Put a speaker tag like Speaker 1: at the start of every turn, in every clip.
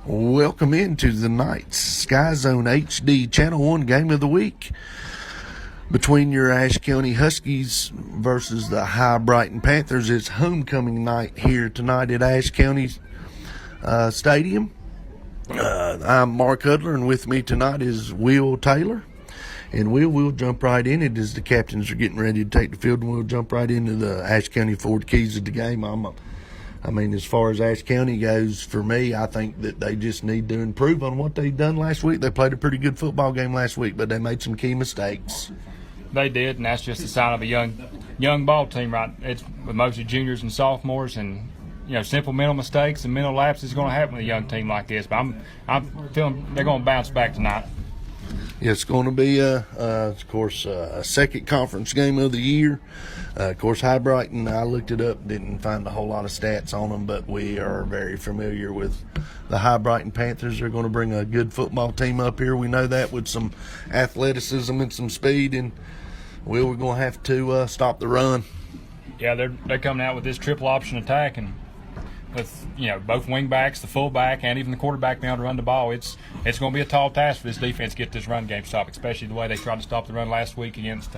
Speaker 1: Welcome into the night's SkyZhone HD Channel 1 Game of the Week between your Ashe County Huskies versus the Hibriten Panthers. It's homecoming night here tonight at Ashe County Stadium. I'm Mark Hudler, and with me tonight is Will Taylor. And we'll jump right in it as the captains are getting ready to take the field, and we'll jump right into the Ashe County forward keys of the game. As far as Ashe County goes, for me, I think that they just need to improve on what they've done last week. They played a pretty good football game last week, but they made some key mistakes.
Speaker 2: They did, and that's just a sign of a young ball team, right? It's mostly juniors and sophomores, and simple mental mistakes and mental lapses is going to happen with a young team like this. But I'm feeling they're going to bounce back tonight.
Speaker 1: It's going to be, a second conference game of the year. Of course, Hibriten, I looked it up, didn't find a whole lot of stats on them, but we are very familiar with the Hibriten Panthers. They're going to bring a good football team up here. We know that, with some athleticism and some speed, and we're going to have to stop the run.
Speaker 2: Yeah, they're coming out with this triple option attack, and with both wing backs, the fullback, and even the quarterback being able to run the ball, it's going to be a tall task for this defense to get this run game stopped, especially the way they tried to stop the run last week against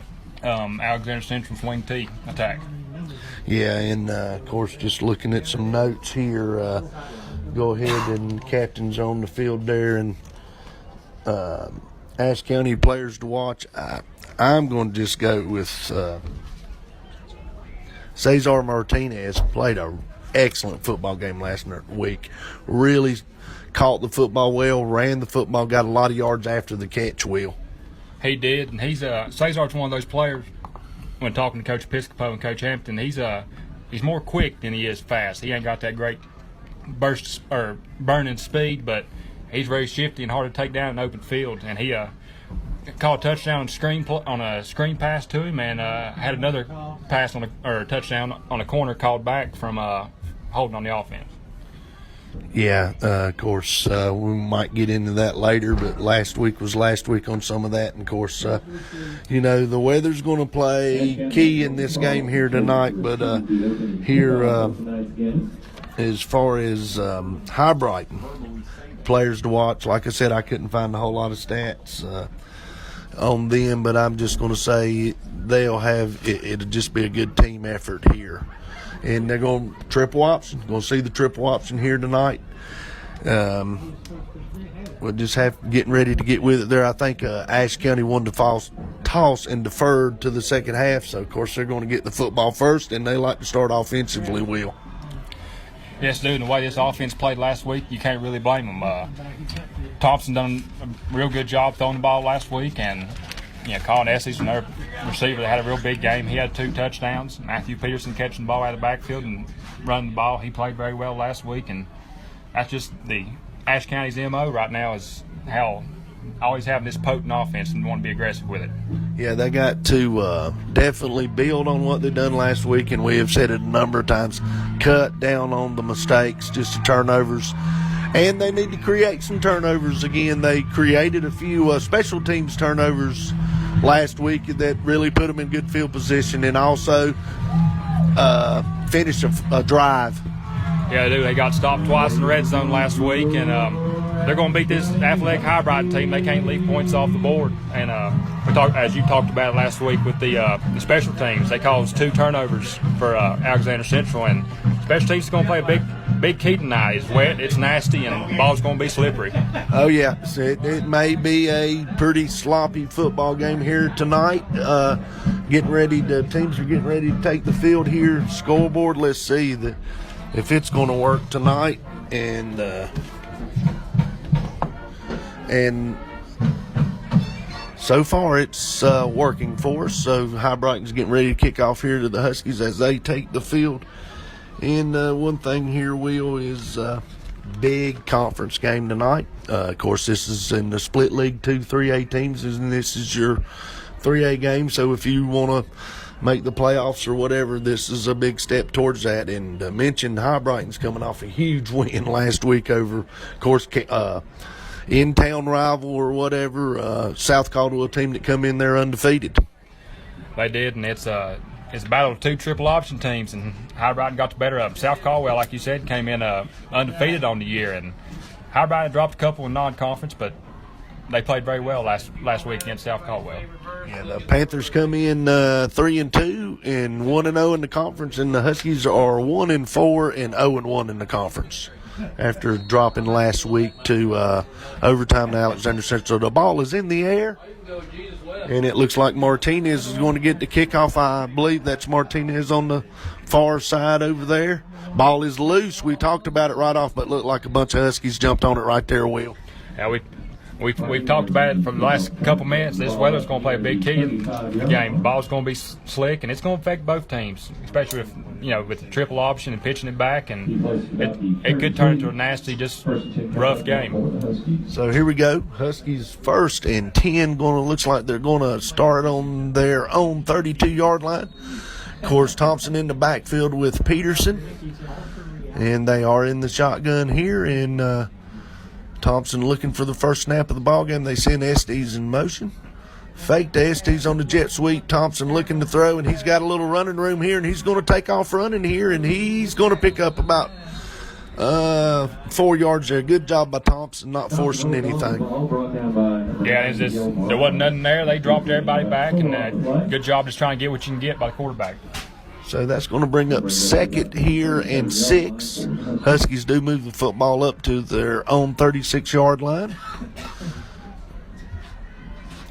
Speaker 2: Alexander Central's wing T attack.
Speaker 1: Yeah, and of course, just looking at some notes here, go ahead and captains on the field there, and Ashe County players to watch. I'm going to just go with Cesar Martinez. Played a excellent football game last week. Really caught the football well, ran the football, got a lot of yards after the catch. Will.
Speaker 2: He did, and he's Cesar's one of those players. When talking to Coach Episcopo and Coach Hampton, he's more quick than he is fast. He ain't got that great burst or burning speed, but he's very shifty and hard to take down in open field. And he caught a touchdown on a screen pass to him, and had another pass or a touchdown on a corner called back from holding on the offense.
Speaker 1: Yeah, of course, we might get into that later, but last week was last week on some of that. And, of course, the weather's going to play key in this game here tonight. But here, as far as Hibriten players to watch, like I said, I couldn't find a whole lot of stats on them, but I'm just going to say it'll just be a good team effort here. And they're going to triple option. Going to see the triple option here tonight. We'll just have getting ready to get with it there. I think Ashe County won the toss and deferred to the second half. So, of course, they're going to get the football first, and they like to start offensively, Will.
Speaker 2: Yes, dude. The way this offense played last week, you can't really blame them. Thompson done a real good job throwing the ball last week, and Colin Essie's another receiver that had a real big game. He had 2 touchdowns. Matthew Peterson catching the ball out of the backfield and running the ball. He played very well last week, and that's just the Ashe County's MO right now, is how always having this potent offense and want to be aggressive with it.
Speaker 1: Yeah, they got to definitely build on what they done last week, and we have said it a number of times, cut down on the mistakes, just the turnovers. And they need to create some turnovers again. They created a few special teams turnovers last week that really put them in good field position, and also finish a drive.
Speaker 2: Yeah, dude, they got stopped twice in the red zone last week, and they're going to beat this athletic Hibriten team. They can't leave points off the board. And as you talked about last week with the special teams, they caused 2 turnovers for Alexander Central, and special teams is going to play a big key tonight. It's wet, it's nasty, and the ball's going to be slippery.
Speaker 1: Oh, yeah. So it may be a pretty sloppy football game here tonight. Teams are getting ready to take the field here. Scoreboard, let's see if it's going to work tonight. And so far it's working for us. So Hibriten's getting ready to kick off here to the Huskies as they take the field. And one thing here, Will, is big conference game tonight. Of course, this is in the split league, 2 3A teams, and this is your 3A game. So if you want to make the playoffs or whatever, this is a big step towards that. And mentioned Hibriten's coming off a huge win last week over, of course, in-town rival or whatever, South Caldwell team that come in there undefeated.
Speaker 2: They did, and it's a battle of 2 triple option teams, and Hibriten got the better of them. South Caldwell, like you said, came in undefeated on the year, and Hibriten dropped a couple in non-conference, but they played very well last week against South Caldwell.
Speaker 1: Yeah, the Panthers come in 3-2 and 1-0 in the conference, and the Huskies are 1-4 and 0-1 in the conference after dropping last week to overtime to Alexander Central. So the ball is in the air, and it looks like Martinez is going to get the kickoff. I believe that's Martinez on the far side over there. Ball is loose. We talked about it right off, but looked like a bunch of Huskies jumped on it right there, Will.
Speaker 2: Yeah, we've talked about it for the last couple minutes. This weather's going to play a big key in the game. The ball's going to be slick, and it's going to affect both teams, especially with the triple option and pitching it back, and it could turn into a nasty, just rough game.
Speaker 1: So here we go. Huskies 1st and 10. Looks like they're going to start on their own 32-yard line. Of course, Thompson in the backfield with Peterson, and they are in the shotgun here, and Thompson looking for the first snap of the ball game. They send Estes in motion. Fake to Estes on the jet sweep. Thompson looking to throw, and he's got a little running room here, and he's going to take off running here, and he's going to pick up about 4 yards there. Good job by Thompson, not forcing anything.
Speaker 2: Yeah, there wasn't nothing there. They dropped everybody back, and good job just trying to get what you can get by the quarterback.
Speaker 1: So that's going to bring up 2nd here and 6. Huskies do move the football up to their own 36-yard line.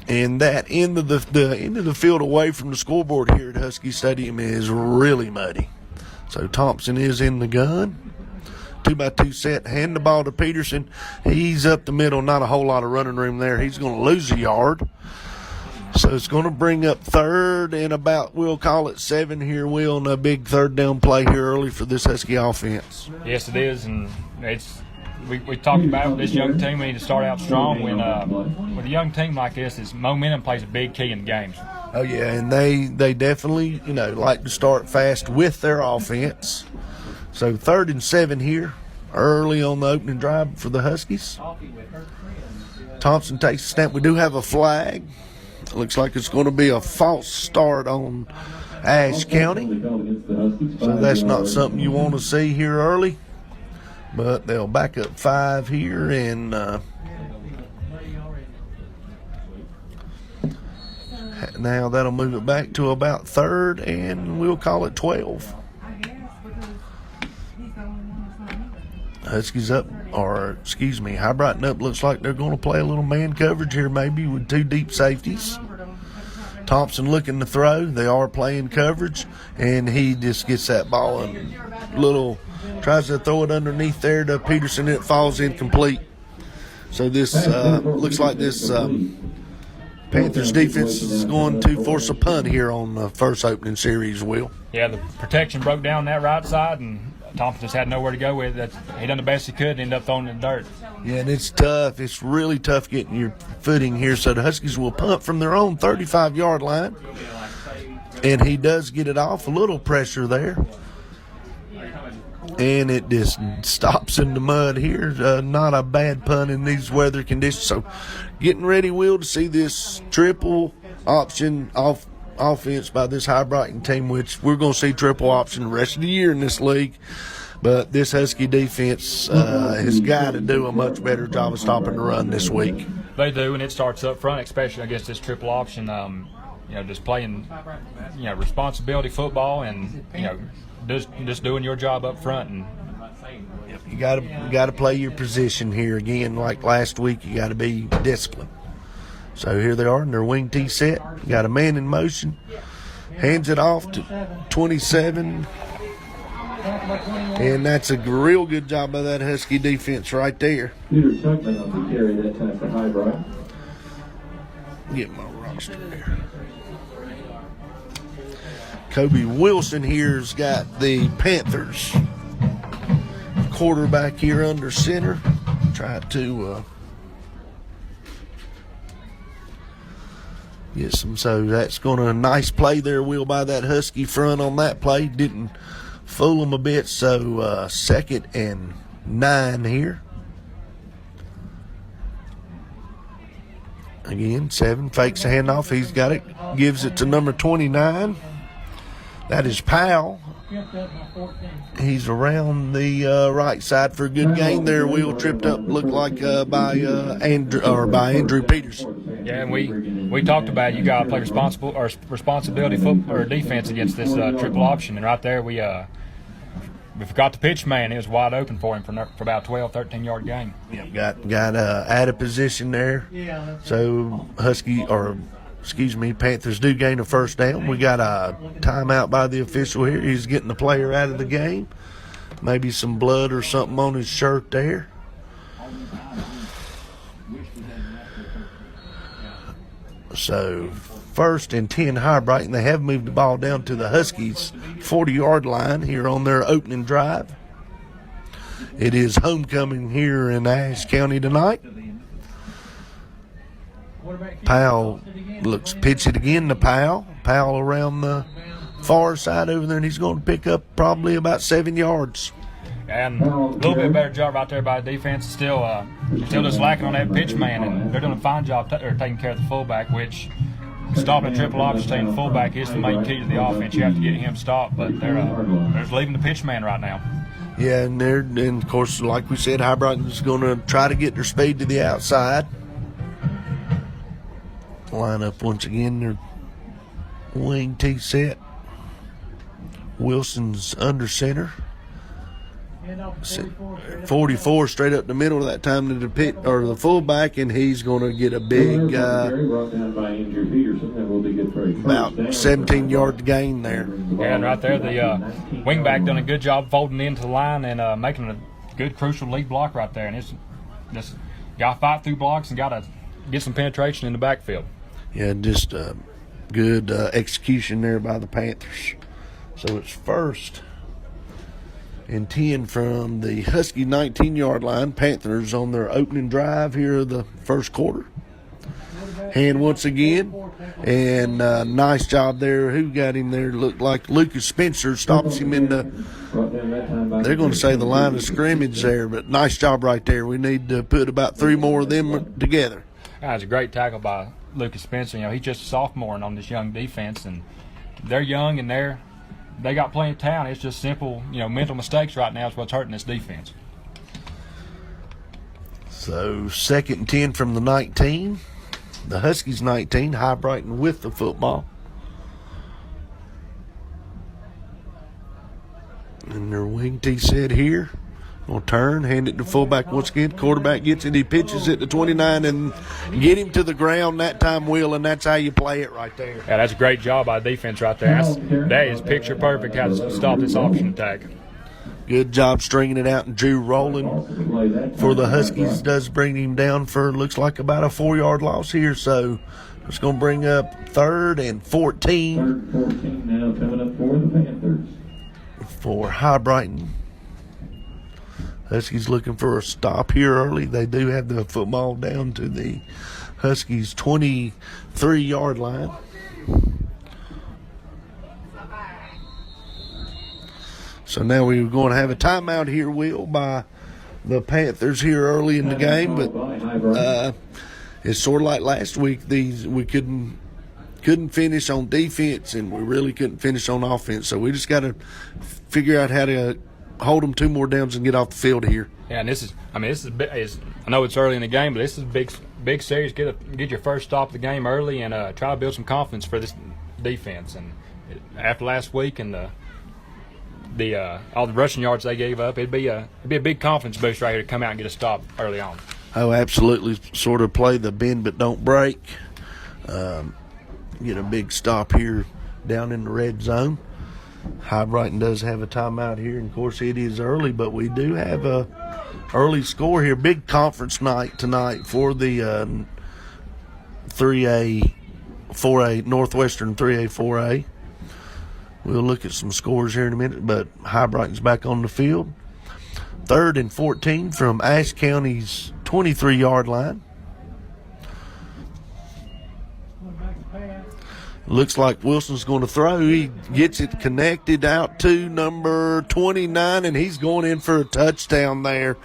Speaker 1: And that end of the field away from the scoreboard here at Husky Stadium is really muddy. So Thompson is in the gun. 2x2 set. Hand the ball to Peterson. He's up the middle. Not a whole lot of running room there. He's going to lose a yard. So it's going to bring up 3rd and about, we'll call it 7 here, Will, and a big 3rd down play here early for this Husky offense.
Speaker 2: Yes, it is, and we talked about it with this young team. We need to start out strong. With a young team like this, momentum plays a big key in the games.
Speaker 1: Oh, yeah, and they definitely, like to start fast with their offense. So 3rd and 7 here, early on the opening drive for the Huskies. Thompson takes a snap. We do have a flag. Looks like it's going to be a false start on Ashe County. So that's not something you want to see here early. But they'll back up 5 here, and now that'll move it back to about 3rd, and we'll call it 12. Huskies up, Hibriten up. Looks like they're going to play a little man coverage here, maybe with 2 deep safeties. Thompson looking to throw. They are playing coverage, and he just gets that ball and tries to throw it underneath there to Peterson, and it falls incomplete. So this looks like this Panthers defense is going to force a punt here on the first opening series, Will.
Speaker 2: Yeah, the protection broke down that right side, and Thompson just had nowhere to go with it. He done the best he could and ended up throwing it in the dirt.
Speaker 1: Yeah, and it's tough. It's really tough getting your footing here. So the Huskies will punt from their own 35-yard line. And he does get it off. A little pressure there. And it just stops in the mud here. Not a bad punt in these weather conditions. So getting ready, Will, to see this triple option offense by this Hibriten team, which we're going to see triple option the rest of the year in this league. But this Husky defense has got to do a much better job of stopping the run this week.
Speaker 2: They do, and it starts up front, especially against this triple option. Just playing, responsibility football, and just doing your job up front. And
Speaker 1: you got to play your position here again, like last week. You got to be disciplined. So here they are in their wing tee set. Got a man in motion. Hands it off to 27. And that's a real good job by that Husky defense right there.
Speaker 3: Peter Tuckman on the carry that time for Hibriten.
Speaker 1: Get my roster there. Kobe Wilson here's got the Panthers quarterback here under center. Try to get some. So that's going to a nice play there, Will, by that Husky front on that play. Didn't fool them a bit. So 2nd and 9 here. Again, 7 fakes the handoff. He's got it. Gives it to number 29. That is Powell. He's around the right side for a good gain there. Wheel tripped up, looked like by Andrew Peterson.
Speaker 2: Yeah, and we talked about you got to play responsibility or defense against this triple option, and right there we forgot the pitch man. It was wide open for him for about 12, 13-yard gain.
Speaker 1: Yep, got out of position there. So Panthers do gain a first down. We got a timeout by the official here. He's getting the player out of the game. Maybe some blood or something on his shirt there. So 1st and 10 Hibriten. They have moved the ball down to the Huskies' 40-yard line here on their opening drive. It is homecoming here in Ashe County tonight. Powell pitch it again to Powell. Powell around the far side over there, and he's going to pick up probably about 7 yards.
Speaker 2: And a little bit better job right there by the defense. Still just lacking on that pitch man, and they're doing a fine job taking care of the fullback, which stopping a triple option, taking the fullback is the main key to the offense. You have to get him stopped, but they're just leaving the pitch man right now.
Speaker 1: Yeah, and of course, like we said, Hibriten's going to try to get their speed to the outside. Line up once again, their wing T set. Wilson's under center. 44 straight up the middle that time to the pit or the fullback, and he's going to get a big about 17-yard gain there.
Speaker 2: Yeah, and right there the wingback done a good job folding into the line and making a good crucial lead block right there. And it's just got to fight through blocks and got to get some penetration in the backfield.
Speaker 1: Yeah, just good execution there by the Panthers. So it's 1st and 10 from the Husky 19-yard line. Panthers on their opening drive here of the first quarter. And once again, and nice job there. Who got him there? Looked like Lucas Spencer stops him in the, they're going to say the line of scrimmage there, but nice job right there. We need to put about 3 more of them together.
Speaker 2: That was a great tackle by Lucas Spencer. He's just a sophomore and on this young defense, and they're young and they got plenty of talent. It's just simple, mental mistakes right now is what's hurting this defense.
Speaker 1: So 2nd and 10 from the 19. The Huskies 19, Hibriten with the football. And their wing T set here. Will turn, hand it to fullback once again. Quarterback gets it, he pitches it to 29 and get him to the ground that time, Will, and that's how you play it right there.
Speaker 2: Yeah, that's a great job by defense right there. That is picture perfect how to stop this option attack.
Speaker 1: Good job stringing it out, and Drew rolling for the Huskies does bring him down for looks like about a 4-yard loss here. So it's going to bring up 3rd and 14.
Speaker 3: 3rd and 14 now coming up for the Panthers.
Speaker 1: For Hibriten. Huskies looking for a stop here early. They do have the football down to the Huskies 23-yard line. So now we're going to have a timeout here, Will, by the Panthers here early in the game. But it's sort of like last week. We couldn't finish on defense, and we really couldn't finish on offense. So we just got to figure out how to hold them 2 more downs and get off the field here.
Speaker 2: Yeah, and this is I know it's early in the game, but this is a big series. Get your first stop of the game early and try to build some confidence for this defense. And after last week and all the rushing yards they gave up, it'd be a big confidence boost right here to come out and get a stop early on.
Speaker 1: Oh, absolutely. Sort of play the bend but don't break. Get a big stop here down in the red zone. Hibriten does have a timeout here, and of course it is early, but we do have a early score here. Big conference night tonight for the 3A, 4A, Northwestern 3A, 4A. We'll look at some scores here in a minute, but Hibriten's back on the field. 3rd and 14 from Ashe County's 23-yard line. Looks like Wilson's going to throw. He gets it connected out to number 29, and he's going in for a touchdown there.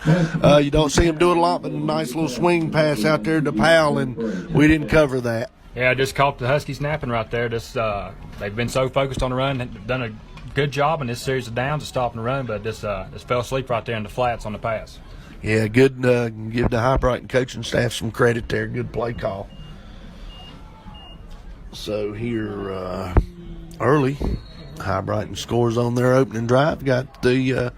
Speaker 1: You don't see him do it a lot, but a nice little swing pass out there to Powell, and we didn't cover that.
Speaker 2: Yeah, I just caught the Huskies napping right there. They've been so focused on the run, done a good job in this series of downs of stopping the run, but just fell asleep right there in the flats on the pass.
Speaker 1: Yeah, good. Give the Hibriten coaching staff some credit there. Good play call. So here early, Hibriten scores on their opening drive. Got the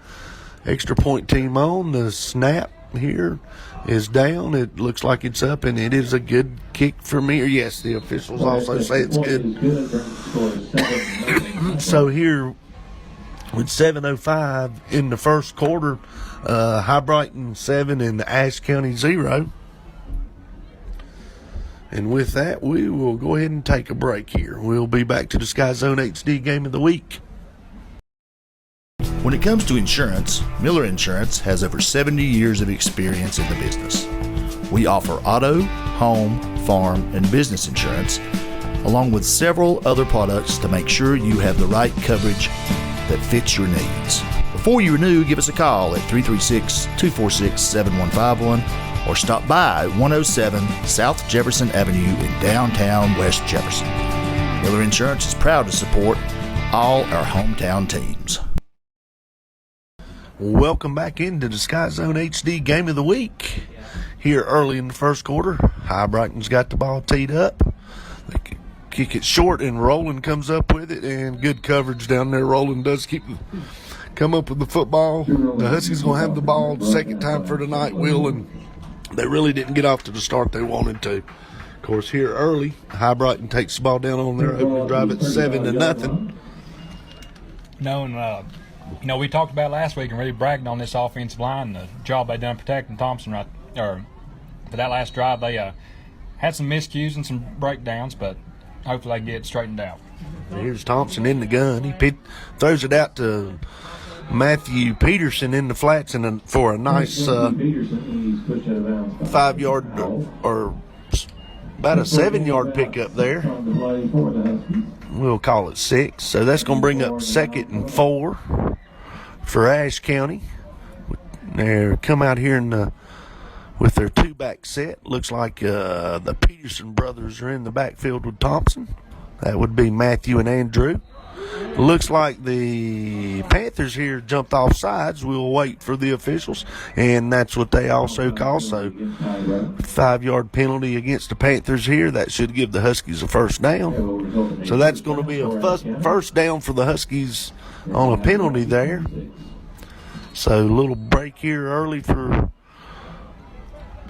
Speaker 1: extra point team on. The snap here is down. It looks like it's up, and it is a good kick from here. Yes, the officials also say it's good. So here with 7:05 in the first quarter, Hibriten 7 and Ashe County 0. And with that, we will go ahead and take a break here. We'll be back to the SkyZhone HD Game of the Week.
Speaker 4: When it comes to insurance, Miller Insurance has over 70 years of experience in the business. We offer auto, home, farm, and business insurance, along with several other products to make sure you have the right coverage that fits your needs. Before you renew, give us a call at 336-246-7151 or stop by 107 South Jefferson Avenue in downtown West Jefferson. Miller Insurance is proud to support all our hometown teams.
Speaker 1: Welcome back into the SkyZone HD Game of the Week. Here early in the first quarter, Hibriten's got the ball teed up. They kick it short, and Roland comes up with it, and good coverage down there. Roland does come up with the football. The Huskies going to have the ball the second time for tonight, Will, and they really didn't get off to the start they wanted to. Of course, here early, Hibriten takes the ball down on their opening drive at 7-0.
Speaker 2: We talked about last week and really bragged on this offensive line, the job they done protecting Thompson for that last drive. They had some miscues and some breakdowns, but hopefully they get it straightened out.
Speaker 1: Here's Thompson in the gun. He throws it out to Matthew Peterson in the flats for a nice 5-yard or about a 7-yard pickup there. We'll call it 6. So that's going to bring up 2nd and 4 for Ashe County. They come out here with their 2-back set. Looks like the Peterson brothers are in the backfield with Thompson. That would be Matthew and Andrew. Looks like the Panthers here jumped off sides. We'll wait for the officials, and that's what they also call. So 5-yard penalty against the Panthers here. That should give the Huskies a first down. So that's going to be a first down for the Huskies on a penalty there. So a little break here early for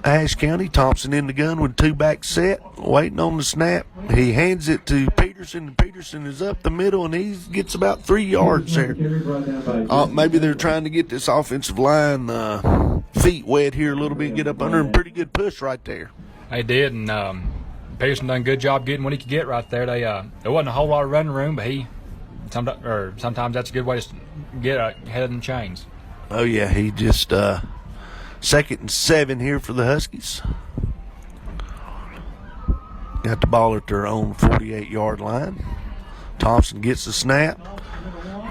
Speaker 1: Ashe County. Thompson in the gun with 2-back set, waiting on the snap. He hands it to Peterson, and Peterson is up the middle, and he gets about 3 yards there. Maybe they're trying to get this offensive line feet wet here a little bit, get up under him. Pretty good push right there.
Speaker 2: They did, and Peterson done a good job getting what he could get right there. There wasn't a whole lot of running room, but sometimes that's a good way to get ahead in the chains.
Speaker 1: Oh, yeah, he just 2nd and 7 here for the Huskies. Got the ball at their own 48-yard line. Thompson gets the snap,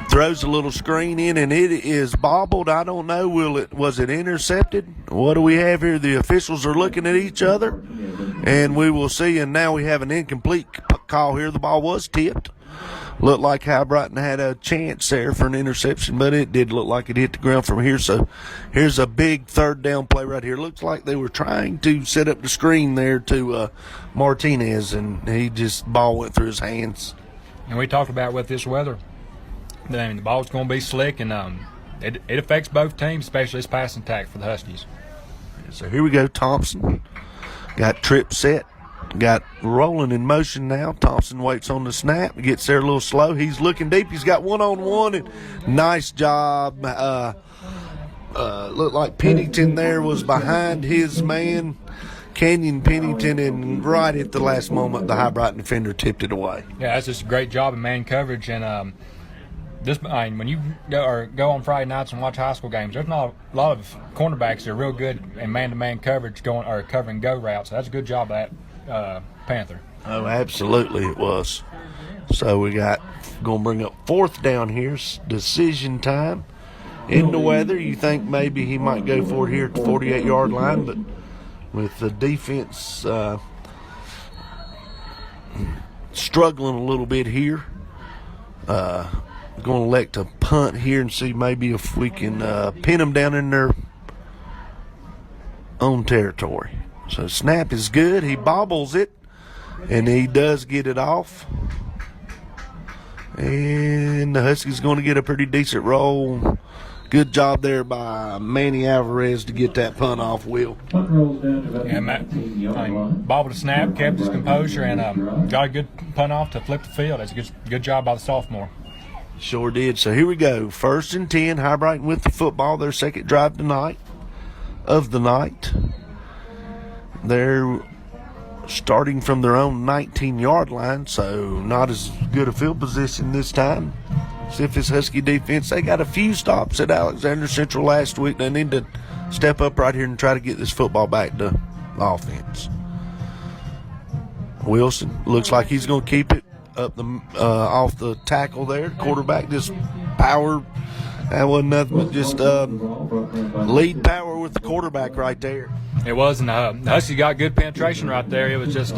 Speaker 1: throws a little screen in, and it is bobbled. I don't know. Was it intercepted? What do we have here? The officials are looking at each other, and we will see. And now we have an incomplete call here. The ball was tipped. Looked like Hibriten had a chance there for an interception, but it did look like it hit the ground from here. So here's a big 3rd down play right here. Looks like they were trying to set up the screen there to Martinez, and ball went through his hands.
Speaker 2: And we talked about with this weather, the ball's going to be slick, and it affects both teams, especially this passing attack for the Huskies.
Speaker 1: So here we go. Thompson got trip set. Got Roland in motion now. Thompson waits on the snap. Gets there a little slow. He's looking deep. He's got one-on-one. And nice job. Looked like Pennington there was behind his man, Kenyon Pennington, and right at the last moment, the Hibriten defender tipped it away.
Speaker 2: Yeah, that's just a great job in man coverage. And when you go on Friday nights and watch high school games, there's not a lot of cornerbacks that are real good in man-to-man coverage covering go routes. So that's a good job of that. Panther.
Speaker 1: Oh, absolutely it was. So we got going to bring up 4th down here. Decision time. In the weather, you think maybe he might go for it here at the 48-yard line, but with the defense struggling a little bit here. Going to elect a punt here and see maybe if we can pin them down in their own territory. So snap is good. He bobbles it, and he does get it off. And the Huskies going to get a pretty decent roll. Good job there by Manny Alvarez to get that punt off, Will.
Speaker 3: Punt rolls down to about the
Speaker 2: And Matt,
Speaker 3: 19-yard line.
Speaker 2: bobbled a snap, kept his composure, and got a good punt off to flip the field. That's a good job by the sophomore.
Speaker 1: Sure did. So here we go. 1st and 10. Hibriten with the football. Their second drive tonight of the night. They're starting from their own 19-yard line, so not as good a field position this time. See if this Husky defense, they got a few stops at Alexander Central last week. They need to step up right here and try to get this football back to offense. Wilson looks like he's going to keep it up the off the tackle there. Quarterback just power. That wasn't nothing but just lead power with the quarterback right there.
Speaker 2: It was, and the Huskies got good penetration right there. It was just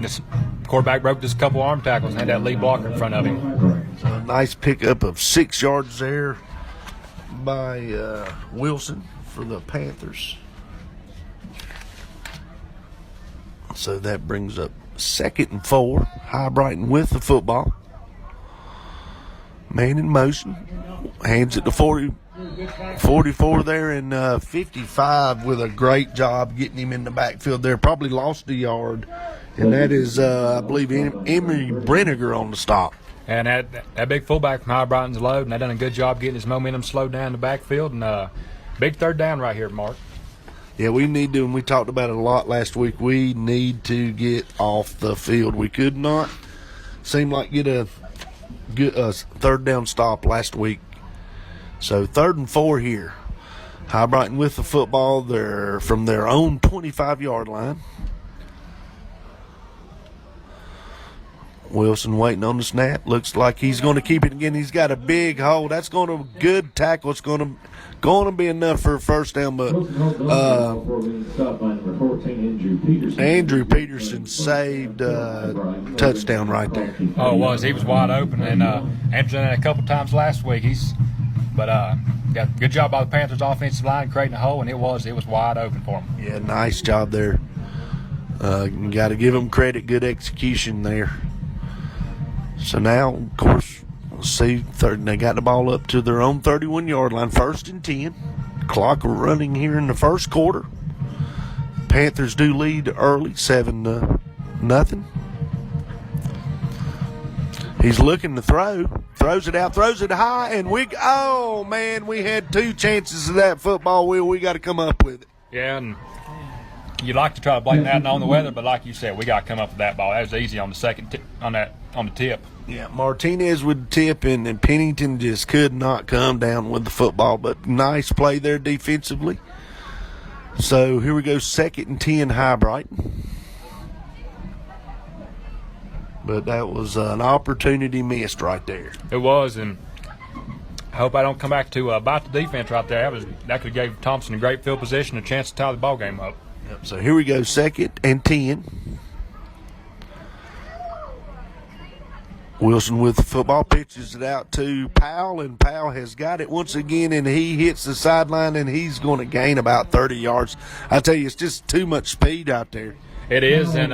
Speaker 2: this quarterback broke just a couple arm tackles and had that lead blocker in front of him.
Speaker 1: A nice pickup of 6 yards there by Wilson for the Panthers. So that brings up 2nd and 4. Hibriten with the football. Man in motion. Hands it to 44 there, and 55 with a great job getting him in the backfield there. Probably lost a yard, and that is, I believe, Emery Brenniger on the stop.
Speaker 2: And that big fullback from Hibriten's load, and they done a good job getting his momentum slowed down in the backfield. And big 3rd down right here, Mark.
Speaker 1: Yeah, we need to, and we talked about it a lot last week, we need to get off the field. We could not seem like get a 3rd down stop last week. So 3rd and 4 here. Hibriten with the football. They're from their own 25-yard line. Wilson waiting on the snap. Looks like he's going to keep it again. He's got a big hole. That's going to good tackle. It's going to be enough for a 1st down. But Andrew Peterson saved touchdown right there.
Speaker 2: Oh, it was. He was wide open, and Andrew done that a couple times last week. Got a good job by the Panthers' offensive line creating a hole, and it was wide open for him.
Speaker 1: Yeah, nice job there. You got to give them credit. Good execution there. So now, of course, let's see, they got the ball up to their own 31-yard line. 1st and 10. Clock running here in the 1st quarter. Panthers do lead early, 7-0. He's looking to throw. Throws it out, throws it high, and we had 2 chances of that football, Will. We got to come up with it.
Speaker 2: Yeah, and you'd like to try to blame that on the weather, but like you said, we got to come up with that ball. That was easy on the on the tip.
Speaker 1: Yeah, Martinez would tip, and Pennington just could not come down with the football. But nice play there defensively. So here we go, 2nd and 10, Hibriten. But that was an opportunity missed right there.
Speaker 2: It was, and I hope I don't come back to bite the defense right there. That could have gave Thompson a great field position, a chance to tie the ball game up.
Speaker 1: Yep. So here we go, 2nd and 10. Wilson with the football, pitches it out to Powell, and Powell has got it once again, and he hits the sideline, and he's going to gain about 30 yards. I tell you, it's just too much speed out there.
Speaker 2: It is, and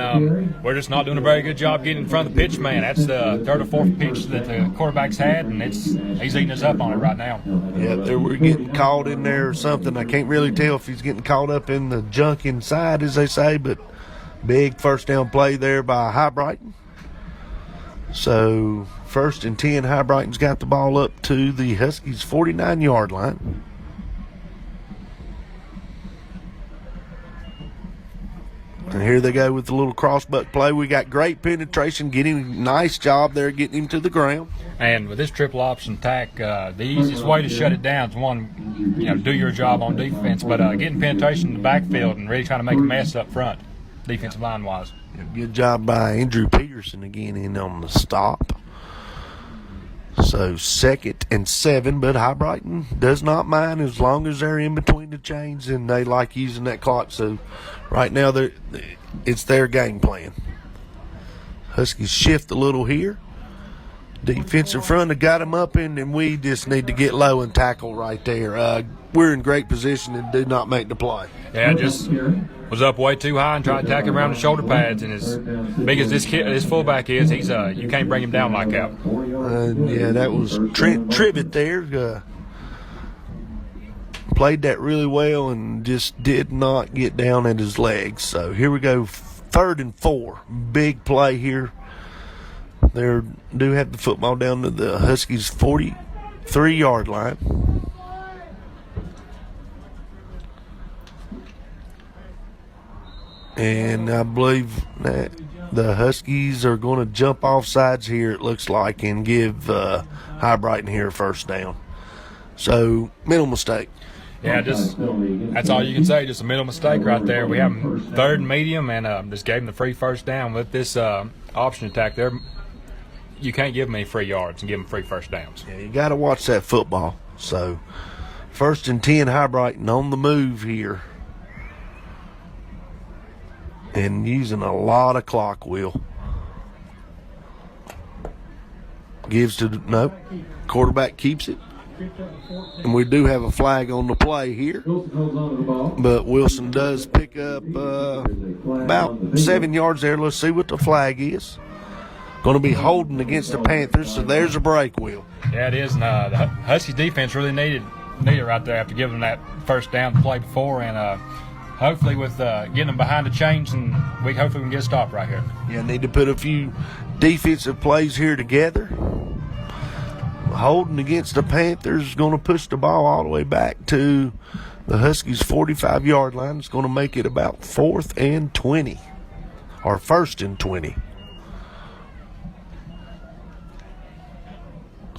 Speaker 2: we're just not doing a very good job getting in front of the pitch man. That's the 3rd or 4th pitch that the quarterback's had, and he's eating us up on it right now.
Speaker 1: Yeah, we're getting caught in there or something. I can't really tell if he's getting caught up in the junk inside, as they say, but big 1st down play there by Hibriten. So 1st and 10, Hibriten's got the ball up to the Huskies' 49-yard line. And here they go with the little crossbuck play. We got great penetration, nice job there getting him to the ground.
Speaker 2: And with this triple option attack, the easiest way to shut it down is one, do your job on defense, but getting penetration in the backfield and really trying to make a mess up front, defensive line-wise.
Speaker 1: Good job by Andrew Peterson again in on the stop. So 2nd and 7, but Hibriten does not mind as long as they're in between the chains, and they like using that clock. So right now it's their game plan. Huskies shift a little here. Defensive front have got them up in, and we just need to get low and tackle right there. We're in great position and do not make the play.
Speaker 2: Yeah, just was up way too high and tried to tack him around the shoulder pads. And as big as this fullback is, he's you can't bring him down like that.
Speaker 1: Yeah, that was Trent Tribbett there. Played that really well and just did not get down at his legs. So here we go, 3rd and 4. Big play here. They do have the football down to the Huskies' 43-yard line. And I believe that the Huskies are going to jump off sides here, it looks like, and give Hibriten here a first down. So, mental mistake.
Speaker 2: Yeah, that's all you can say. Just a mental mistake right there. We have him 3rd and medium, and just gave him the free first down with this option attack there. You can't give them any free yards and give them free first downs.
Speaker 1: Yeah, you got to watch that football. So, 1st and 10, Hibriten on the move here. And using a lot of clock, Will. Gives to, nope, quarterback keeps it. And we do have a flag on the play here. But Wilson does pick up about 7 yards there. Let's see what the flag is. Going to be holding against the Panthers, so there's a break, Will.
Speaker 2: Yeah, it is. And the Huskies defense really needed it right there after giving them that first down the play before. And hopefully with getting them behind the chains, and hopefully we can get a stop right here.
Speaker 1: Yeah, need to put a few defensive plays here together. Holding against the Panthers, going to push the ball all the way back to the Huskies' 45-yard line. It's going to make it about 4th and 20, or 1st and 20.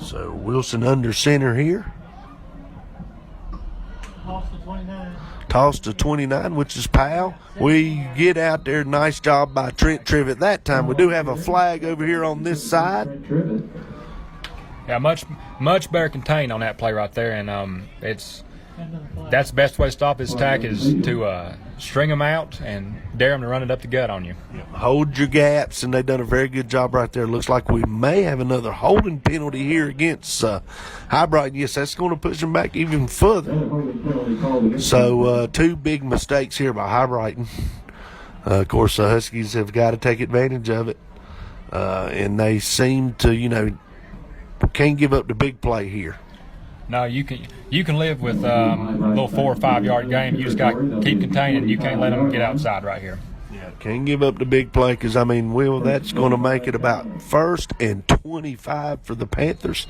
Speaker 1: So Wilson under center here. Toss to 29, which is Powell. We get out there. Nice job by Trent Tribbett that time. We do have a flag over here on this side.
Speaker 2: Yeah, much better contained on that play right there, and that's the best way to stop his attack is to string them out and dare them to run it up the gut on you.
Speaker 1: Hold your gaps, and they've done a very good job right there. Looks like we may have another holding penalty here against Hibriten. Yes, that's going to push them back even further. So 2 big mistakes here by Hibriten. Of course, the Huskies have got to take advantage of it, and they seem to, can't give up the big play here.
Speaker 2: No, you can live with a little 4 or 5 yard game. You just got to keep containing. You can't let them get outside right here.
Speaker 1: Yeah, can't give up the big play because, Will, that's going to make it about 1st and 25 for the Panthers.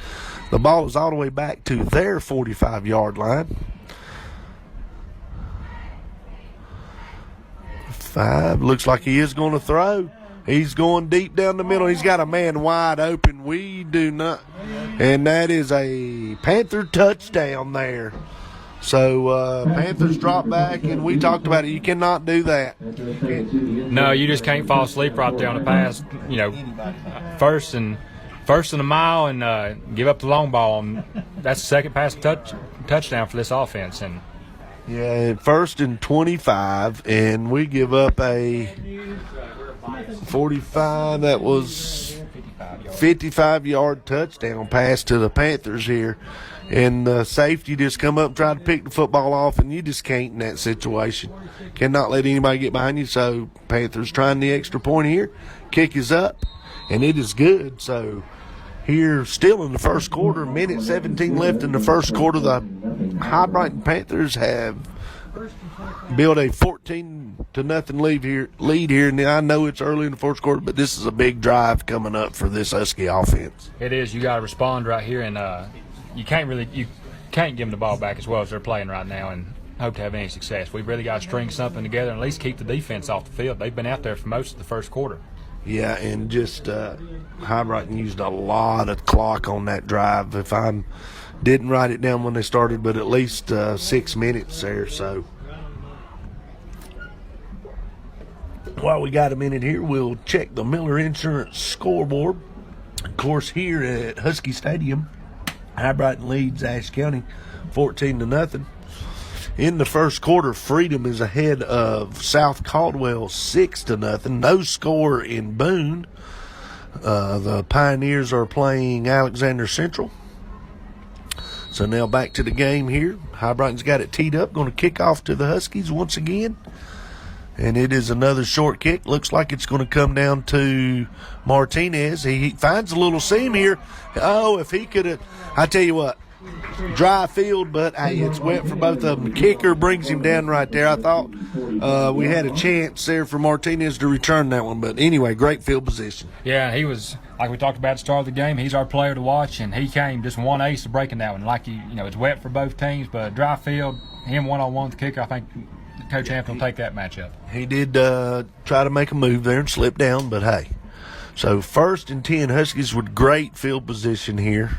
Speaker 1: The ball is all the way back to their 45-yard line. 5, looks like he is going to throw. He's going deep down the middle. He's got a man wide open. We do not. And that is a Panther touchdown there. So Panthers drop back, and we talked about it. You cannot do that.
Speaker 2: No, you just can't fall asleep right there on the pass. First and a mile and give up the long ball. And that's the second pass touchdown for this offense. And
Speaker 1: yeah, 1st and 25, and we give up a 45. That was 55-yard touchdown pass to the Panthers here. And safety just come up and try to pick the football off, and you just can't in that situation. Cannot let anybody get behind you. So Panthers trying the extra point here. Kick is up, and it is good. So here still in the first quarter, minute 17 left in the first quarter, the Hibriten Panthers have built a 14-0 lead here. And I know it's early in the first quarter, but this is a big drive coming up for this Husky offense.
Speaker 2: It is. You got to respond right here, and you can't give them the ball back as well as they're playing right now and hope to have any success. We've really got to string something together and at least keep the defense off the field. They've been out there for most of the first quarter.
Speaker 1: Yeah, and just Hibriten used a lot of clock on that drive. If I didn't write it down when they started, but at least 6 minutes there. So while we got a minute here, we'll check the Miller Insurance scoreboard. Of course, here at Husky Stadium, Hibriten leads Ashe County 14-0. In the first quarter, Freedom is ahead of South Caldwell 6-0. No score in Boone. The Pioneers are playing Alexander Central. So now back to the game here. Hibriten's got it teed up, going to kick off to the Huskies once again. And it is another short kick. Looks like it's going to come down to Martinez. He finds a little seam here. Oh, if he could have, I tell you what, dry field, but hey, it's wet for both of them. The kicker brings him down right there. I thought we had a chance there for Martinez to return that one. But anyway, great field position.
Speaker 2: Yeah, he was, like we talked about at the start of the game, he's our player to watch, and he came just one ace of breaking that one. Like, it's wet for both teams, but dry field, him one-on-one with the kicker, I think Coach Hampton will take that matchup.
Speaker 1: He did try to make a move there and slip down, but hey. So 1st and 10, Huskies with great field position here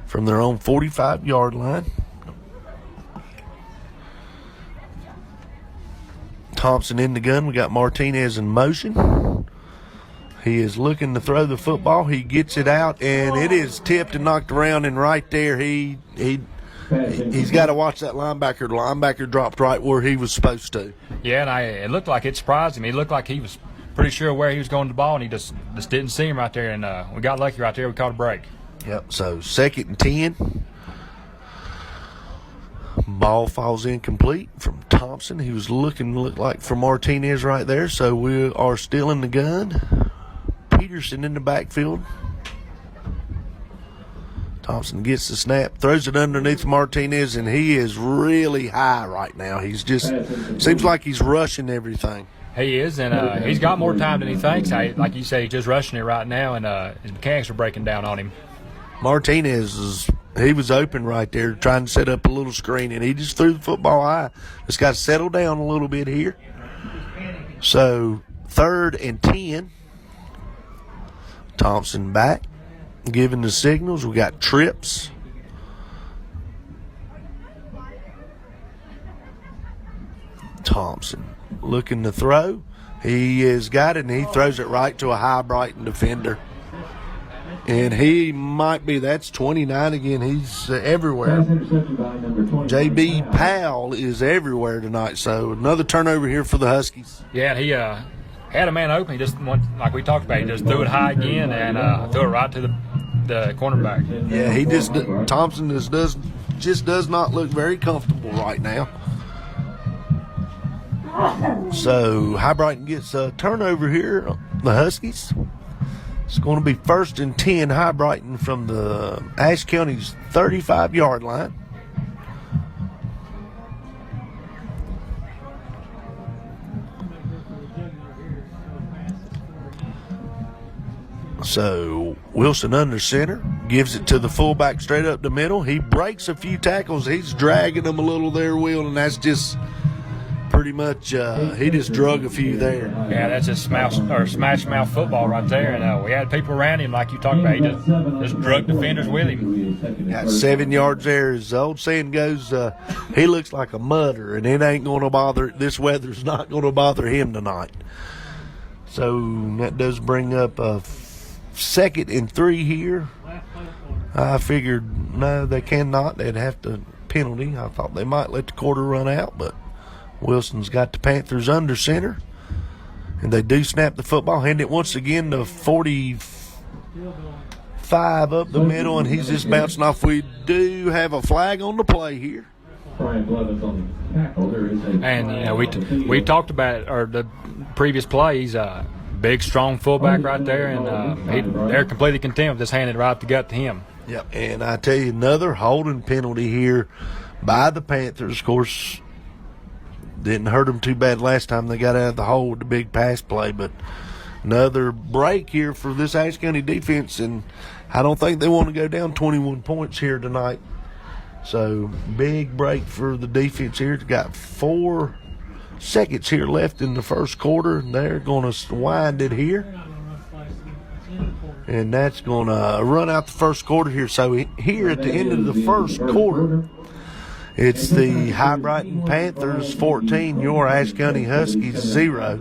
Speaker 1: from their own 45-yard line. Thompson in the gun. We got Martinez in motion. He is looking to throw the football. He gets it out, and it is tipped and knocked around, and right there he's got to watch that linebacker. The linebacker dropped right where he was supposed to.
Speaker 2: Yeah, and it looked like it surprised him. He looked like he was pretty sure where he was going to the ball, and he just didn't see him right there, and we got lucky right there. We caught a break.
Speaker 1: Yep, so 2nd and 10. Ball falls incomplete from Thompson. He was looked like for Martinez right there, so we are still in the gun. Peterson in the backfield. Thompson gets the snap, throws it underneath Martinez, and he is really high right now. He's just, seems like he's rushing everything.
Speaker 2: He is, and he's got more time than he thinks. Like you say, he's just rushing it right now, and his mechanics are breaking down on him.
Speaker 1: Martinez he was open right there trying to set up a little screen, and he just threw the football high. Just got to settle down a little bit here. So 3rd and 10. Thompson back, giving the signals. We got trips. Thompson looking to throw. He has got it, and he throws it right to a Hibriten defender. And he might be, that's 29 again. He's everywhere. J.B. Powell is everywhere tonight. So another turnover here for the Huskies.
Speaker 2: Yeah, and he had a man open. He just went, like we talked about, he just threw it high again and threw it right to the cornerback.
Speaker 1: Yeah, Thompson just does not look very comfortable right now. So Hibriten gets a turnover here, the Huskies. It's going to be 1st and 10, Hibriten from the Ashe County's 35-yard line. So Wilson under center, gives it to the fullback straight up the middle. He breaks a few tackles. He's dragging them a little there, Will, and that's just pretty much he just drug a few there.
Speaker 2: Yeah, that's just smash mouth football right there. And we had people around him, like you talked about. He just drug defenders with him.
Speaker 1: Got 7 yards there. As the old saying goes, he looks like a mudder, and it ain't going to bother. This weather's not going to bother him tonight. So that does bring up a 2nd and 3 here. I figured no, they cannot. They'd have to penalty. I thought they might let the quarter run out, but Wilson's got the Panthers under center, and they do snap the football, hand it once again to 45 up the middle, and he's just bouncing off. We do have a flag on the play here.
Speaker 2: And we talked about the previous play. He's a big, strong fullback right there, and they're completely content with just handing it right the gut to him.
Speaker 1: Yep, and I tell you, another holding penalty here by the Panthers. Of course, didn't hurt them too bad last time they got out of the hole with the big pass play, but another break here for this Ashe County defense, and I don't think they want to go down 21 points here tonight. So big break for the defense here. Got 4 seconds here left in the first quarter, and they're going to wind it here. And that's going to run out the first quarter here. So here at the end of the first quarter, it's the Hibriten Panthers 14, your Ashe County Huskies 0.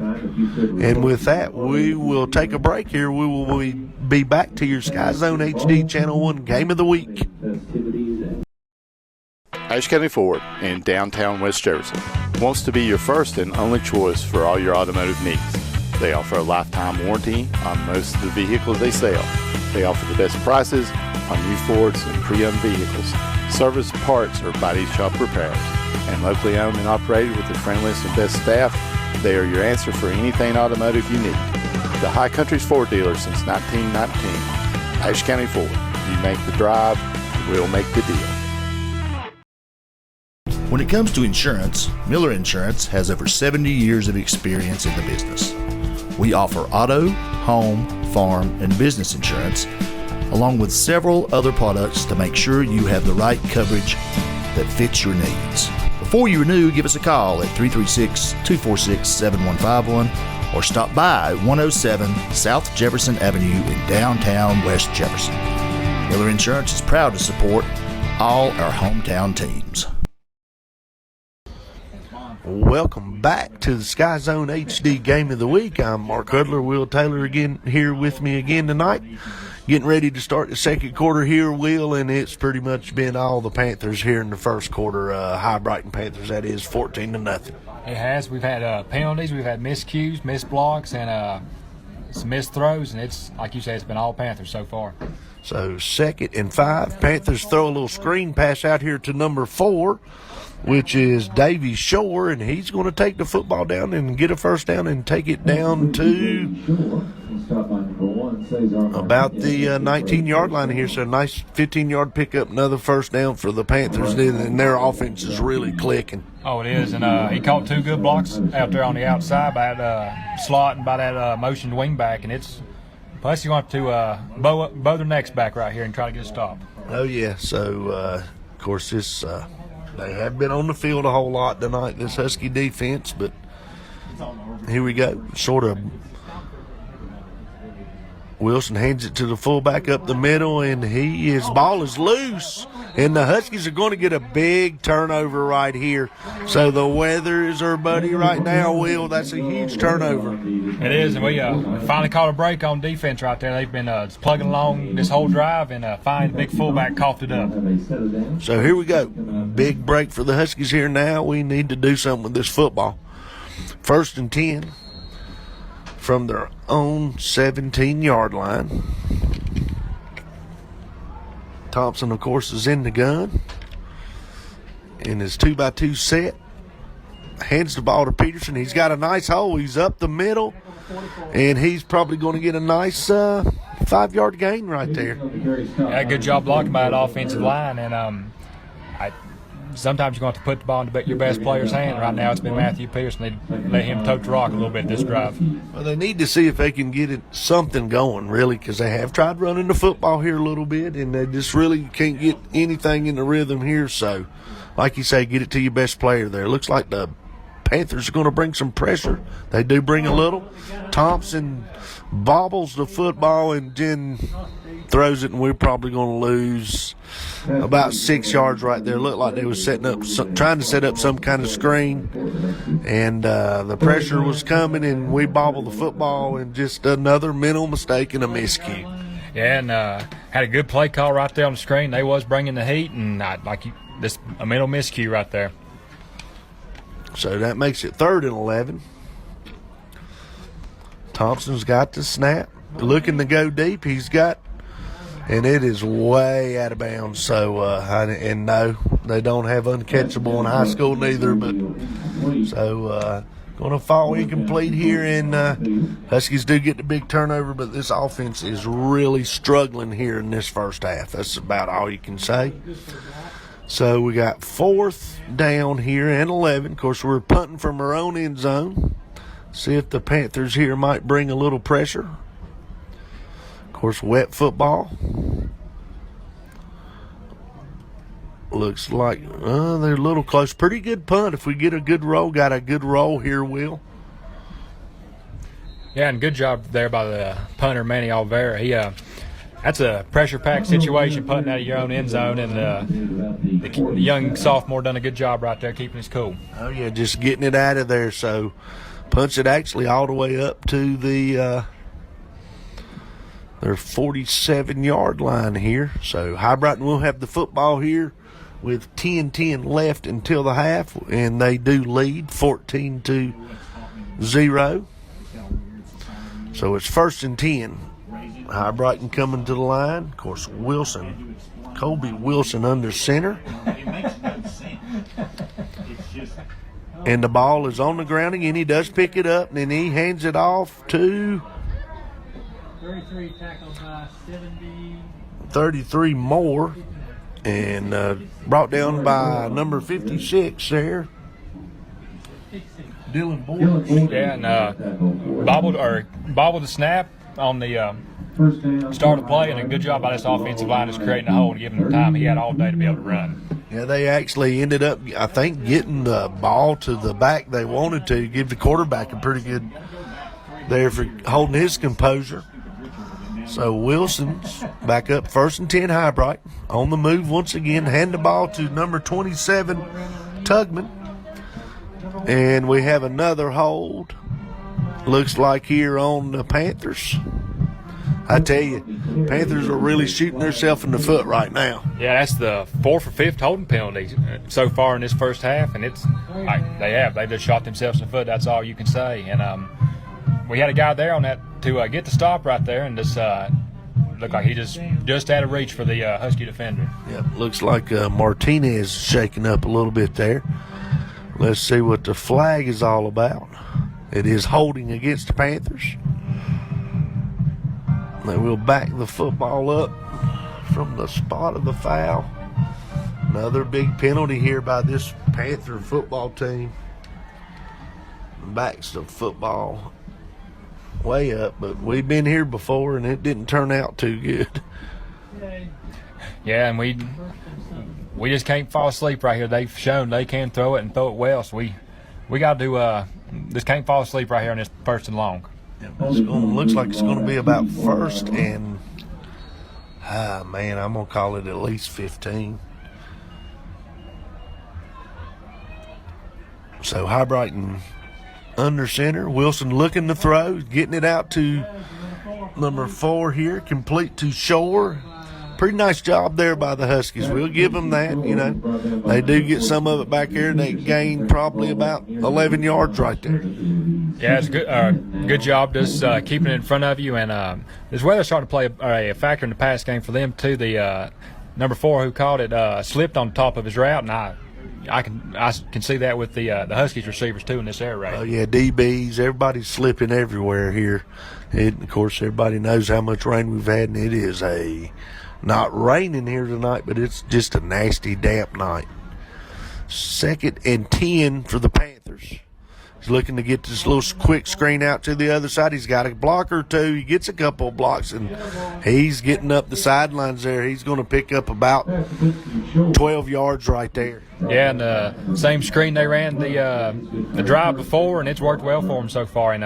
Speaker 1: And with that, we will take a break here. We will be back to your SkyZone HD Channel 1 Game of the Week.
Speaker 5: Ashe County Ford in downtown West Jefferson wants to be your first and only choice for all your automotive needs. They offer a lifetime warranty on most of the vehicles they sell. They offer the best prices on new Fords and pre-owned vehicles. Service, parts, or body shop repairs. And locally owned and operated with the friendliest and best staff, they are your answer for anything automotive you need. The High Country's Ford dealer since 1919. Ashe County Ford. You make the drive, we'll make the deal.
Speaker 4: When it comes to insurance, Miller Insurance has over 70 years of experience in the business. We offer auto, home, farm, and business insurance, along with several other products to make sure you have the right coverage that fits your needs. Before you renew, give us a call at 336-246-7151 or stop by at 107 South Jefferson Avenue in downtown West Jefferson. Miller Insurance is proud to support all our hometown teams.
Speaker 1: Welcome back to the SkyZhone HD Game of the Week. I'm Mark Hudler. Will Taylor again here with me again tonight. Getting ready to start the second quarter here, Will, and it's pretty much been all the Panthers here in the first quarter. Hibriten Panthers, that is 14-0.
Speaker 2: It has. We've had penalties, we've had miscues, missed blocks, and some missed throws, and it's, like you said, it's been all Panthers so far.
Speaker 1: So 2nd and 5. Panthers throw a little screen pass out here to number 4, which is Davy Shore, and he's going to take the football down and get a first down and take it down to about the 19-yard line here. So a nice 15-yard pickup, another first down for the Panthers, and their offense is really clicking.
Speaker 2: Oh, it is, and he caught 2 good blocks out there on the outside by that slot and by that motioned wing back, and it's plus you want to bow their necks back right here and try to get a stop.
Speaker 1: Oh, yeah. So, of course, this they have been on the field a whole lot tonight, this Husky defense, but here we go. Sort of Wilson hands it to the fullback up the middle, and his ball is loose, and the Huskies are going to get a big turnover right here. So the weather is our buddy right now, Will. That's a huge turnover.
Speaker 2: It is, and we finally caught a break on defense right there. They've been plugging along this whole drive, and finally the big fullback coughed it up.
Speaker 1: So here we go. Big break for the Huskies here now. We need to do something with this football. 1st and 10 from their own 17-yard line. Thompson, of course, is in the gun in his 2x2 set. Hands the ball to Peterson. He's got a nice hole. He's up the middle, and he's probably going to get a nice 5-yard gain right there.
Speaker 2: Yeah, good job blocking by that offensive line, and sometimes you're going to have to put the ball in your best player's hand. Right now it's been Matthew Pearson. They let him tote the rock a little bit this drive.
Speaker 1: Well, they need to see if they can get something going, really, because they have tried running the football here a little bit, and they just really can't get anything in the rhythm here. So, like you say, get it to your best player there. Looks like the Panthers are going to bring some pressure. They do bring a little. Thompson bobbles the football and then throws it, and we're probably going to lose about 6 yards right there. Looked like they was trying to set up some kind of screen, and the pressure was coming, and we bobbled the football, and just another mental mistake and a miscue.
Speaker 2: Yeah, and had a good play call right there on the screen. They was bringing the heat, and a mental miscue right there.
Speaker 1: So that makes it 3rd and 11. Thompson's got the snap, looking to go deep. He's got, and it is way out of bounds. So, and no, they don't have uncatchable in high school neither. But so going to fall incomplete here, and Huskies do get the big turnover. But this offense is really struggling here in this first half. That's about all you can say. So we got 4th down here and 11. Of course, we're punting from our own end zone. See if the Panthers here might bring a little pressure. Of course, wet football. Looks like they're a little close. Pretty good punt if we get a good roll. Got a good roll here, Will.
Speaker 2: Yeah, and good job there by the punter, Manny Olvera. He that's a pressure-packed situation, punting out of your own end zone, and the young sophomore done a good job right there keeping his cool.
Speaker 1: Oh, yeah, just getting it out of there. So punts it actually all the way up to their 47-yard line here. So Hibriten will have the football here with 10-10 left until the half, and they do lead 14-0. So it's 1st and 10. Hibriten coming to the line. Of course, Colby Wilson under center. And the ball is on the ground again. He does pick it up, and then he hands it off to
Speaker 6: 33 tackled by 70.
Speaker 1: 33 more, and brought down by number 56 there, Dylan Boyd.
Speaker 2: Yeah, and bobbled the snap on the start of play, and a good job by this offensive line is creating a hole and giving him time he had all day to be able to run.
Speaker 1: Yeah, they actually ended up, I think, getting the ball to the back they wanted to, give the quarterback a pretty good there for holding his composure. So Wilson's back up 1st and 10 Hibrite. On the move once again. Hand the ball to number 27 Tugman. And we have another hold. Looks like here on the Panthers. I tell you, Panthers are really shooting themselves in the foot right now.
Speaker 2: Yeah, that's the 4th or 5th holding penalty so far in this first half, and they just shot themselves in the foot. That's all you can say. And we had a guy there on that to get the stop right there, and just looked like he just had a reach for the Husky defender.
Speaker 1: Yeah, looks like Martinez is shaking up a little bit there. Let's see what the flag is all about. It is holding against the Panthers. They will back the football up from the spot of the foul. Another big penalty here by this Panther football team. Backs the football way up, but we've been here before and it didn't turn out too good.
Speaker 2: Yeah, and we just can't fall asleep right here. They've shown they can throw it and throw it well, so we got to just can't fall asleep right here on this 1st and long.
Speaker 1: Looks like it's going to be about 1st and, I'm going to call it at least 15. So Hibriten under center. Wilson looking to throw, getting it out to number 4 here, complete to Shore. Pretty nice job there by the Huskies. We'll give them that. They do get some of it back here, and they gain probably about 11 yards right there.
Speaker 2: Yeah, it's good job just keeping it in front of you. And this weather's starting to play a factor in the pass game for them, too. The number 4 who caught it slipped on top of his route, and I can see that with the Huskies receivers, too, in this air raid.
Speaker 1: Oh, yeah, DBs, everybody's slipping everywhere here. Of course, everybody knows how much rain we've had, and it is not raining here tonight, but it's just a nasty, damp night. 2nd and 10 for the Panthers. He's looking to get this little quick screen out to the other side. He's got a block or two. He gets a couple of blocks, and he's getting up the sidelines there. He's going to pick up about 12 yards right there.
Speaker 2: Yeah, and the same screen they ran the drive before, and it's worked well for him so far. And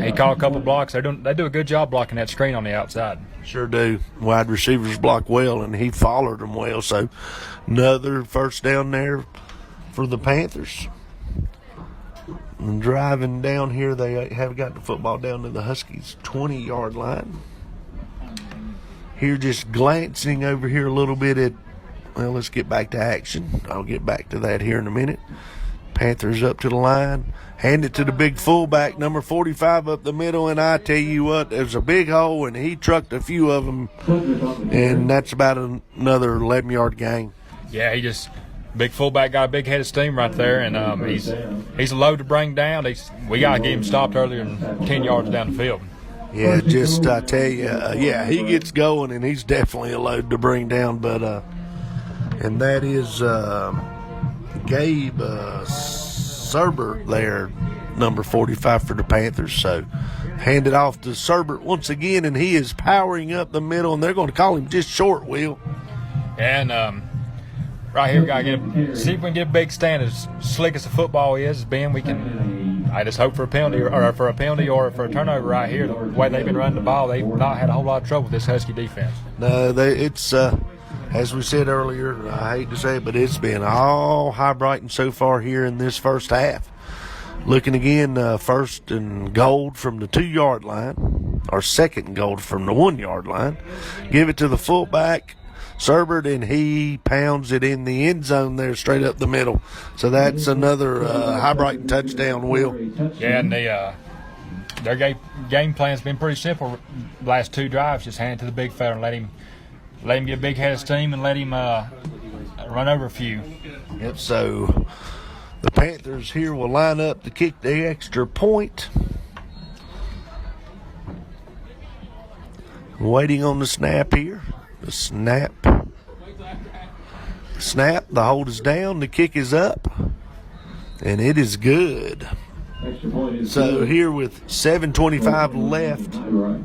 Speaker 2: he caught a couple blocks. They do a good job blocking that screen on the outside.
Speaker 1: Sure do. Wide receivers block well, and he followed them well. So another 1st down there for the Panthers. And driving down here, they have got the football down to the Huskies' 20-yard line. Here, just glancing over here a little bit at, well, let's get back to action. I'll get back to that here in a minute. Panthers up to the line. Hand it to the big fullback, number 45 up the middle, and I tell you what, there's a big hole, and he trucked a few of them, and that's about another 11-yard gain.
Speaker 2: Yeah, big fullback got a big head of steam right there, and he's a load to bring down. We got to get him stopped earlier than 10 yards down the field.
Speaker 1: Yeah, just I tell you, he gets going, and he's definitely a load to bring down. But and that is Gabe Serbert there, number 45 for the Panthers. So hand it off to Serbert once again, and he is powering up the middle, and they're going to call him just short, Will.
Speaker 2: And right here, we got to see if we can get a big stand. As slick as the football is, Ben, I just hope for a penalty or for a turnover right here. The way they've been running the ball, they've not had a whole lot of trouble with this Husky defense.
Speaker 1: No, it's as we said earlier, I hate to say it, but it's been all Hibriten so far here in this first half. Looking again, 1st and goal from the 2-yard line, or 2nd and goal from the 1-yard line. Give it to the fullback, Serbert, and he pounds it in the end zone there, straight up the middle. So that's another Hibriten touchdown, Will.
Speaker 2: Yeah, and the their game plan's been pretty simple. The last 2 drives, just hand it to the big fella and let him get a big head of steam and let him run over a few.
Speaker 1: Yep, so the Panthers here will line up to kick the extra point. Waiting on the snap here. The snap. The hold is down. The kick is up. And it is good.
Speaker 3: Extra point is
Speaker 1: So
Speaker 3: good.
Speaker 1: here with 7:25 left
Speaker 3: Right.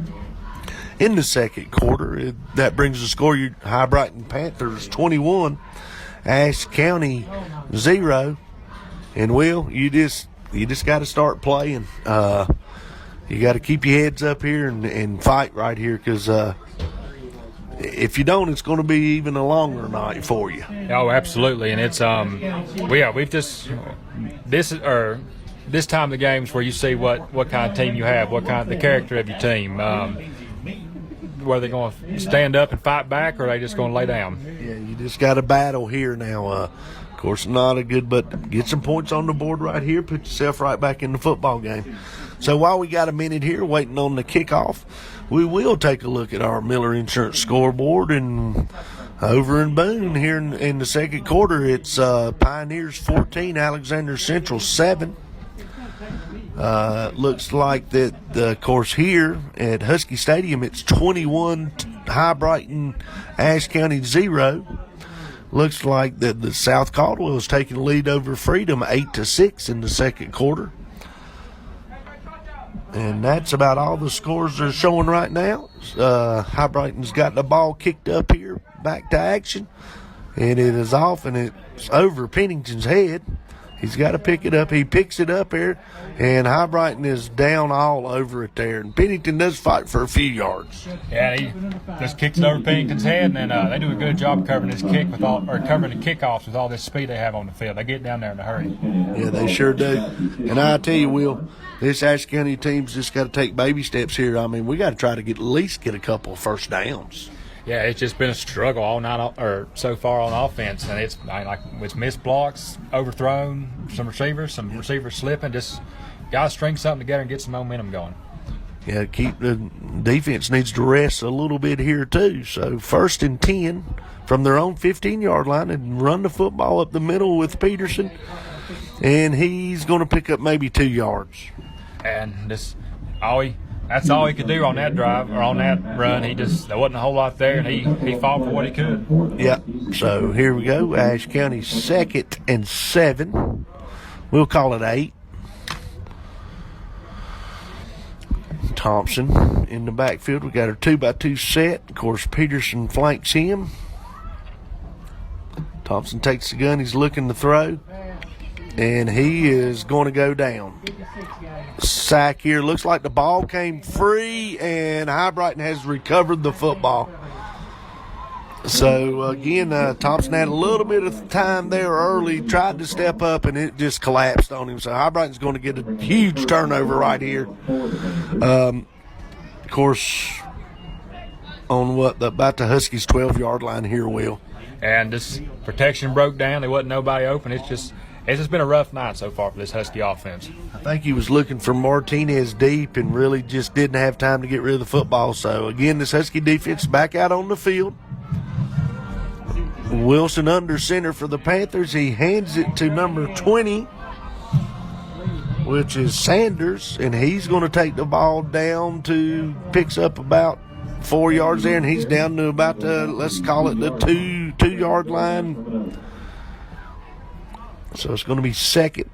Speaker 1: in the second quarter, that brings the score. Hibriten Panthers 21, Ashe County 0. And Will, you just got to start playing. You got to keep your heads up here and fight right here, because if you don't, it's going to be even a longer night for you.
Speaker 2: Oh, absolutely, and it's we've just this time of the games where you see what kind of team you have, the character of your team. Whether they're going to stand up and fight back, or are they just going to lay down?
Speaker 1: Yeah, you just got to battle here now. Of course, not a good, but get some points on the board right here. Put yourself right back in the football game. So while we got a minute here waiting on the kickoff, we will take a look at our Miller Insurance scoreboard. And over in Boone here in the second quarter, it's Pioneers 14, Alexander Central 7. Looks like that, of course, here at Husky Stadium, it's 21 Hibriten, Ashe County 0. Looks like that the South Caldwell is taking the lead over Freedom 8-6 in the second quarter. And that's about all the scores they're showing right now. Hibriten's got the ball kicked up here, back to action. And it is off, and it's over Pennington's head. He's got to pick it up. He picks it up there, and Hibriten is down all over it there. And Pennington does fight for a few yards.
Speaker 2: Yeah, he just kicks it over Pennington's head, and then they do a good job covering this kick covering the kickoffs with all this speed they have on the field. They get down there in a hurry.
Speaker 1: Yeah, they sure do. And I tell you, Will, this Ashe County team's just got to take baby steps here. I mean, we got to try to at least get a couple of first downs.
Speaker 2: Yeah, it's just been a struggle all night, or so far on offense, and it's missed blocks, overthrown, some receivers slipping. Just got to string something together and get some momentum going.
Speaker 1: Yeah, the defense needs to rest a little bit here too. So 1st and 10 from their own 15-yard line, and run the football up the middle with Peterson, and he's going to pick up maybe 2 yards.
Speaker 2: And that's all he could do on that drive, or on that run. There wasn't a whole lot there, and he fought for what he could.
Speaker 1: Yeah. So here we go. Ashe County 2nd and 7. We'll call it 8. Thompson in the backfield. We got our 2x2 set. Of course, Peterson flanks him. Thompson takes the gun. He's looking to throw, and he is going to go down. Sack here. Looks like the ball came free, and Hibriten has recovered the football. So, again, Thompson had a little bit of time there early, tried to step up, and it just collapsed on him. So Hibriten's going to get a huge turnover right here. Of course, on about the Huskies' 12-yard line here, Will.
Speaker 2: And this protection broke down. There wasn't nobody open. It's just been a rough night so far for this Husky offense.
Speaker 1: I think he was looking for Martinez deep and really just didn't have time to get rid of the football. So, again, this Husky defense back out on the field. Wilson under center for the Panthers. He hands it to number 20, which is Sanders, and he's going to take the ball down picks up about 4 yards there, and he's down to about let's call it the two-yard line. So it's going to be 2nd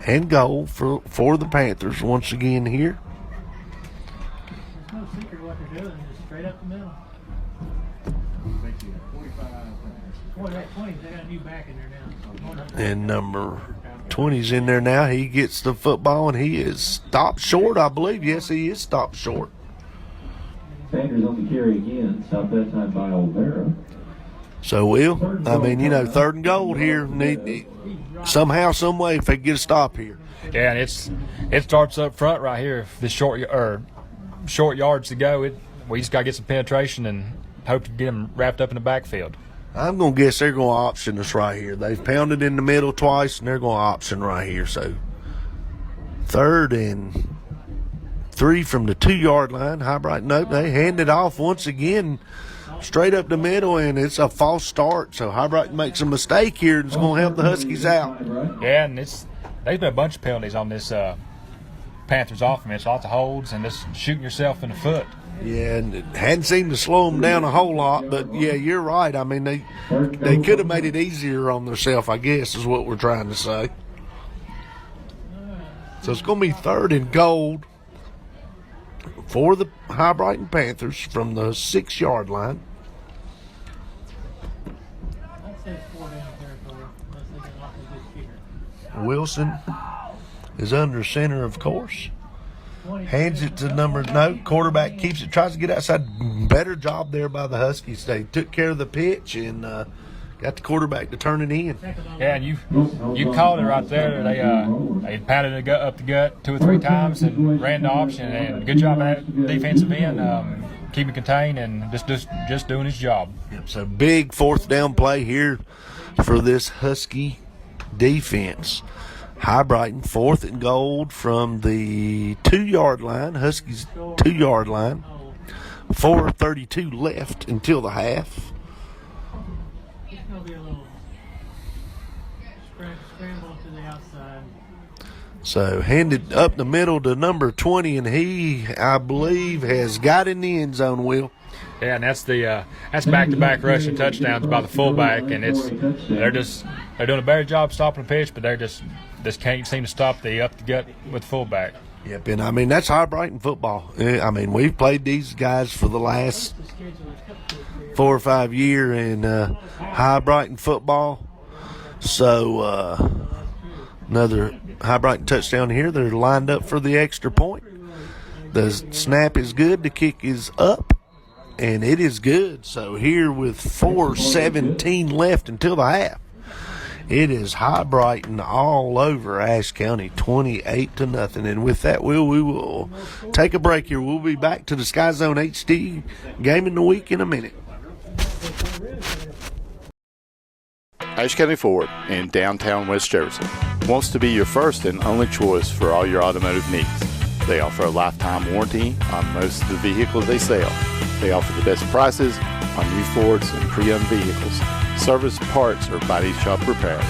Speaker 1: and goal for the Panthers once again here.
Speaker 6: There's no secret what they're doing. Just straight up the middle. 20, they got a new back in there now.
Speaker 1: And number 20's in there now. He gets the football, and he is stopped short, I believe. Yes, he is stopped short.
Speaker 3: Sanders on the carry again. Stopped that time by Olvera.
Speaker 1: So, Will, I mean, 3rd and goal here. Somehow, some way, if they get a stop here.
Speaker 2: Yeah, and it starts up front right here. The short yards to go. We just got to get some penetration and hope to get them wrapped up in the backfield.
Speaker 1: I'm going to guess they're going to option us right here. They've pounded in the middle twice, and they're going to option right here. So 3rd and 3 from the 2-yard line. Hibrite, nope, they hand it off once again straight up the middle, and it's a false start. So Hibrite makes a mistake here, and it's going to help the Huskies out.
Speaker 2: Yeah, and there's been a bunch of penalties on this Panthers offense. Lots of holds and just shooting yourself in the foot.
Speaker 1: Yeah, and it hadn't seemed to slow them down a whole lot, but yeah, you're right. I mean, they could have made it easier on themselves, I guess, is what we're trying to say. So it's going to be 3rd and goal for the Hibriten Panthers from the 6-yard line.
Speaker 6: I'd say 4 down territory, unless they get off a good kicker.
Speaker 1: Wilson is under center, of course. Hands it to no. Quarterback keeps it, tries to get outside. Better job there by the Huskies. They took care of the pitch and got the quarterback to turn it in.
Speaker 2: Yeah, and you called it right there. They pounded it up the gut 2 or 3 times and ran the option. And good job at defensive end, keeping contained and just doing his job.
Speaker 1: Yep, so big 4th down play here for this Husky defense. Hibriten 4th and goal from the 2-yard line, Huskies 2-yard line. 4:32 left until the half.
Speaker 6: It's going to be a little scramble to the outside.
Speaker 1: So handed up the middle to number 20, and he, I believe, has got in the end zone, Will.
Speaker 2: Yeah, and that's back-to-back rushing touchdowns by the fullback, and they're doing a better job stopping the pitch, but they're just can't seem to stop the up the gut with fullback.
Speaker 1: Yep, and I mean that's Hibriten football. I mean we've played these guys for the last 4 or 5 years in Hibriten football. So another Hibriten touchdown here. They're lined up for the extra point. The snap is good. The kick is up. And it is good. So here with 4:17 left until the half, it is Hibriten all over Ashe County, 28-0. And with that, we will take a break here. We'll be back to the SkyZone HD game in the week in a minute.
Speaker 5: Ashe County Ford in downtown West Jefferson wants to be your first and only choice for all your automotive needs. They offer a lifetime warranty on most of the vehicles they sell. They offer the best prices on new Fords and pre-owned vehicles, service, parts, or body shop repairs.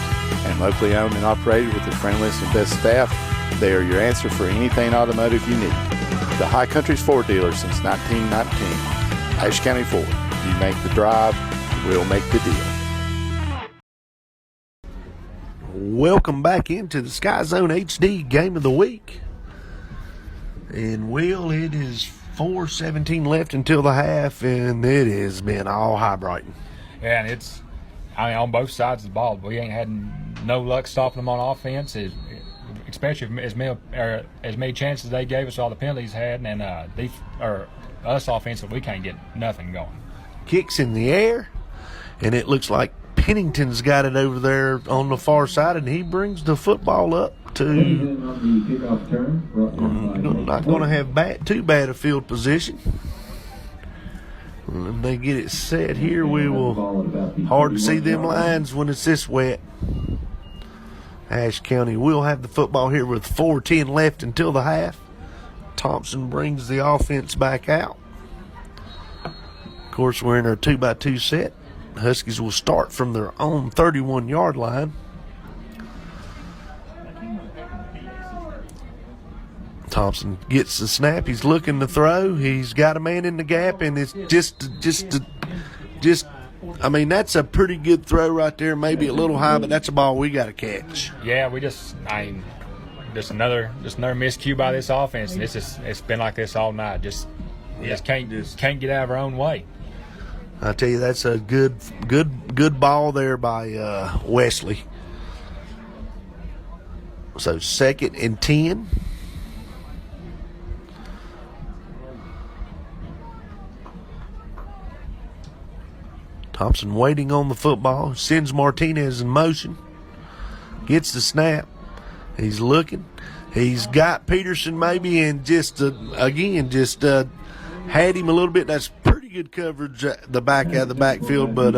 Speaker 5: And locally owned and operated with the friendliest and best staff, they are your answer for anything automotive you need. The High Country's Ford dealer since 1919. Ashe County Ford. You make the drive, we'll make the deal.
Speaker 1: Welcome back into the SkyZone HD game of the week. And Will, it is 4:17 left until the half, and it has been all Hibriten.
Speaker 2: Yeah, and on both sides of the ball, we ain't had no luck stopping them on offense, especially as many chances they gave us, all the penalties had, and us offensive, we can't get nothing going.
Speaker 1: Kicks in the air, and it looks like Pennington's got it over there on the far side, and he brings the football up to not going to have too bad a field position. When they get it set here, we will hard to see them lines when it's this wet. Ashe County will have the football here with 4:10 left until the half. Thompson brings the offense back out. Of course, we're in our 2x2 set. Huskies will start from their own 31-yard line. Thompson gets the snap. He's looking to throw. He's got a man in the gap, and it's just. I mean, that's a pretty good throw right there. Maybe a little high, but that's a ball we got to catch.
Speaker 2: Yeah, just another miscue by this offense, and it's been like this all night. Just can't get out of our own way.
Speaker 1: I tell you, that's a good ball there by Wesley. So 2nd and 10. Thompson waiting on the football. Sends Martinez in motion. Gets the snap. He's looking. He's got Peterson maybe, and just had him a little bit. That's pretty good coverage the back out of the backfield, but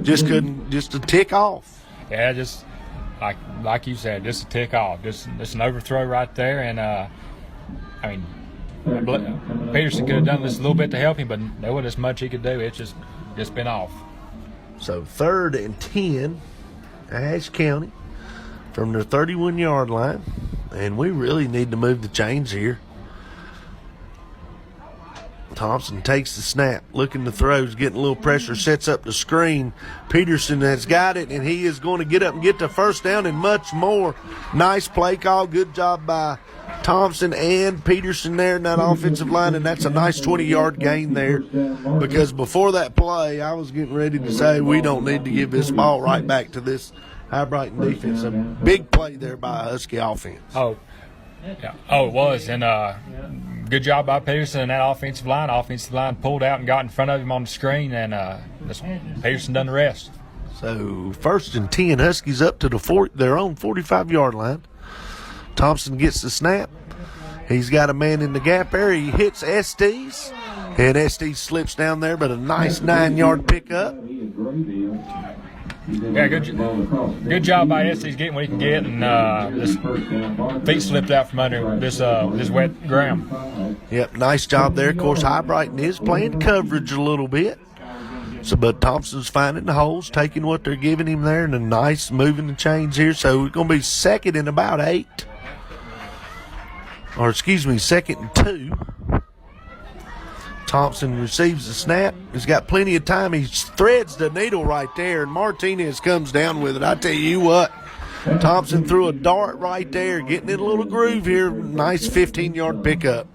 Speaker 1: just couldn't, just a tick off.
Speaker 2: Yeah, like you said, just a tick off, just an overthrow right there, and Peterson could have done this a little bit to help him, but there wasn't as much he could do. It's just been off.
Speaker 1: So 3rd and 10, Ashe County from their 31-yard line, and we really need to move the chains here. Thompson takes the snap, looking to throw, getting a little pressure, sets up the screen. Peterson has got it, and he is going to get up and get the first down and much more. Nice play call. Good job by Thompson and Peterson there in that offensive line, and that's a nice 20-yard gain there, because before that play, I was getting ready to say we don't need to give this ball right back to this Hibriten defense. A big play there by Husky offense.
Speaker 2: Oh, yeah. Oh, it was, and good job by Peterson and that offensive line. Offensive line pulled out and got in front of him on the screen, and Peterson done the rest.
Speaker 1: So 1st and 10, Huskies up to their own 45-yard line. Thompson gets the snap. He's got a man in the gap there. He hits Estes, and Estes slips down there, but a nice 9-yard pickup.
Speaker 2: Yeah, good job by Estes getting what he can get, and this feet slipped out from under this wet ground.
Speaker 1: Yep, nice job there. Of course, Hibriten is playing coverage a little bit. But Thompson's finding the holes, taking what they're giving him there, and a nice moving the chains here. So it's going to be 2nd and about 8. Or, 2nd and 2. Thompson receives the snap. He's got plenty of time. He threads the needle right there, and Martinez comes down with it. I tell you what, Thompson threw a dart right there, getting in a little groove here. Nice 15-yard pickup.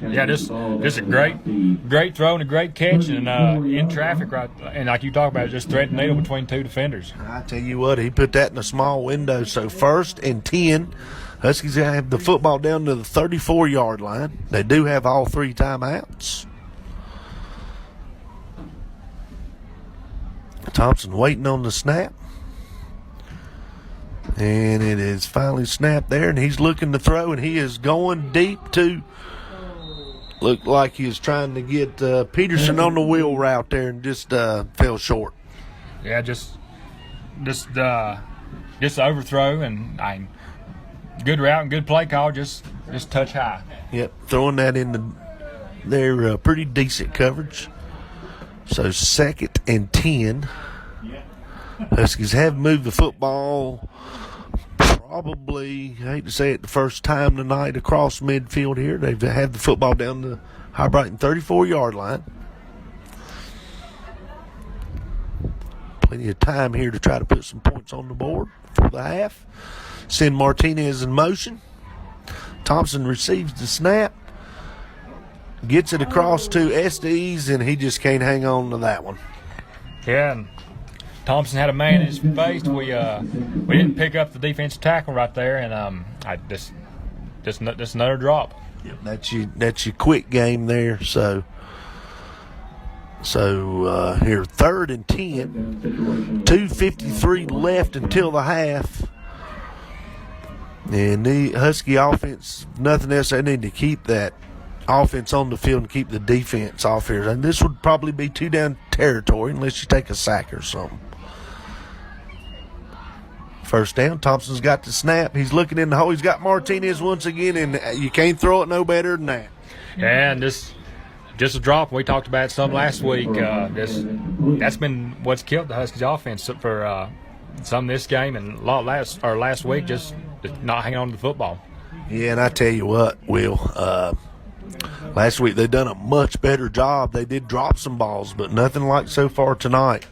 Speaker 2: Yeah, just a great throw and a great catch, and in traffic right, and like you talk about, just threading the needle between two defenders.
Speaker 1: I tell you what, he put that in a small window. So 1st and 10, Huskies have the football down to the 34-yard line. They do have all 3 timeouts. Thompson waiting on the snap. And it is finally snapped there, and he's looking to throw, and he is going deep to look like he was trying to get Peterson on the wheel route there and just fell short.
Speaker 2: Yeah, just overthrow, and good route and good play call, just touch high.
Speaker 1: Yep, throwing that in their pretty decent coverage. So 2nd and 10. Huskies have moved the football probably, I hate to say it, the first time tonight across midfield here. They've had the football down the Hibriten 34-yard line. Plenty of time here to try to put some points on the board for the half. Send Martinez in motion. Thompson receives the snap. Gets it across to Estes, and he just can't hang on to that one.
Speaker 2: Yeah, and Thompson had a man in his face. We didn't pick up the defensive tackle right there, and just another drop.
Speaker 1: Yep, that's your quick game there. So here 3rd and 10, 2:53 left until the half, and the Husky offense, nothing else. They need to keep that offense on the field and keep the defense off here. And this would probably be 2 down territory unless you take a sack or something. First down, Thompson's got the snap. He's looking in the hole. He's got Martinez once again, and you can't throw it no better than that.
Speaker 2: And just a drop. We talked about some last week. That's been what's killed the Huskies offense for some this game and a lot last week, just not hanging on to the football.
Speaker 1: Yeah, and I tell you what, Will, last week they done a much better job. They did drop some balls, but nothing like so far tonight.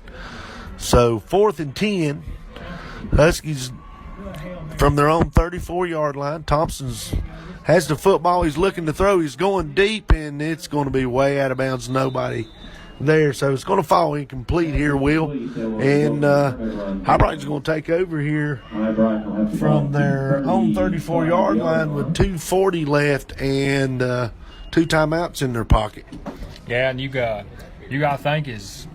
Speaker 1: So 4th and 10, Huskies from their own 34-yard line. Thompson's has the football. He's looking to throw. He's going deep, and it's going to be way out of bounds. Nobody there. So it's going to fall incomplete here, Will. And Hibriten's going to take over here from their own 34-yard line with 2:40 left and 2 timeouts in their pocket.
Speaker 2: Yeah, and you got to think as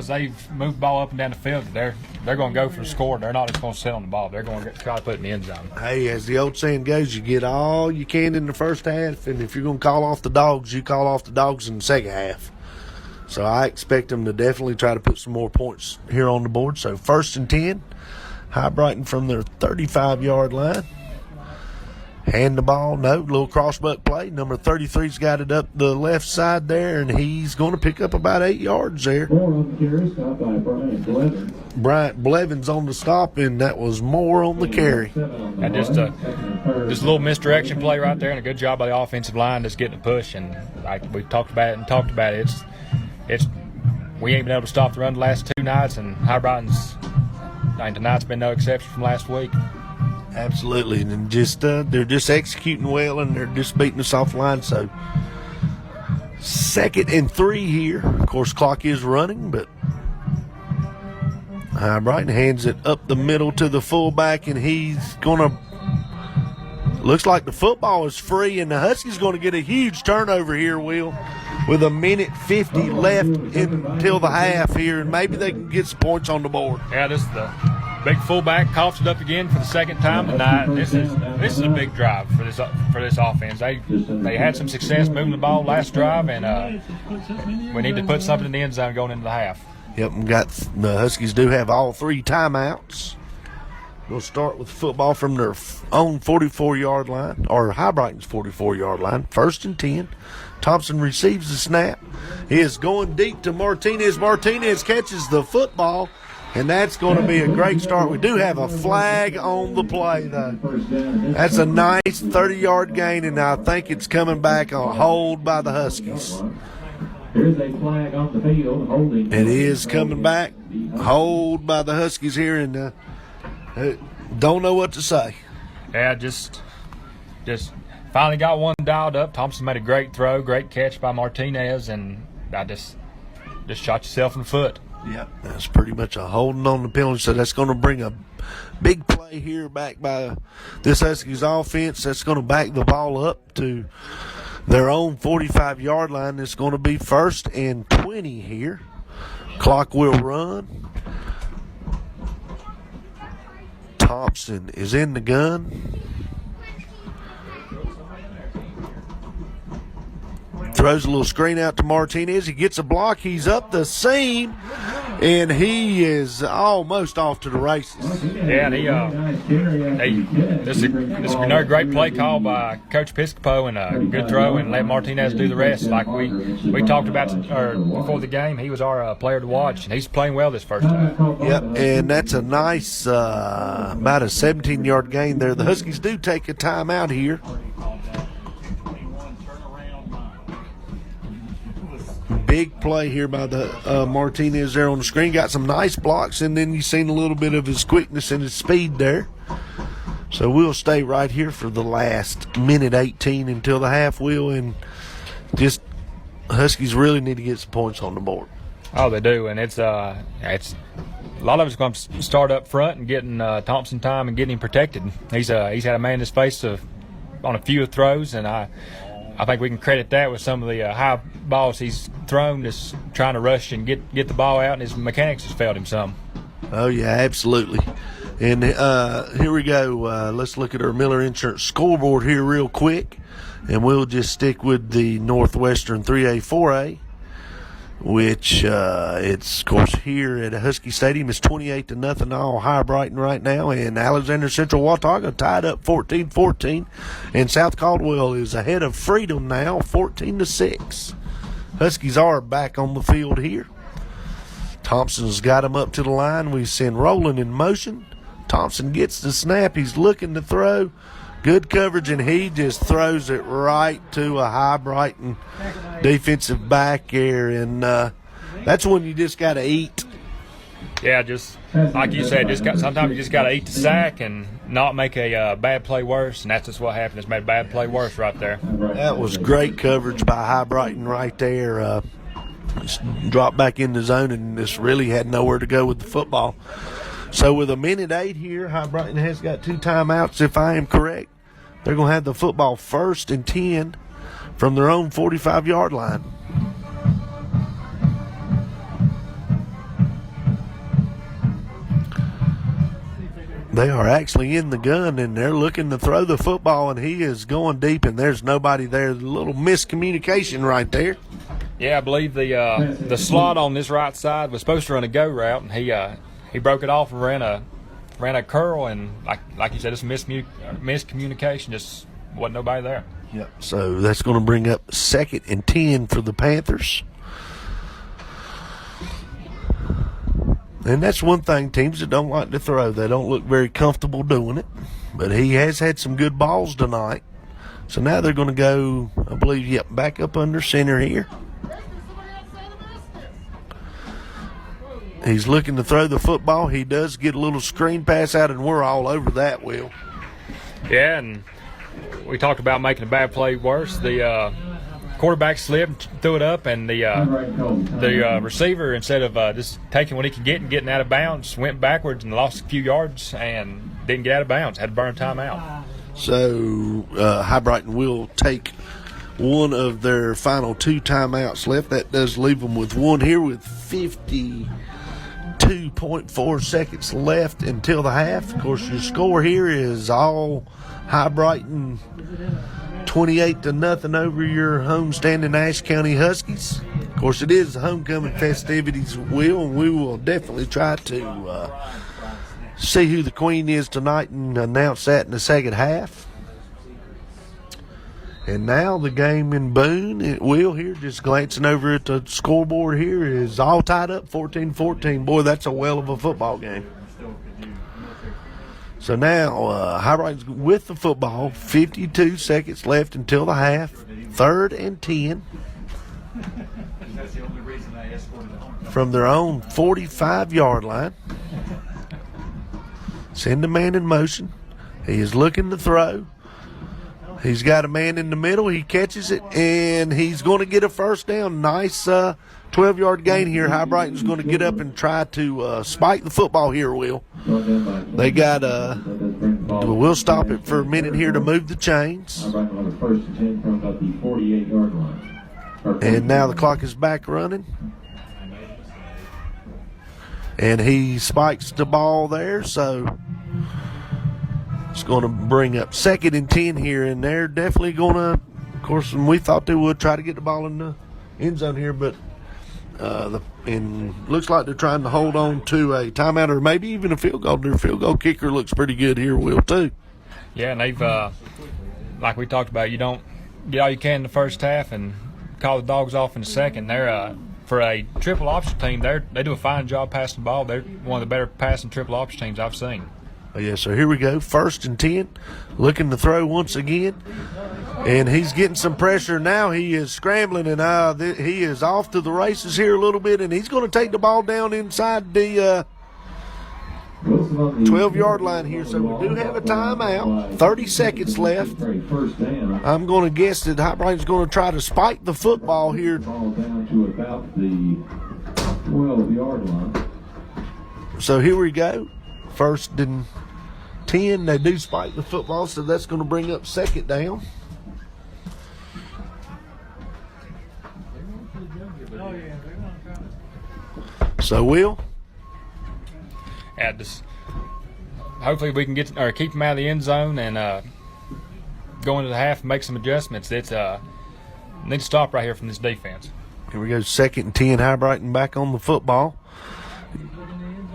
Speaker 2: they've moved the ball up and down the field, they're going to go for the score. They're not just going to sit on the ball. They're going to try to put it in the end zone.
Speaker 1: Hey, as the old saying goes, you get all you can in the first half, and if you're going to call off the dogs, you call off the dogs in the second half. So I expect them to definitely try to put some more points here on the board. So 1st and 10, Hibriten from their 35-yard line. Hand the ball, no, little crossbuck play. Number 33's got it up the left side there, and he's going to pick up about 8 yards there.
Speaker 3: 4 on the carry, stopped by Brian Blevins.
Speaker 1: Bryant Blevins on the stop, and that was more on the carry.
Speaker 2: And just a little misdirection play right there, and a good job by the offensive line just getting a push. And like we talked about it, it's we ain't been able to stop the run the last 2 nights, and Hibriten's tonight's been no exception from last week.
Speaker 1: Absolutely, and just they're just executing well, and they're just beating us off the line. So 2nd and 3 here. Of course, clock is running, but Hibriten hands it up the middle to the fullback, and he's gonna. Looks like the football is free, and the Huskies going to get a huge turnover here, Will, with 1:50 left until the half here, and maybe they can get some points on the board.
Speaker 2: Yeah, this is the big fullback coughs it up again for the 2nd time tonight. This is a big drive for this offense. They had some success moving the ball last drive, and we need to put something in the end zone going into the half.
Speaker 1: Yep, and the Huskies do have all 3 timeouts. We'll start with football from their own 44-yard line, or Hibriten's 44-yard line. 1st and 10. Thompson receives the snap. He is going deep to Martinez. Martinez catches the football, and that's going to be a great start. We do have a flag on the play, though. That's a nice 30-yard gain, and I think it's coming back a hold by the Huskies.
Speaker 3: Here's a flag on the field, holding.
Speaker 1: It is coming back. Hold by the Huskies here, and don't know what to say.
Speaker 2: Yeah, just finally got one dialed up. Thompson made a great throw, great catch by Martinez, and I just shot yourself in the foot.
Speaker 1: Yep, that's pretty much a holding on the penalty, so that's going to bring a big play here back by this Huskies offense. That's going to back the ball up to their own 45-yard line. It's going to be 1st and 20 here. Clock will run. Thompson is in the gun. Throws a little screen out to Martinez. He gets a block. He's up the seam, and he is almost off to the races.
Speaker 2: Yeah, this is another great play call by Coach Piscopo, and a good throw, and let Martinez do the rest. Like we talked about before the game, he was our player to watch, and he's playing well this first time.
Speaker 1: Yep, and that's a nice about a 17-yard gain there. The Huskies do take a timeout here. Big play here by the Martinez there on the screen. Got some nice blocks, and then you've seen a little bit of his quickness and his speed there. So we'll stay right here for the last 1:18 until the half, Will, and just Huskies really need to get some points on the board.
Speaker 2: Oh, they do, and it's a lot of it's going to start up front and getting Thompson time and getting him protected. He's had a man in his face on a few throws, and I think we can credit that with some of the high balls he's thrown, just trying to rush and get the ball out, and his mechanics has failed him some.
Speaker 1: Oh, yeah, absolutely. And here we go. Let's look at our Miller Insurance scoreboard here real quick, and we'll just stick with the Northwestern 3A, 4A, which it's, of course, here at Husky Stadium. It's 28-0 all Hibriten right now, and Alexander Central Watauga tied up 14-14, and South Caldwell is ahead of Freedom now, 14-6. Huskies are back on the field here. Thompson's got him up to the line. We send Rowland in motion. Thompson gets the snap. He's looking to throw. Good coverage, and he just throws it right to a Hibriten defensive back there, and that's when you just got to eat.
Speaker 2: Yeah, just like you said, sometimes you just got to eat the sack and not make a bad play worse, and that's just what happened. It's made a bad play worse right there.
Speaker 1: That was great coverage by Hibriten right there. Just dropped back in the zone and just really had nowhere to go with the football. So with 1:08 here, Hibriten has got 2 timeouts, if I am correct. They're going to have the football 1st and 10 from their own 45-yard line. They are actually in the gun, and they're looking to throw the football, and he is going deep, and there's nobody there. A little miscommunication right there.
Speaker 2: Yeah, I believe the slot on this right side was supposed to run a go route, and he broke it off and ran a ran a curl, and like you said, it's miscommunication. Just wasn't nobody there.
Speaker 1: Yep. So that's going to bring up 2nd and 10 for the Panthers. And that's one thing, teams that don't like to throw, they don't look very comfortable doing it. But he has had some good balls tonight. So now they're going to go, I believe, back up under center here. He's looking to throw the football. He does get a little screen pass out, and we're all over that, Will.
Speaker 2: Yeah, and we talked about making a bad play worse. The quarterback slipped, threw it up, and the receiver, instead of just taking what he could get and getting out of bounds, went backwards and lost a few yards and didn't get out of bounds. Had to burn timeout. So
Speaker 1: Hibriten will take one of their final 2 timeouts left. That does leave them with one here with 52.4 seconds left until the half. Of course, your score here is all Hibriten 28-0 over your homestanding Ashe County Huskies. Of course, it is the homecoming festivities, Will, and we will definitely try to see who the queen is tonight and announce that in the second half. And now the game in Boone, Will here, just glancing over at the scoreboard here, is all tied up 14-14. Boy, that's a well of a football game. So now Hibriten's with the football, 52 seconds left until the half, 3rd and 10. From their own 45-yard line. Send a man in motion. He is looking to throw. He's got a man in the middle. He catches it, and he's going to get a first down. Nice 12-yard gain here. Hibriten's going to get up and try to spike the football here, Will. They got we'll stop it for a minute here to move the chains. And now the clock is back running. And he spikes the ball there, so it's going to bring up 2nd and 10 here, and they're definitely going to, of course, and we thought they would try to get the ball in the end zone here, but and looks like they're trying to hold on to a timeout or maybe even a field goal. Their field goal kicker looks pretty good here, Will, too.
Speaker 2: Yeah, and they've, like we talked about, you don't get all you can in the first half and call the dogs off in the second. They're for a triple option team, they do a fine job passing the ball. They're one of the better passing triple option teams I've seen.
Speaker 1: Yeah, so here we go. 1st and 10, looking to throw once again. And he's getting some pressure now. He is scrambling, and he is off to the races here a little bit, and he's going to take the ball down inside the 12-yard line here. So we do have a timeout. 30 seconds left. I'm going to guess that Hibriten's going to try to spike the football here. So here we go. 1st and 10. They do spike the football, so that's going to bring up 2nd down. So, Will?
Speaker 2: Yeah, just hopefully we can keep them out of the end zone and go into the half and make some adjustments. It's need to stop right here from this defense.
Speaker 1: Here we go, 2nd and 10. Hibriten back on the football.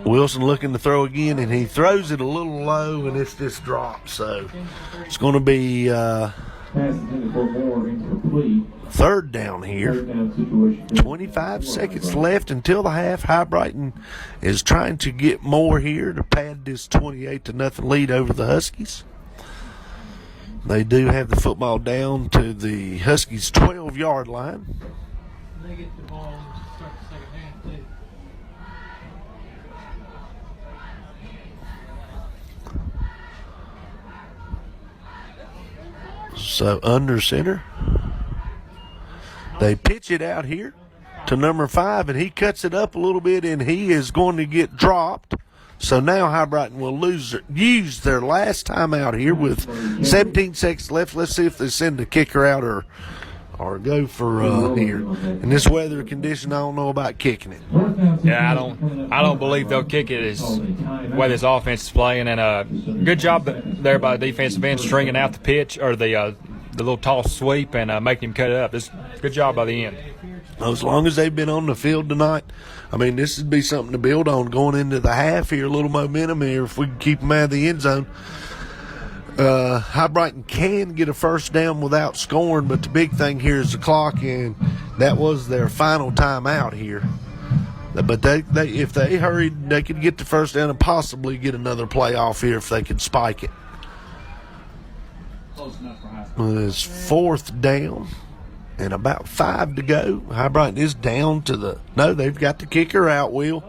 Speaker 1: Wilson looking to throw again, and he throws it a little low, and it's just dropped. So it's going to be 3rd down here. 25 seconds left until the half. Hibriten is trying to get more here to pad this 28-0 lead over the Huskies. They do have the football down to the Huskies' 12-yard line.
Speaker 6: They get the ball to start the second half, too.
Speaker 1: So under center. They pitch it out here to number 5, and he cuts it up a little bit, and he is going to get dropped. So now Hibriten will use their last time out here with 17 seconds left. Let's see if they send the kicker out or go for here. In this weather condition, I don't know about kicking it.
Speaker 2: Yeah, I don't believe they'll kick it as way this offense is playing. And good job there by the defensive end stringing out the pitch or the little toss sweep and making him cut it up. Good job by the end.
Speaker 1: As long as they've been on the field tonight, I mean, this would be something to build on going into the half here. A little momentum here if we can keep them out of the end zone. Hibriten can get a first down without scoring, but the big thing here is the clock, and that was their final timeout here. But they if they hurried, they could get the first down and possibly get another play off here if they could spike it. It's fourth down and about 5 to go. Hibriten is down to the – no, they've got the kicker out, Will.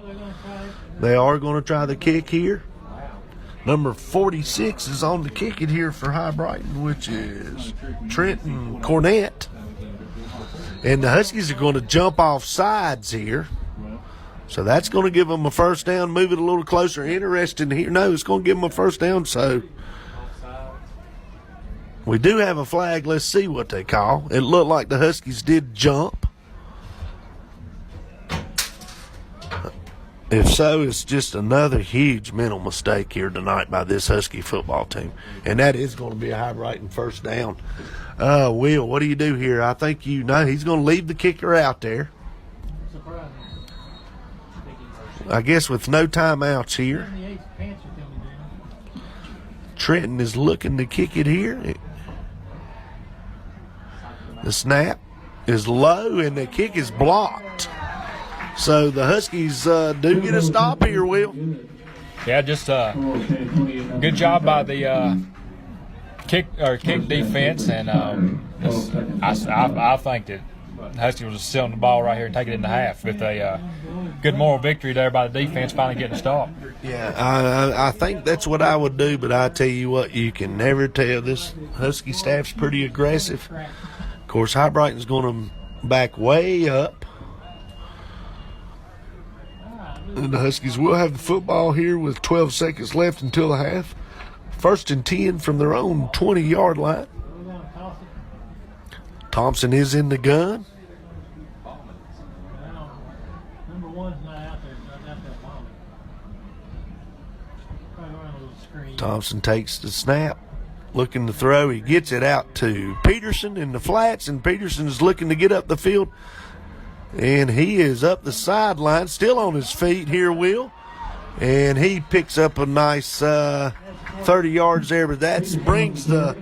Speaker 1: They are going to try the kick here. Number 46 is on the kick it here for Hibriten, which is Trenton Cornett. And the Huskies are going to jump off sides here. So that's going to give them a first down, move it a little closer. Interesting here. No, it's going to give them a first down. So we do have a flag. Let's see what they call. It looked like the Huskies did jump. If so, it's just another huge mental mistake here tonight by this Husky football team. And that is going to be a Hibriten first down. Will, what do you do here? I think you know he's going to leave the kicker out there. I guess with no timeouts here. Trenton is looking to kick it here. The snap is low and the kick is blocked. So the Huskies do get a stop here, Will.
Speaker 2: Yeah, just good job by the kick defense, and I think that the Huskies was just selling the ball right here and taking it in the half with a good moral victory there by the defense finally getting a stop.
Speaker 1: Yeah, I think that's what I would do, but I tell you what, you can never tell. This Husky staff's pretty aggressive. Of course, Hibriten's going to back way up. And the Huskies will have the football here with 12 seconds left until the half. 1st and 10 from their own 20-yard line. Thompson is in the gun.
Speaker 6: Number one's not out there. It's not out there.
Speaker 1: Thompson takes the snap, looking to throw. He gets it out to Peterson in the flats, and Peterson is looking to get up the field. And he is up the sideline, still on his feet here, Will. And he picks up a nice 30 yards there, but that brings the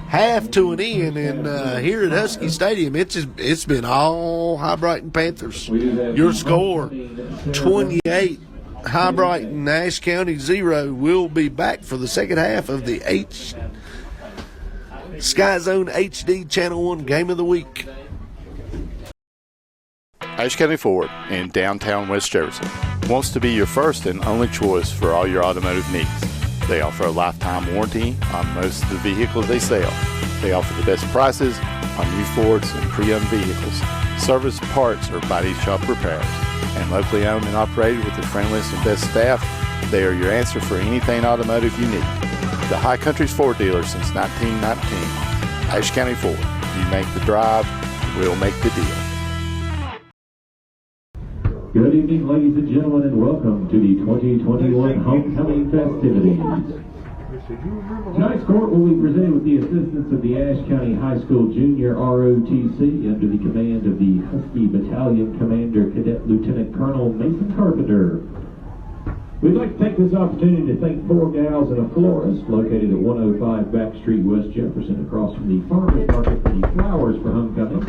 Speaker 1: half to an end. And here at Husky Stadium, it's been all Hibriten Panthers. Your score, 28, Hibriten, Ashe County 0. We'll be back for the second half of the SkyZone HD Channel 1 Game of the Week.
Speaker 5: Ashe County Ford in downtown West Jefferson wants to be your first and only choice for all your automotive needs. They offer a lifetime warranty on most of the vehicles they sell. They offer the best prices on new Fords and pre-owned vehicles. Service, parts, or body shop repairs. And locally owned and operated with the friendliest and best staff, they are your answer for anything automotive you need. The High Country's Ford dealer since 1919. Ashe County Ford. You make the drive, we'll make the deal.
Speaker 3: Good evening, ladies and gentlemen, and welcome to the 2021 Homecoming festivities. Tonight's court will be presented with the assistance of the Ashe County High School Junior ROTC under the command of the Husky Battalion Commander Cadet Lieutenant Colonel Mason Carpenter. We'd like to take this opportunity to thank 4 Gals and a Florist located at 105 Back Street, West Jefferson, across from the Farmers Market for the flowers for homecoming.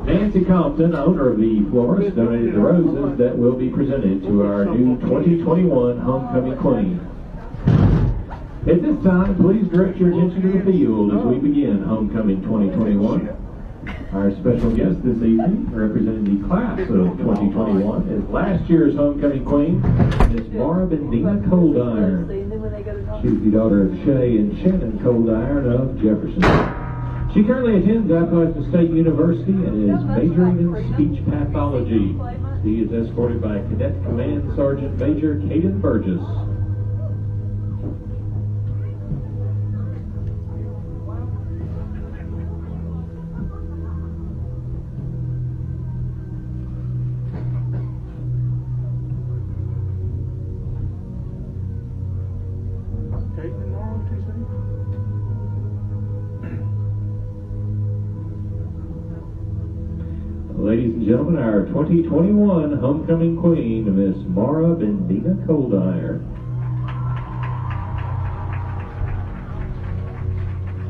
Speaker 3: Nancy Compton, owner of the Florist, donated the roses that will be presented to our new 2021 Homecoming Queen. At this time, please direct your attention to the field as we begin Homecoming 2021. Our special guest this evening, representing the class of 2021, is last year's Homecoming Queen, Miss Marvindina Coldiron. She's the daughter of Shay and Shannon Coldiron of Jefferson. She currently attends Appalachian State University and is majoring in speech pathology. She is escorted by Cadet Command Sergeant Major Caden Burgess. Ladies ladies and gentlemen, our 2021 homecoming queen, Miss Mara Bendina Coldire.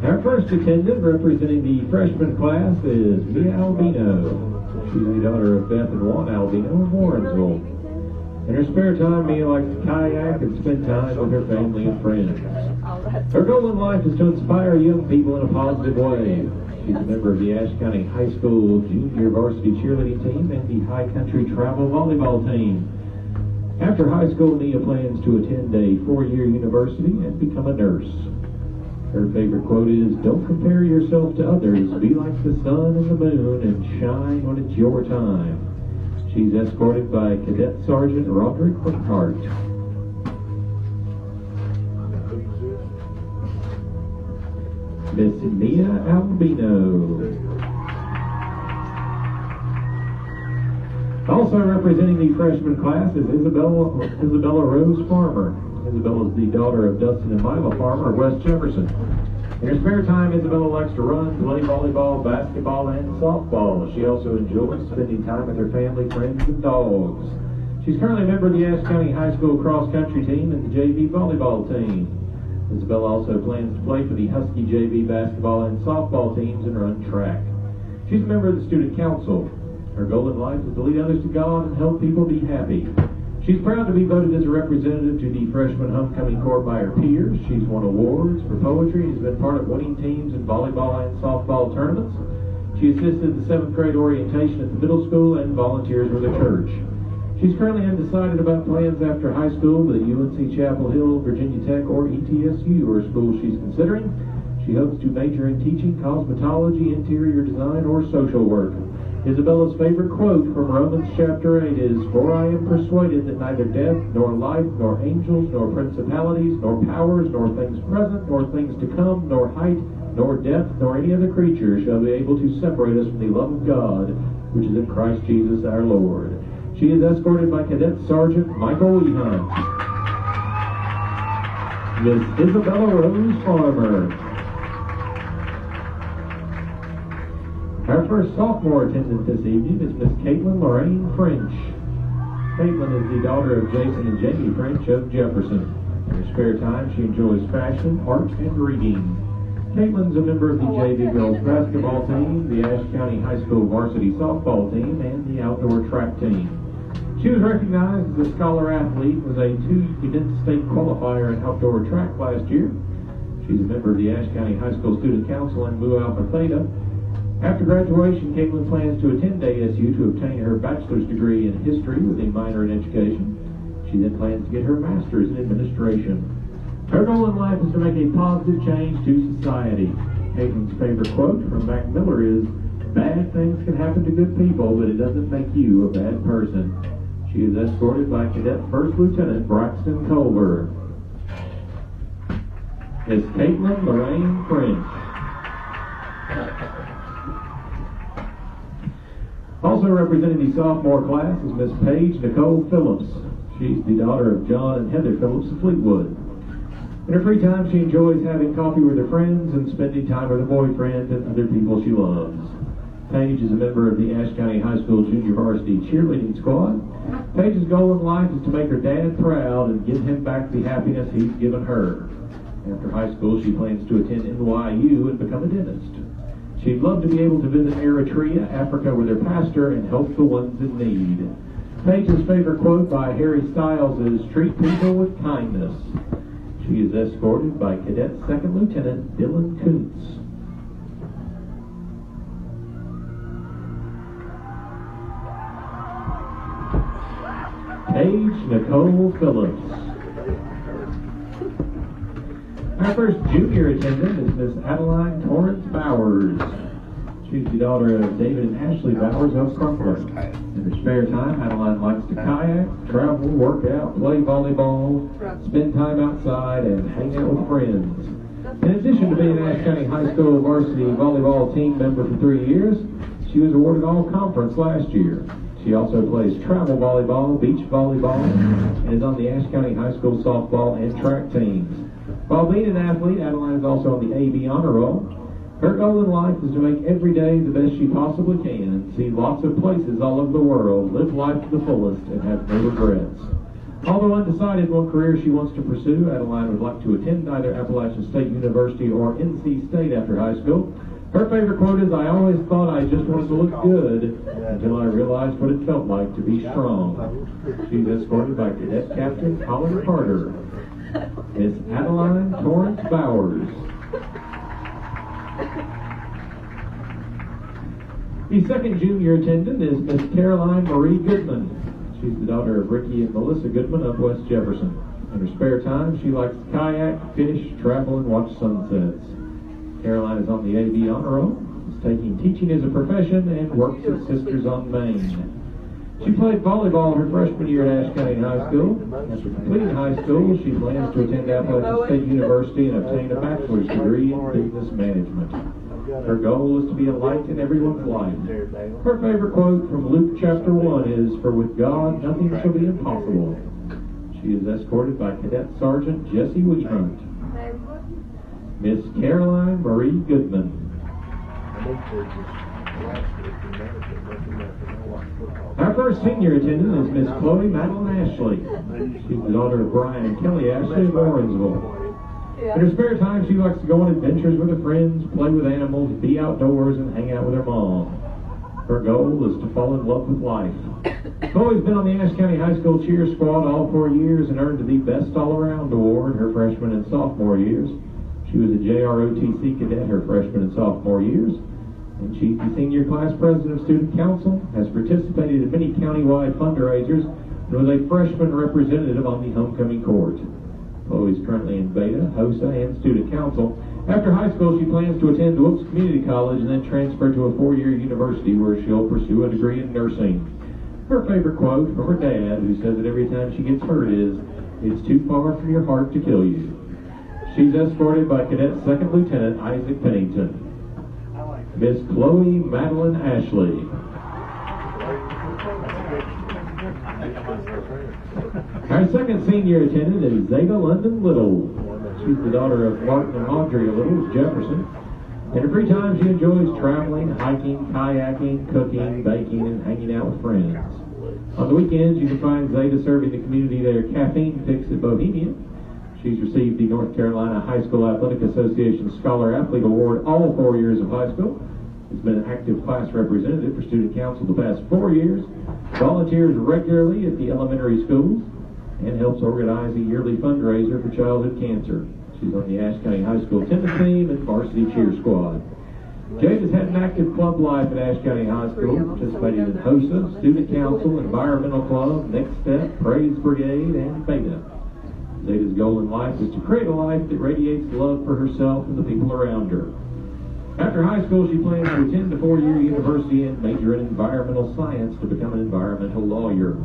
Speaker 3: Our first attendant representing the freshman class is Mia Albino. She's the daughter of Beth and Juan Albino of Warrensville. In her spare time, Mia likes to kayak and spend time with her family and friends. Her goal in life is to inspire young people in a positive way. She's a member of the Ashe County High School Junior Varsity Cheerleading Team and the High Country Travel Volleyball Team. After high school, Mia plans to attend a 4-year university and become a nurse. Her favorite quote is, "Don't compare yourself to others. Be like the sun and the moon and shine when it's your time." She's escorted by Cadet Sergeant Roderick Hart. Miss Mia Albino. Also representing the freshman class is Isabella Rose Farmer. Isabella is the daughter of Dustin and Mila Farmer of West Jefferson. In her spare time, Isabella likes to run, play volleyball, basketball, and softball. She also enjoys spending time with her family, friends, and dogs. She's currently a member of the Ashe County High School cross-country team and the JV volleyball team. Isabella also plans to play for the Husky JV basketball and softball teams and run track. She's a member of the student council. Her goal in life is to lead others to God and help people be happy. She's proud to be voted as a representative to the freshman homecoming court by her peers. She's won awards for poetry and has been part of winning teams in volleyball and softball tournaments. She assisted the 7th grade orientation at the middle school and volunteers with the church. She's currently undecided about plans after high school, but at UNC Chapel Hill, Virginia Tech, or ETSU are schools she's considering. She hopes to major in teaching, cosmetology, interior design, or social work. Isabella's favorite quote from Romans chapter 8 is, "For I am persuaded that neither death, nor life, nor angels, nor principalities, nor powers, nor things present, nor things to come, nor height, nor depth, nor any other creature shall be able to separate us from the love of God, which is in Christ Jesus our Lord." She is escorted by Cadet Sergeant Michael Wehunt. Miss Isabella Rose Farmer. Our first sophomore attendant this evening is Miss Caitlin Lorraine French. Caitlin is the daughter of Jason and Jamie French of Jefferson. In her spare time, she enjoys fashion, art, and reading. Caitlin's a member of the JV girls basketball team, the Ashe County High School varsity softball team, and the outdoor track team. She was recognized as a scholar athlete, was a 2-event state qualifier in outdoor track last year. She's a member of the Ashe County High School Student Council and Mu Alpha Theta. After graduation, Caitlin plans to attend ASU to obtain her bachelor's degree in history with a minor in education. She then plans to get her master's in administration. Her goal in life is to make a positive change to society. Caitlin's favorite quote from Mac Miller is, "Bad things can happen to good people, but it doesn't make you a bad person." She is escorted by Cadet First Lieutenant Braxton Culver. Miss Caitlin Lorraine French. Also representing the sophomore class is Miss Paige Nicole Phillips. She's the daughter of John and Heather Phillips of Fleetwood. In her free time, she enjoys having coffee with her friends and spending time with her boyfriend and other people she loves. Paige is a member of the Ashe County High School Junior Varsity Cheerleading Squad. Paige's goal in life is to make her dad proud and give him back the happiness he's given her. After high school, she plans to attend NYU and become a dentist. She'd love to be able to visit Eritrea, Africa with her pastor and help the ones in need. Paige's favorite quote by Harry Styles is, "Treat people with kindness." She is escorted by Cadet Second Lieutenant Dylan Kuntz. Paige Nicole Phillips. Our first junior attendant is Miss Adeline Torrance Bowers. She's the daughter of David and Ashley Bowers of Crumpler. In her spare time, Adeline likes to kayak, travel, work out, play volleyball, spend time outside, and hang out with friends. In addition to being an Ashe County High School varsity volleyball team member for 3 years, she was awarded All-Conference last year. She also plays travel volleyball, beach volleyball, and is on the Ashe County High School softball and track teams. While being an athlete, Adeline is also on the AB Honor Roll. Her goal in life is to make every day the best she possibly can, see lots of places all over the world, live life to the fullest, and have no regrets. Although undecided what career she wants to pursue, Adeline would like to attend either Appalachian State University or NC State after high school. Her favorite quote is, "I always thought I just wanted to look good until I realized what it felt like to be strong." She's escorted by Cadet Captain Colin Carter. Miss Adeline Torrance Bowers. The second junior attendant is Miss Caroline Marie Goodman. She's the daughter of Ricky and Melissa Goodman of West Jefferson. In her spare time, she likes to kayak, fish, travel, and watch sunsets. Caroline is on the AB Honor Roll, is taking teaching as a profession, and works at Sisters on Main. She played volleyball her freshman year at Ashe County High School. After completing high school, she plans to attend Appalachian State University and obtain a bachelor's degree in business management. Her goal is to be a light in everyone's life. Her favorite quote from Luke chapter 1 is, "For with God nothing shall be impossible." She is escorted by Cadet Sergeant Jesse Weehunt. Miss Caroline Marie Goodman. Our first senior attendant is Miss Chloe Madeline Ashley. She's the daughter of Brian and Kelly Ashley of Lawrenceville. In her spare time, she likes to go on adventures with her friends, play with animals, be outdoors, and hang out with her mom. Her goal is to fall in love with life. Chloe's been on the Ashe County High School cheer squad all 4 years and earned the Best All-Around Award her freshman and sophomore years. She was a JROTC cadet her freshman and sophomore years. And she's the senior class president of Student Council, has participated in many countywide fundraisers, and was a freshman representative on the homecoming court. Chloe is currently in Beta, HOSA, and Student Council. After high school, she plans to attend Wilkes Community College and then transfer to a 4-year university where she'll pursue a degree in nursing. Her favorite quote from her dad, who says it every time she gets hurt, is, "It's too far from your heart to kill you." She's escorted by Cadet Second Lieutenant Isaac Pennington. Miss Chloe Madeline Ashley. Our second senior attendant is Zeta London Little. She's the daughter of Martin and Audrey Little of Jefferson. In her free time, she enjoys traveling, hiking, kayaking, cooking, baking, and hanging out with friends. On the weekends, you can find Zeta serving the community their caffeine fix at Bohemia. She's received the North Carolina High School Athletic Association Scholar Athlete Award all 4 years of high school. Has been an active class representative for Student Council the past 4 years. Volunteers regularly at the elementary schools and helps organize a yearly fundraiser for childhood cancer. She's on the Ashe County High School tennis team and varsity cheer squad. Jade has had an active club life at Ashe County High School, participating in HOSA, Student Council, Environmental Club, Next Step, Praise Brigade, and Beta. Zeta's goal in life is to create a life that radiates love for herself and the people around her. After high school, she plans to attend a 4-year university and major in environmental science to become an environmental lawyer.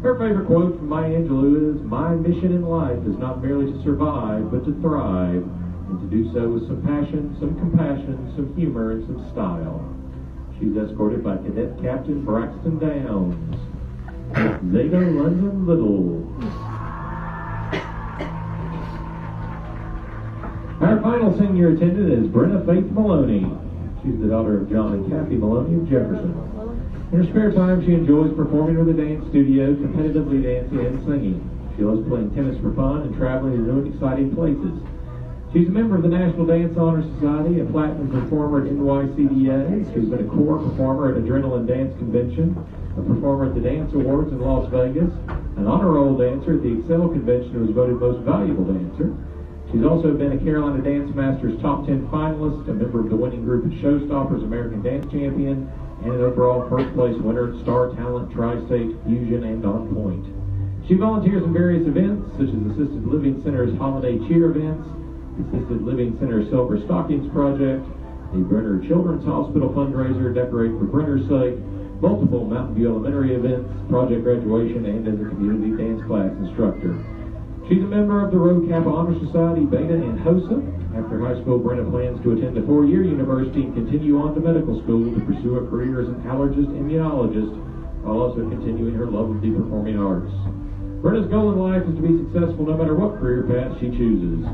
Speaker 3: Her favorite quote from Maya Angelou is, "My mission in life is not merely to survive, but to thrive, and to do so with some passion, some compassion, some humor, and some style." She's escorted by Cadet Captain Braxton Downs. Zeta London Little. Our final senior attendant is Brenna Faith Maloney. She's the daughter of John and Kathy Maloney of Jefferson. In her spare time, she enjoys performing with a dance studio, competitively dancing and singing. She loves playing tennis for fun and traveling to new and exciting places. She's a member of the National Dance Honor Society, a platinum performer at NYCDA. She's been a core performer at Adrenaline Dance Convention, a performer at the Dance Awards in Las Vegas, an honor roll dancer at the Excel Convention who was voted Most Valuable Dancer. She's also been a Carolina Dance Masters Top 10 finalist, a member of the winning group at Showstoppers American Dance Champion, and an overall first place winner at Star Talent, Tri-State, Fusion, and On Point. She volunteers in various events, such as Assisted Living Center's Holiday Cheer events, Assisted Living Center Silver Stockings Project, the Brenner Children's Hospital fundraiser, Decorate for Brenner's Sake, multiple Mountain View Elementary events, project graduation, and as a community dance class instructor. She's a member of the Road Kappa Honor Society, Beta, and HOSA. After high school, Brenna plans to attend a 4-year university and continue on to medical school to pursue a career as an allergist immunologist, while also continuing her love of the performing arts. Brenna's goal in life is to be successful no matter what career path she chooses.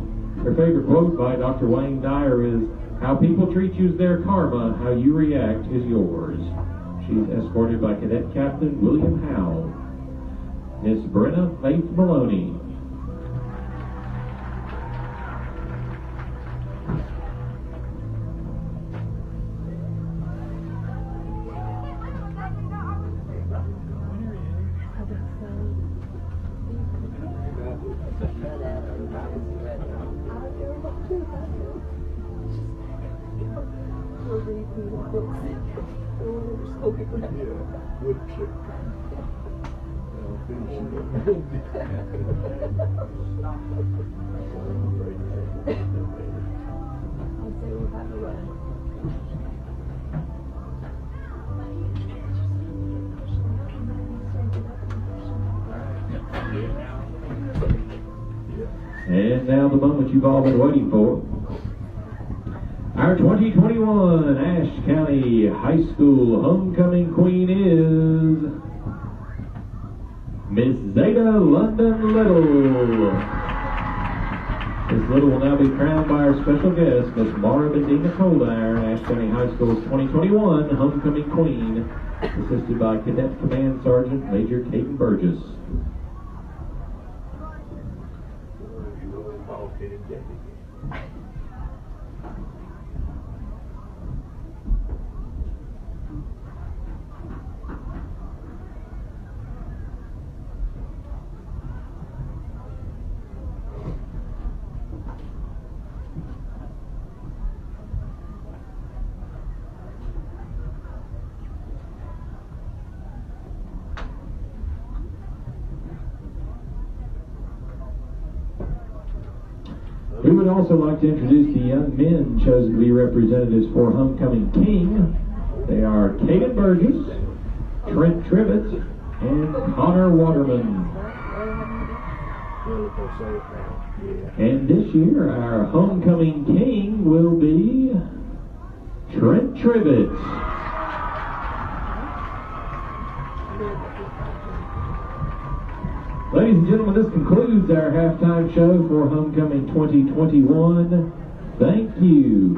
Speaker 3: Her favorite quote by Dr. Wayne Dyer is, How people treat you is their karma. How you react is yours. She's escorted by Cadet Captain William Howe. Miss Brenna Faith Maloney. And now the moment you've all been waiting for. Our 2021 Ashe County High School Homecoming Queen is Miss Zeta London Little. Miss Little will now be crowned by our special guest, Miss Mara Medina Coldiron, Ashe County High School's 2021 Homecoming Queen, assisted by Cadet Command Sergeant Major Caden Burgess. We would also like to introduce the young men chosen to be representatives for Homecoming King. They are Caden Burgess, Trent Trivett, and Connor Waterman. And this year, our Homecoming King will be Trent Trivett. Ladies and gentlemen, this concludes our halftime show for Homecoming 2021. Thank you.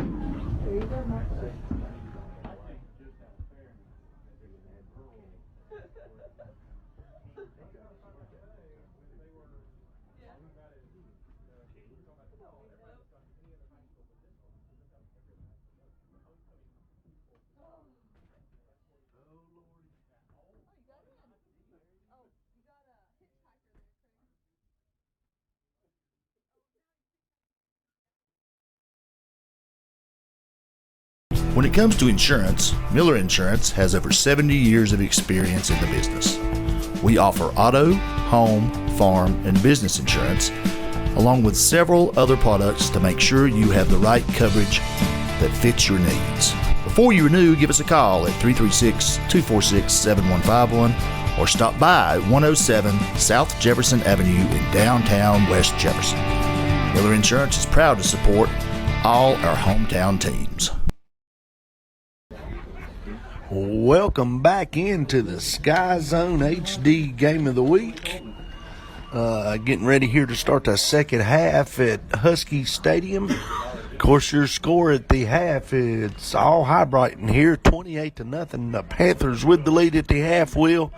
Speaker 4: When it comes to insurance, Miller Insurance has over 70 years of experience in the business. We offer auto, home, farm, and business insurance, along with several other products to make sure you have the right coverage that fits your needs. Before you renew, give us a call at 336-246-7151 or stop by at 107 South Jefferson Avenue in downtown West Jefferson. Miller Insurance is proud to support all our hometown teams.
Speaker 1: Welcome back into the SkyZhone HD Game of the Week. Getting ready here to start the second half at Husky Stadium. Of course, your score at the half, it's all Hibriten here, 28-0. The Panthers with the lead at the half, Will.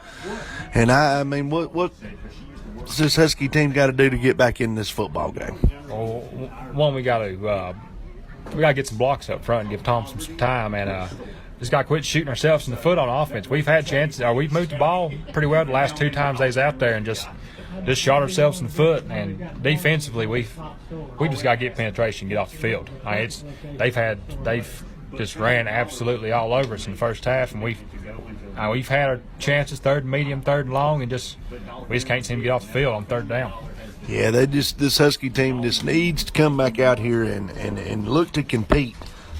Speaker 1: And I mean, what's this Husky team got to do to get back in this football game?
Speaker 2: Well, one, we got to get some blocks up front and give Thompson some time, and just got to quit shooting ourselves in the foot on offense. We've had chances. We've moved the ball pretty well the last two times they was out there and just shot ourselves in the foot. And defensively, we've just got to get penetration, get off the field. They've just ran absolutely all over us in the first half, and we've had our chances, third and medium, third and long, and we just can't seem to get off the field on third down.
Speaker 1: Yeah, this Husky team just needs to come back out here and look to compete.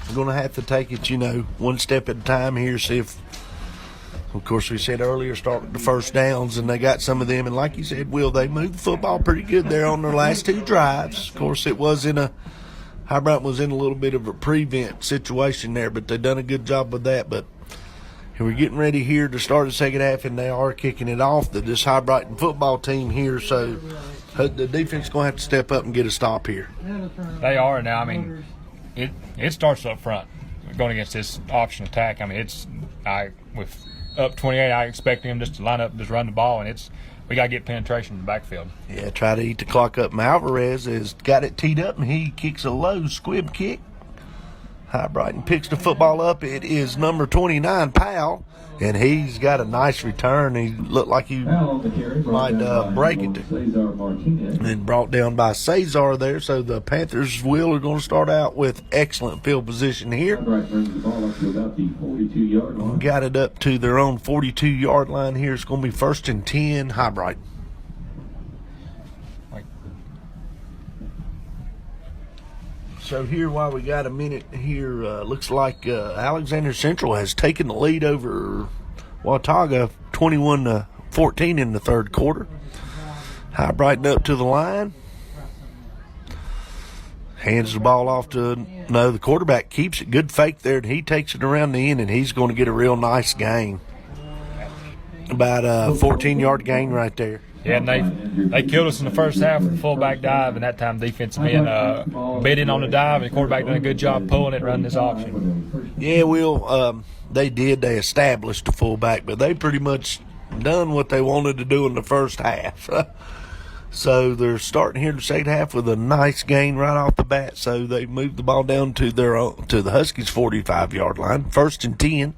Speaker 1: We're going to have to take it, one step at a time here, see if, of course, we said earlier, start with the first downs, and they got some of them. And like you said, Will, they moved the football pretty good there on their last two drives. Of course, Hibriten was in a little bit of a prevent situation there, but they done a good job with that. But we're getting ready here to start the second half, and they are kicking it off, this Hibriten football team here. So the defense is going to have to step up and get a stop here.
Speaker 2: They are now. I mean, it starts up front going against this option attack. I mean, with up 28, I expect him just to line up, just run the ball, and we got to get penetration in the backfield.
Speaker 1: Yeah, try to eat the clock up. Alvarez has got it teed up, and he kicks a low squib kick. Hibriten picks the football up. It is number 29, Powell, and he's got a nice return. He looked like he might break it. And brought down by Cesar there, so the Panthers are going to start out with excellent field position here. Got it up to their own 42-yard line here. It's going to be 1st and 10, Hibriten. So here, while we got a minute here, looks like Alexander Central has taken the lead over Watauga 21-14 in the third quarter. Hibriten up to the line. Hands the ball off to, the quarterback keeps it. Good fake there, and he takes it around the end, and he's going to get a real nice gain. About a 14-yard gain right there.
Speaker 2: Yeah, and they killed us in the first half with the fullback dive, and that time defensive end bit in on the dive, and the quarterback done a good job pulling it, running this option.
Speaker 1: Yeah, they did. They established the fullback, but they pretty much done what they wanted to do in the first half. So they're starting here in the second half with a nice gain right off the bat. So they moved the ball down to the Huskies' 45-yard line, 1st and 10.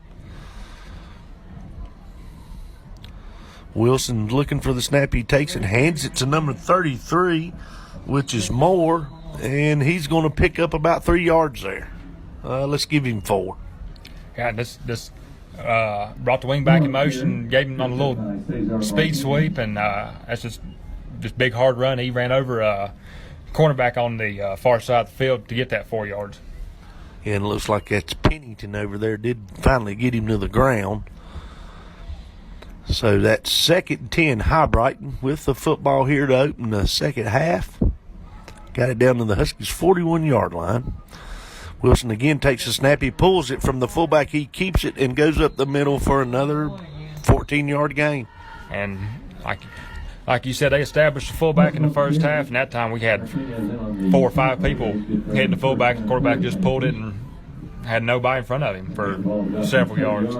Speaker 1: Wilson looking for the snap. He takes it, hands it to number 33, which is Moore, and he's going to pick up about 3 yards there. Let's give him 4.
Speaker 2: Yeah, this brought the wing back in motion, gave him on a little speed sweep, and that's just big hard run. He ran over a cornerback on the far side of the field to get that 4 yards.
Speaker 1: Yeah, and it looks like that's Pennington over there. Did finally get him to the ground. So that's 2nd and 10, Hibriten with the football here to open the second half. Got it down to the Huskies' 41-yard line. Wilson again takes the snap. He pulls it from the fullback. He keeps it and goes up the middle for another 14-yard gain.
Speaker 2: And like you said, they established the fullback in the first half, and that time we had 4 or 5 people hitting the fullback. The quarterback just pulled it and had nobody in front of him for several yards.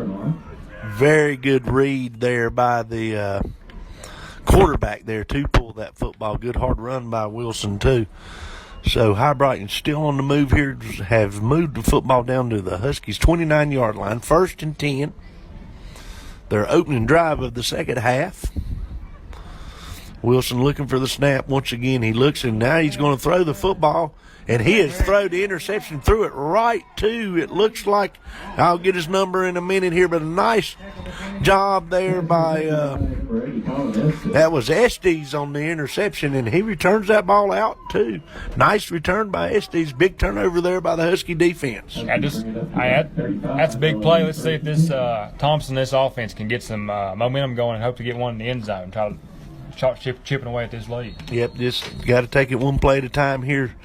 Speaker 1: Very good read there by the quarterback there to pull that football. Good hard run by Wilson too. So Hibriten still on the move here, have moved the football down to the Huskies' 29-yard line, 1st and 10. Their opening drive of the second half. Wilson looking for the snap once again. He looks, and now he's going to throw the football, and he has thrown the interception, threw it right to, it looks like, I'll get his number in a minute here, but a nice job there by, that was Estes on the interception, and he returns that ball out too. Nice return by Estes. Big turnover there by the Husky defense.
Speaker 2: That's a big play. Let's see if this Thompson, this offense can get some momentum going and hope to get one in the end zone. Try to start chipping away at this lead.
Speaker 1: Yep, just got to take it one play at a time here.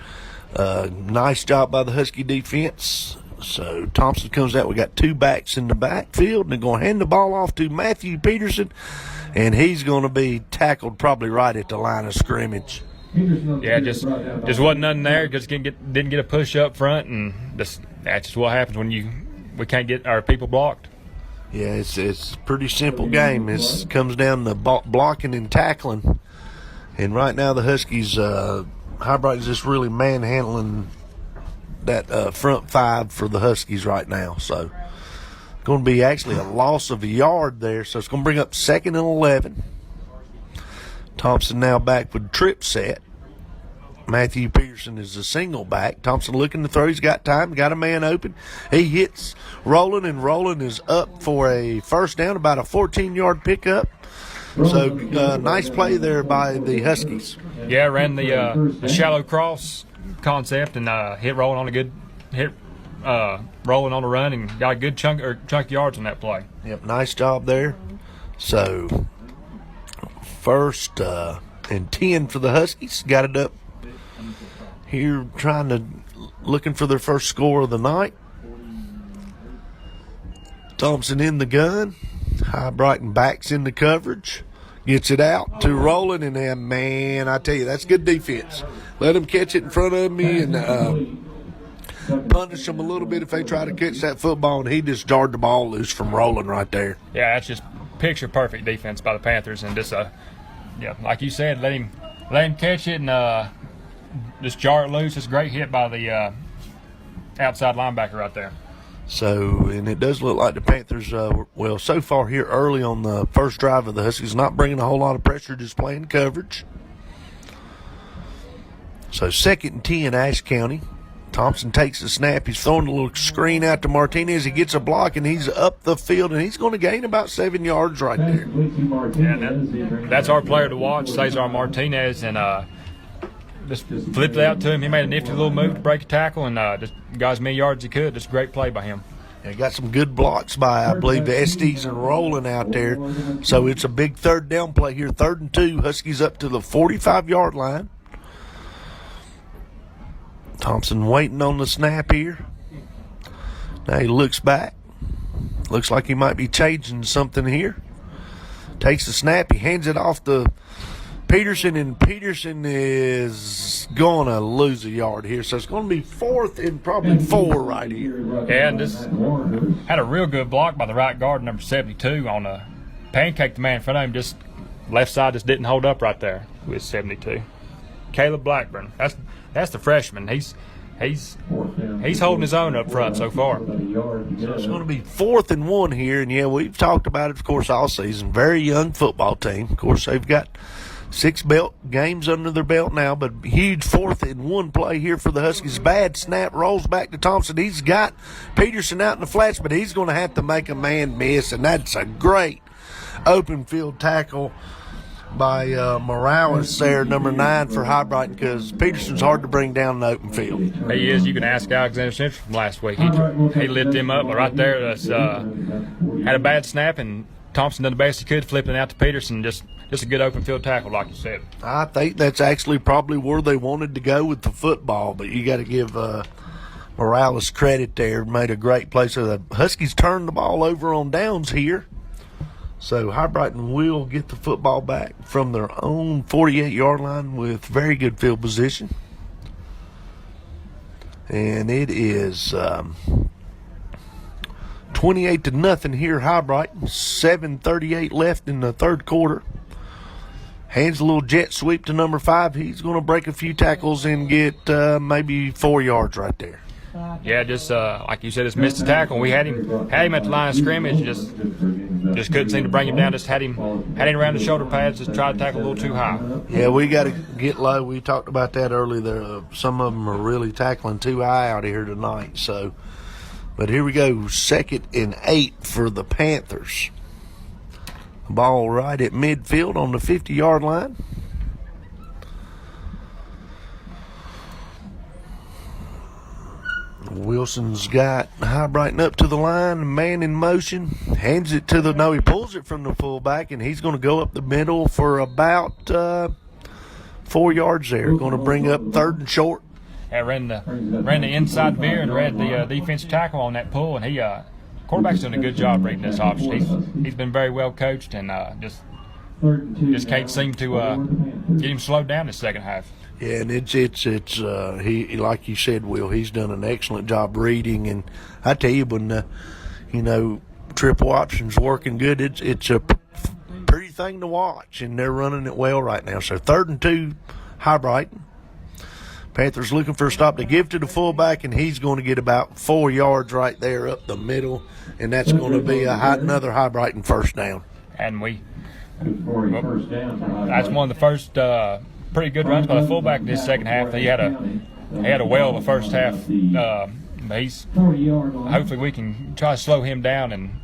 Speaker 1: Nice job by the Husky defense. So Thompson comes out. We got 2 backs in the backfield, and they're going to hand the ball off to Matthew Peterson, and he's going to be tackled probably right at the line of scrimmage.
Speaker 2: Yeah, just wasn't nothing there. Just didn't get a push up front, and that's just what happens when we can't get our people blocked.
Speaker 1: Yeah, it's a pretty simple game. It comes down to blocking and tackling, and right now the Huskies. Hibriten's just really manhandling that front 5 for the Huskies right now. So going to be actually a loss of a yard there. So it's going to bring up 2nd and 11. Thompson now back with trip set. Matthew Peterson is a single back. Thompson looking to throw. He's got time. Got a man open. He hits Roland, and Roland is up for a first down, about a 14-yard pickup. So nice play there by the Huskies.
Speaker 2: Yeah, ran the shallow cross concept and hit Roland on a good hit, Roland on the run, and got a good chunk yards on that play.
Speaker 1: Yep, nice job there. So 1st and 10 for the Huskies. Got it up here, looking for their first score of the night. Thompson in the gun. Hibriten backs in the coverage. Gets it out to Roland, and man, I tell you, that's good defense. Let him catch it in front of me, and punish them a little bit if they try to catch that football, and he just jarred the ball loose from rolling right there.
Speaker 2: Yeah, that's just picture perfect defense by the Panthers, and just like you said, let him catch it and just jar it loose. It's a great hit by the outside linebacker right there.
Speaker 1: So, and it does look like the Panthers, so far here early on the first drive of the Huskies, not bringing a whole lot of pressure, just playing coverage. So 2nd and 10, Ashe County. Thompson takes the snap. He's throwing a little screen out to Martinez. He gets a block, and he's up the field, and he's going to gain about 7 yards right there.
Speaker 2: Yeah, that's our player to watch, SkyZhone Martinez, and just flipped it out to him. He made a nifty little move to break a tackle and just got as many yards as he could. Just a great play by him.
Speaker 1: They got some good blocks by, I believe, the SDs and rolling out there. So it's a big 3rd down play here. 3rd and 2, Huskies up to the 45-yard line. Thompson waiting on the snap here. Now he looks back. Looks like he might be changing something here. Takes the snap. He hands it off to Peterson, and Peterson is going to lose a yard here. So it's going to be 4th and probably 4 right here.
Speaker 2: Yeah, and this had a real good block by the right guard, number 72, on a pancake the man in front of him. Just left side just didn't hold up right there with 72. Caleb Blackburn. That's the freshman. He's holding his own up front so far.
Speaker 1: So it's going to be 4th and 1 here, and yeah, we've talked about it, of course, all season. Very young football team. Of course, they've got 6 games under their belt now, but huge 4th and 1 play here for the Huskies. Bad snap, rolls back to Thompson. He's got Peterson out in the flats, but he's going to have to make a man miss, and that's a great open field tackle by Morales there, number 9 for Hibriten, because Peterson's hard to bring down in the open field.
Speaker 2: He is. You can ask Alexander Central from last week. He lit them up, but right there, had a bad snap, and Thompson done the best he could, flipping it out to Peterson. Just a good open field tackle, like you said.
Speaker 1: I think that's actually probably where they wanted to go with the football, but you got to give Morales credit there. Made a great play. So the Huskies turned the ball over on downs here. So Hibriten will get the football back from their own 48-yard line with very good field position. And it is 28-0 here, Hibriten. 7:38 left in the 3rd quarter. Hands a little jet sweep to number 5. He's going to break a few tackles and get maybe 4 yards right there.
Speaker 2: Yeah, just like you said, just missed a tackle. We had him at the line of scrimmage. Just couldn't seem to bring him down. Just had him around the shoulder pads. Just tried to tackle a little too high.
Speaker 1: Yeah, we got to get low. We talked about that earlier. There, some of them are really tackling too high out here tonight. So, but here we go. 2nd and 8 for the Panthers. Ball right at midfield on the 50-yard line. Wilson's got Hibriten up to the line, man in motion, hands it to he pulls it from the fullback, and he's going to go up the middle for about 4 yards there. Going to bring up 3rd and short.
Speaker 2: Yeah, ran the inside veer and read the defensive tackle on that pull, and quarterback's doing a good job reading this option. He's been very well coached, and just can't seem to get him slowed down this second half.
Speaker 1: Yeah, and it's he, like you said, Will, he's done an excellent job reading, and I tell you, when triple options working good, it's a pretty thing to watch, and they're running it well right now. So 3rd and 2, Hibriten. Panthers looking for a stop to give to the fullback, and he's going to get about 4 yards right there up the middle, and that's going to be another Hibriten 1st down.
Speaker 2: And that's one of the first pretty good runs by the fullback in this second half. He had a well of a first half. Hopefully we can try to slow him down and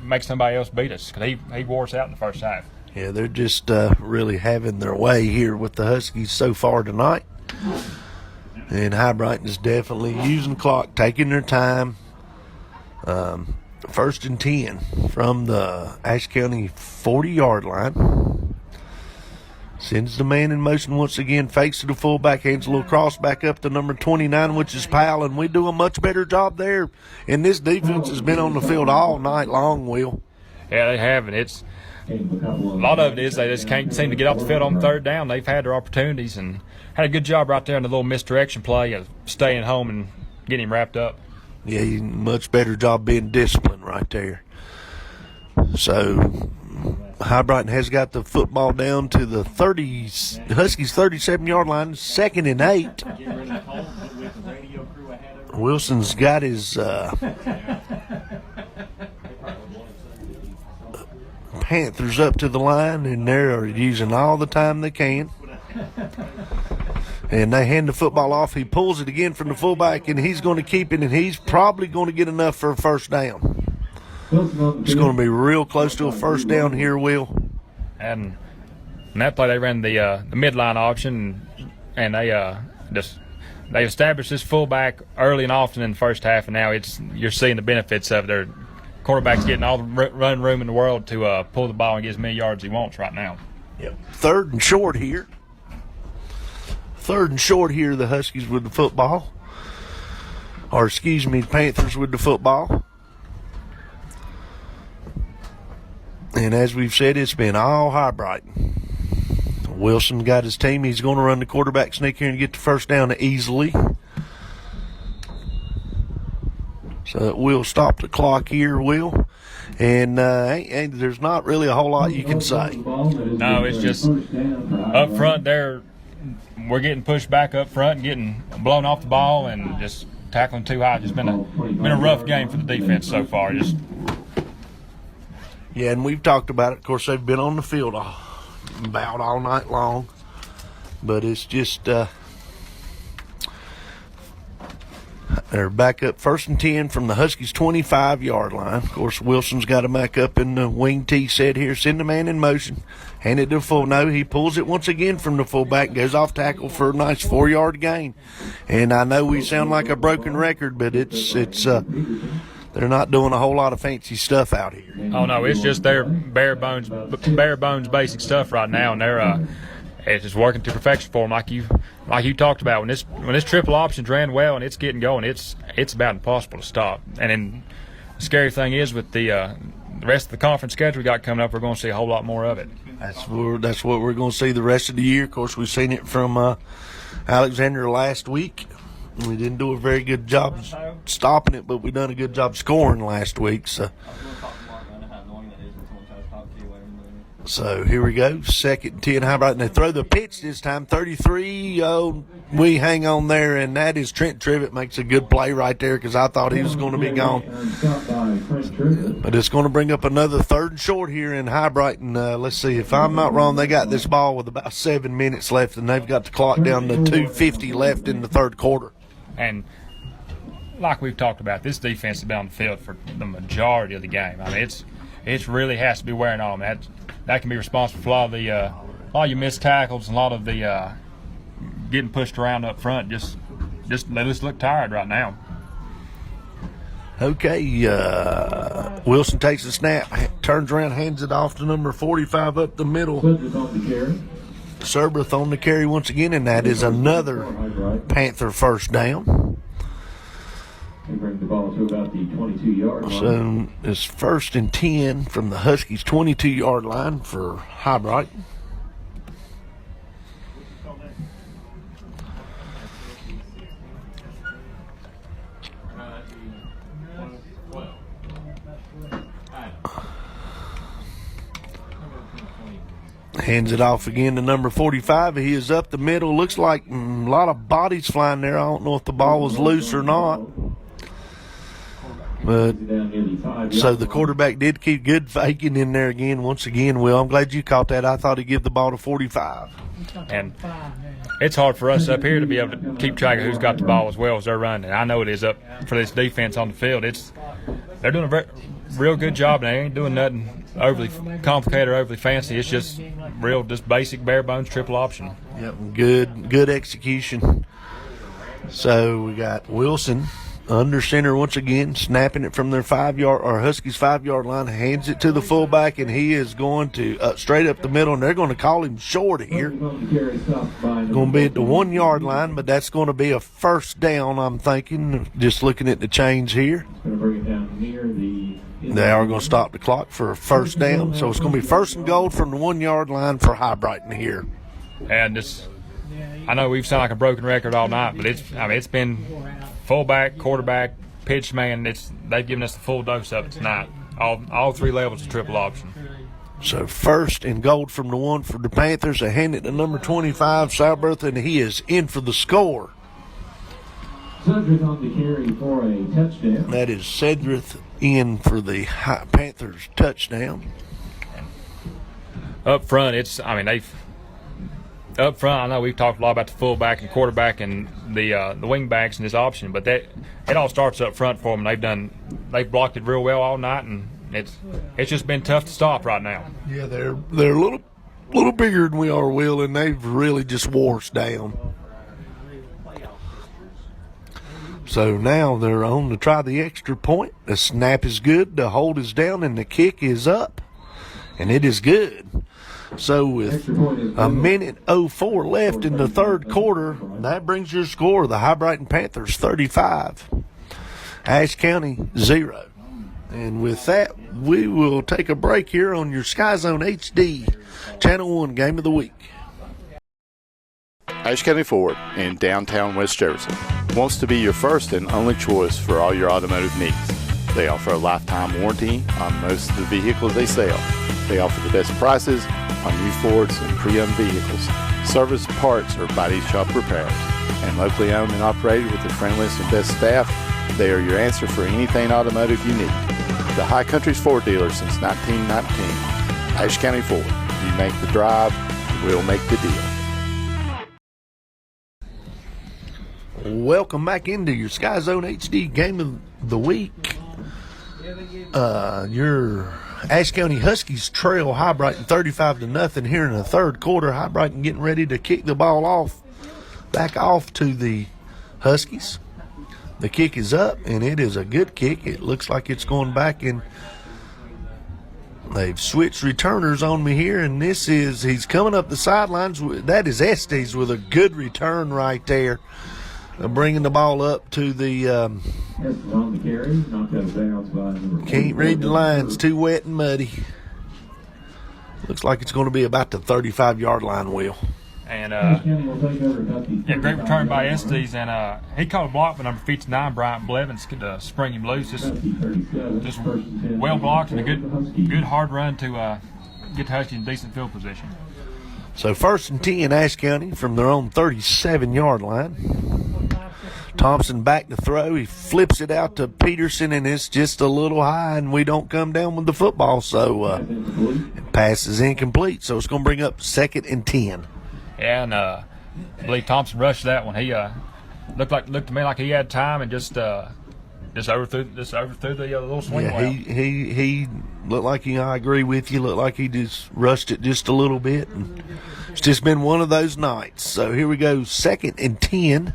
Speaker 2: make somebody else beat us, because he wore us out in the first half.
Speaker 1: Yeah, they're just really having their way here with the Huskies so far tonight. And Hibriten is definitely using the clock, taking their time. 1st and 10 from the Ashe County 40-yard line. Sends the man in motion once again, fakes to the fullback, hands a little cross back up to number 29, which is Powell, and we do a much better job there. And this defense has been on the field all night long, Will.
Speaker 2: Yeah, they have, and it's a lot of it is they just can't seem to get off the field on 3rd down. They've had their opportunities and had a good job right there in the little misdirection play of staying home and getting him wrapped up.
Speaker 1: Yeah, he much better job being disciplined right there. So Hibriten has got the football down to the Huskies 37-yard line, 2nd and 8. Wilson's got his Panthers up to the line, and they're using all the time they can. And they hand the football off. He pulls it again from the fullback, and he's going to keep it, and he's probably going to get enough for a first down. It's going to be real close to a first down here, Will.
Speaker 2: And in that play, they ran the midline option, and they established this fullback early and often in the first half, and now you're seeing the benefits of their quarterback's getting all the run room in the world to pull the ball and get as many yards he wants right now.
Speaker 1: Yep. 3rd and short here. 3rd and short here, the Huskies with the football. Or, excuse me, the Panthers with the football. And as we've said, it's been all Hibriten. Wilson got his team. He's going to run the quarterback sneak here and get the first down easily. So it will stop the clock here, Will. And there's not really a whole lot you can say.
Speaker 2: No, it's just up front there. We're getting pushed back up front and getting blown off the ball and just tackling too high. It's been a rough game for the defense so far.
Speaker 1: Yeah, and we've talked about it. Of course, they've been on the field about all night long. But it's just they're back up 1st and 10 from the Huskies' 25-yard line. Of course, Wilson's got him back up in the wing tee set here. Send the man in motion. Hand it to full. No, he pulls it once again from the fullback. Goes off tackle for a nice 4-yard gain. And I know we sound like a broken record, but it's they're not doing a whole lot of fancy stuff out here.
Speaker 2: Oh no, it's just their bare bones basic stuff right now, and they're it's just working to perfection for them, like you talked about. When this triple options ran well and it's getting going, it's about impossible to stop. And then the scary thing is with the rest of the conference schedule we got coming up, we're going to see a whole lot more of it.
Speaker 1: That's what we're going to see the rest of the year. Of course, we've seen it from Alexander last week. We didn't do a very good job stopping it, but we done a good job scoring last week. So here we go, 2nd and 10, Hibriten. They throw the pitch this time, 33. Oh, we hang on there, and that is Trent Trivet makes a good play right there because I thought he was going to be gone. But it's going to bring up another 3rd and short here in Hibriten. Let's see, if I'm not wrong, they got this ball with about 7 minutes left, and they've got the clock down to 2:50 left in the 3rd quarter.
Speaker 2: And like we've talked about, this defense has been on the field for the majority of the game. I mean, it really has to be wearing on them. That can be responsible for a lot of your missed tackles and a lot of the getting pushed around up front. Just they just look tired right now.
Speaker 1: Okay, Wilson takes a snap, turns around, hands it off to number 45 up the middle. Serbreth on the carry once again, and that is another Panther first down.
Speaker 3: They bring the ball to about the 22-yard line.
Speaker 1: So it's 1st and 10 from the Huskies' 22-yard line for Hibriten. Hands it off again to number 45. He is up the middle. Looks like a lot of bodies flying there. I don't know if the ball was loose or not. But so the quarterback did keep good faking in there again. Once again, Will, I'm glad you caught that. I thought he'd give the ball to 45.
Speaker 2: And it's hard for us up here to be able to keep track of who's got the ball as well as they're running. I know it is up for this defense on the field. They're doing a real good job, and they ain't doing nothing overly complicated or overly fancy. It's just basic bare bones triple option.
Speaker 1: Yep, good execution. So we got Wilson under center once again, snapping it from their Huskies 5-yard line, hands it to the fullback, and he is going to straight up the middle, and they're going to call him short here. Going to be at the 1-yard line, but that's going to be a first down, I'm thinking, just looking at the chains here. They are going to stop the clock for a first down, so it's going to be 1st and goal from the 1-yard line for Hibriten here.
Speaker 2: And I know we've sounded like a broken record all night, but it's been fullback, quarterback, pitch man. They've given us the full dose of it tonight. All three levels of triple option.
Speaker 1: So first and gold from the one for the Panthers. They hand it to number 25, Salberth, and he is in for the score.
Speaker 3: Cedric on the carry for a touchdown.
Speaker 1: That is Cedric in for the Panthers touchdown.
Speaker 2: Up front, up front, I know we've talked a lot about the fullback and quarterback and the wing backs in this option, but it all starts up front for them. They've blocked it real well all night, and it's just been tough to stop right now.
Speaker 1: Yeah, they're a little bigger than we are, Will, and they've really just wore us down. So now they're on to try the extra point. The snap is good, the hold is down, and the kick is up, and it is good. So with a minute 04 left in the third quarter, that brings your score, the Hibriten Panthers 35, Ashe County 0. And with that, we will take a break here on your SkyZone HD Channel 1 Game of the Week.
Speaker 5: Ashe County Ford in downtown West Jefferson wants to be your first and only choice for all your automotive needs. They offer a lifetime warranty on most of the vehicles they sell. They offer the best prices on new Fords and pre-owned vehicles, service, parts, or body shop repairs. And locally owned and operated with the friendliest and best staff, they are your answer for anything automotive you need. The High Country's Ford dealer since 1919. Ashe County Ford. You make the drive, we'll make the deal.
Speaker 1: Welcome back into your SkyZone HD Game of the Week. Your Ashe County Huskies trail Hibriten 35-0 here in the third quarter. Hibriten getting ready to kick the ball back off to the Huskies. The kick is up, and it is a good kick. It looks like it's going back, and they've switched returners on me here, and he's coming up the sidelines. That is Estes with a good return right there. Bringing the ball up to the can't read the lines, too wet and muddy. Looks like it's going to be about the 35-yard line, Will.
Speaker 2: And great return by Estes, and he caught a block by number 59, Bryant Blevins, to spring him loose. Just well blocked and a good hard run to get the Huskies in decent field position.
Speaker 1: So 1st and 10, Ashe County from their own 37-yard line. Thompson back to throw. He flips it out to Peterson, and it's just a little high, and we don't come down with the football. So pass is incomplete. So it's going to bring up 2nd and 10.
Speaker 2: Yeah, and I believe Thompson rushed that one. He looked to me like he had time and just overthrew the little swing.
Speaker 1: Yeah, he looked like I agree with you. Looked like he just rushed it just a little bit, and it's just been one of those nights. So here we go, 2nd and 10.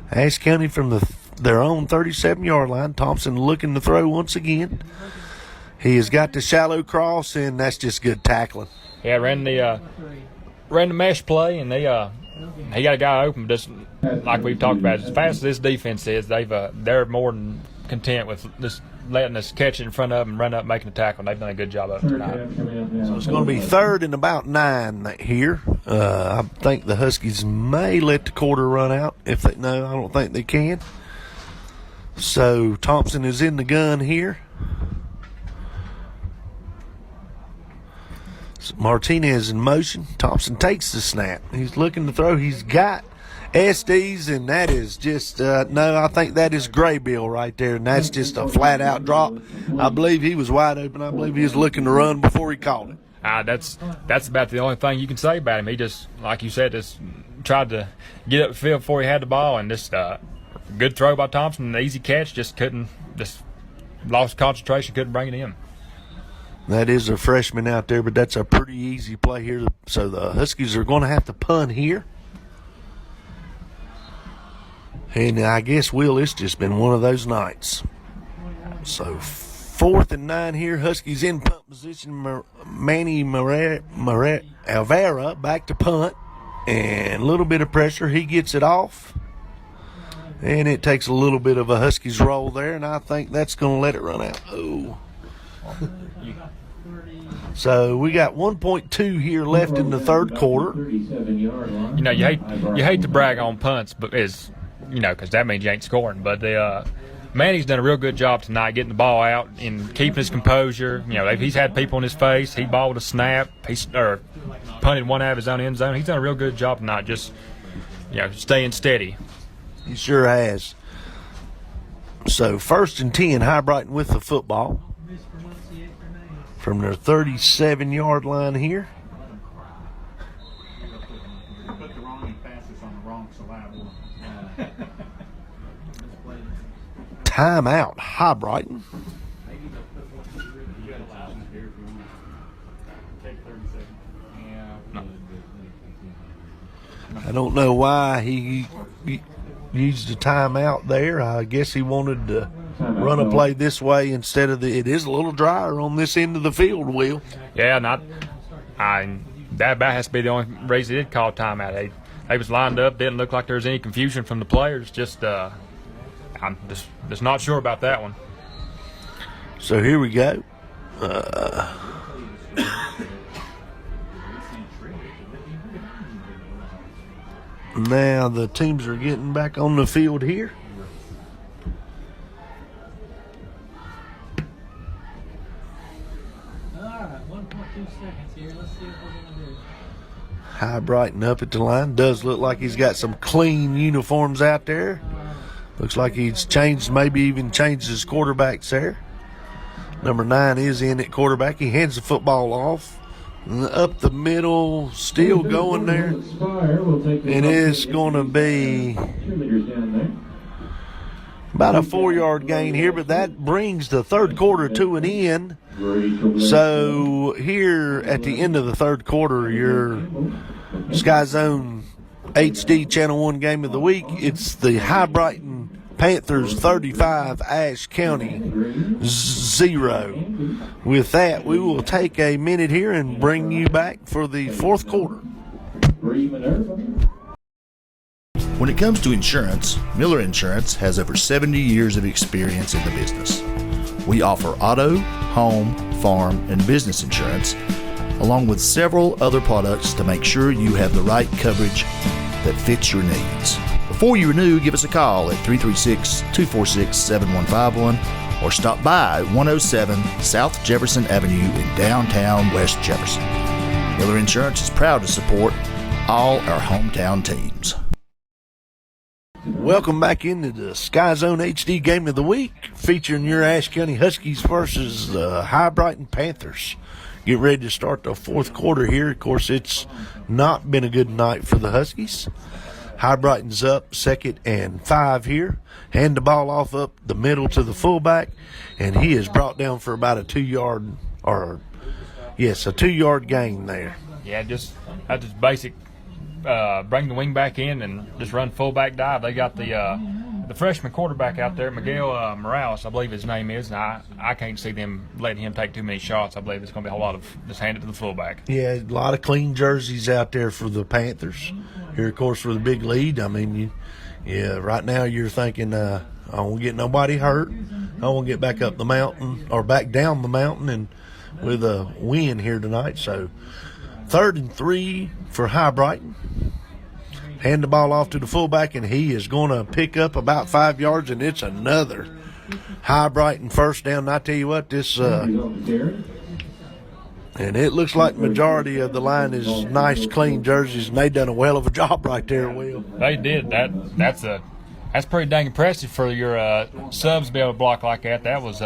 Speaker 1: Ashe County from their own 37-yard line. Thompson looking to throw once again. He has got the shallow cross, and that's just good tackling.
Speaker 2: Yeah, ran the mesh play, and he got a guy open. Just like we've talked about, as fast as this defense is, they're more than content with just letting us catch it in front of them and run up, making a tackle. And they've done a good job of it tonight.
Speaker 1: So it's going to be 3rd and about 9 here. I think the Huskies may let the quarter run out. I don't think they can. So Thompson is in the gun here. So Martinez in motion. Thompson takes the snap. He's looking to throw. He's got Estes, and that is just I think that is Graybill right there, and that's just a flat-out drop. I believe he was wide open. I believe he was looking to run before he caught it.
Speaker 2: That's about the only thing you can say about him. He just, like you said, just tried to get up the field before he had the ball, and just good throw by Thompson, an easy catch, just lost concentration, couldn't bring it in.
Speaker 1: That is a freshman out there, but that's a pretty easy play here. So the Huskies are going to have to punt here. And I guess, Will, it's just been one of those nights. So 4th and 9 here. Huskies in punt position. Manny Alvera back to punt. And a little bit of pressure. He gets it off. And it takes a little bit of a Huskies roll there. And I think that's going to let it run out. Oh. So we got 1.2 here left in the third quarter.
Speaker 2: You hate to brag on punts, but because that means you ain't scoring. But Manny's done a real good job tonight getting the ball out and keeping his composure. He's had people in his face. He balled a snap. Or punted one out of his own end zone. He's done a real good job tonight, just staying steady.
Speaker 1: He sure has. So 1st and 10, Hibriten with the football from their 37-yard line here.
Speaker 7: Put the wrong emphasis on the wrong syllable.
Speaker 1: Timeout, Hibriten. I don't know why he used a timeout there. I guess he wanted to run a play this way instead of it is a little drier on this end of the field, Will.
Speaker 2: Yeah, that has to be the only reason he did call timeout. They was lined up, didn't look like there was any confusion from the players. I'm just not sure about that one.
Speaker 1: So here we go. Now the teams are getting back on the field here.
Speaker 6: All right, 1.2 seconds here. Let's see what we're going to do.
Speaker 1: Hibriten up at the line. Does look like he's got some clean uniforms out there. Looks like he's changed, maybe even changed his quarterbacks there. Number 9 is in at quarterback. He hands the football off. Up the middle, still going there. And it's going to be about a 4-yard gain here, but that brings the third quarter to an end. So here at the end of the third quarter, your SkyZhone HD Channel 1 game of the week, it's the Hibriten Panthers 35, Ashe County 0. With that, we will take a minute here and bring you back for the fourth quarter.
Speaker 4: When it comes to insurance, Miller Insurance has over 70 years of experience in the business. We offer auto, home, farm, and business insurance, along with several other products to make sure you have the right coverage that fits your needs. Before you renew, give us a call at 336-246-7151 or stop by at 107 South Jefferson Avenue in downtown West Jefferson. Miller Insurance is proud to support all our hometown teams.
Speaker 1: Welcome back into the SkyZone HD Game of the Week, featuring your Ashe County Huskies versus the Hibriten Panthers. Get ready to start the fourth quarter here. Of course, it's not been a good night for the Huskies. Hibriten's up 2nd and 5 here. Hand the ball off up the middle to the fullback, and he is brought down for about a 2-yard gain there.
Speaker 2: Yeah, that's just basic. Bring the wing back in and just run fullback dive. They got the freshman quarterback out there, Miguel Morales, I believe his name is, and I can't see them letting him take too many shots. I believe it's going to be a whole lot of just hand it to the fullback.
Speaker 1: Yeah, a lot of clean jerseys out there for the Panthers. Here, of course, for the big lead. I mean, right now you're thinking, I won't get nobody hurt. I won't get back up the mountain or back down the mountain and with a win here tonight. So 3rd and 3 for Hibriten. Hand the ball off to the fullback, and he is going to pick up about 5 yards, and it's another Hibriten first down. And I tell you what, this and it looks like the majority of the line is nice, clean jerseys, and they done a well of a job right there, Will.
Speaker 2: They did. That's pretty dang impressive for your subs to be able to block like that. That was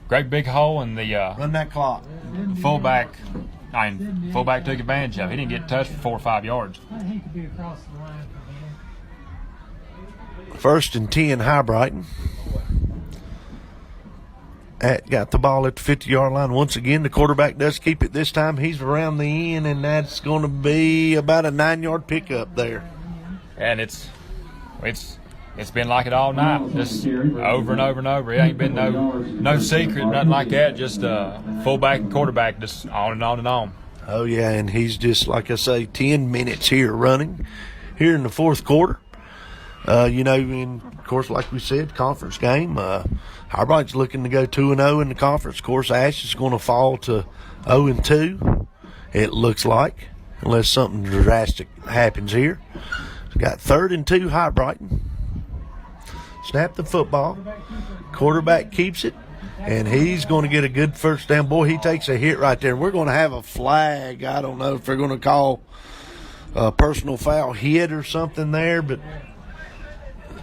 Speaker 2: great big hole, and the
Speaker 1: Run that clock.
Speaker 2: Fullback took advantage of it. He didn't get touched for 4 or 5 yards.
Speaker 6: I hate to be across the line from him.
Speaker 1: 1st and 10, Hibriten. Got the ball at the 50-yard line. Once again, the quarterback does keep it this time. He's around the end, and that's going to be about a 9-yard pickup there.
Speaker 2: And it's been like it all night, just over and over and over. It ain't been no secret, nothing like that. Just fullback and quarterback, just on and on and on.
Speaker 1: Oh yeah, and he's just, like I say, 10 minutes here running here in the fourth quarter. And of course, like we said, conference game. Hibrite's looking to go 2-0 in the conference. Of course, Ashe is going to fall to 0-2. It looks like, unless something drastic happens here. Got 3rd and 2, Hibriten. Snap the football. Quarterback keeps it, and he's going to get a good first down. Boy, he takes a hit right there. We're going to have a flag. I don't know if they're going to call a personal foul hit or something there, but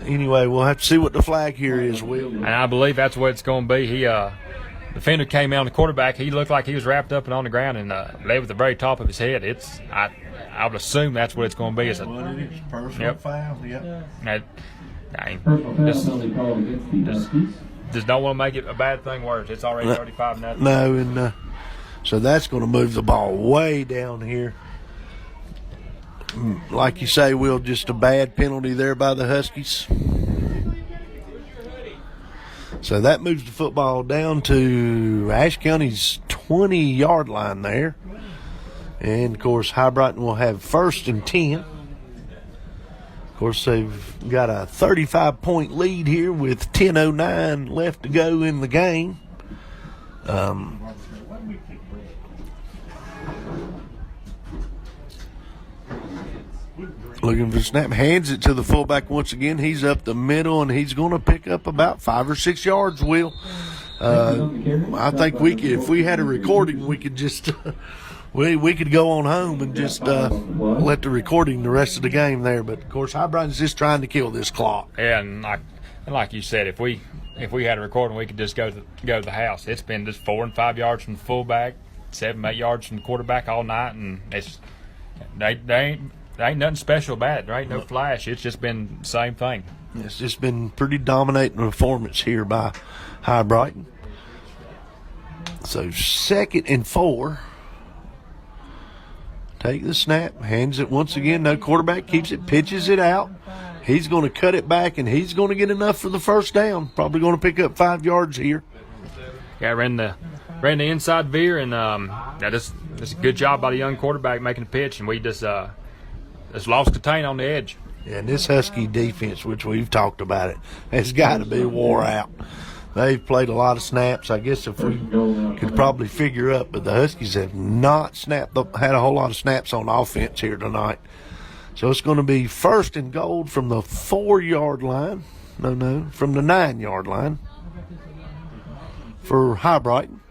Speaker 1: anyway, we'll have to see what the flag here is, Will.
Speaker 2: And I believe that's what it's going to be. The defender came out on the quarterback. He looked like he was wrapped up and on the ground and laid with the very top of his head. I would assume that's what it's going to be.
Speaker 1: Personal foul, yep.
Speaker 2: Just don't want to make it a bad thing worse. It's already 35-0.
Speaker 1: No, and so that's going to move the ball way down here. Like you say, Will, just a bad penalty there by the Huskies. So that moves the football down to Ashe County's 20-yard line there. And, of course, Hibriten will have 1st and 10. Of course, they've got a 35-point lead here with 10:09 left to go in the game. Looking for snap, hands it to the fullback once again. He's up the middle, and he's going to pick up about 5 or 6 yards, Will. I think if we had a recording, we could just we could go on home and just let the recording the rest of the game there. But, of course, Hibriten's just trying to kill this clock.
Speaker 2: Yeah, and like you said, if we had a recording, we could just go to the house. It's been just 4 and 5 yards from the fullback, 7, 8 yards from the quarterback all night, and there ain't nothing special about it. There ain't no flash. It's just been the same thing.
Speaker 1: It's just been pretty dominating performance here by Hibriten. So 2nd and 4. Take the snap, hands it once again. No quarterback, keeps it, pitches it out. He's going to cut it back, and he's going to get enough for the first down. Probably going to pick up 5 yards here.
Speaker 2: Yeah, ran the inside veer, and that's a good job by the young quarterback making the pitch, and we just lost contain on the edge.
Speaker 1: Yeah, and this Husky defense, which we've talked about it, has got to be wore out. They've played a lot of snaps. I guess if we could probably figure up, but the Huskies have not had a whole lot of snaps on offense here tonight. So it's going to be 1st and goal from the 4-yard line. No, from the 9-yard line for Hibriten.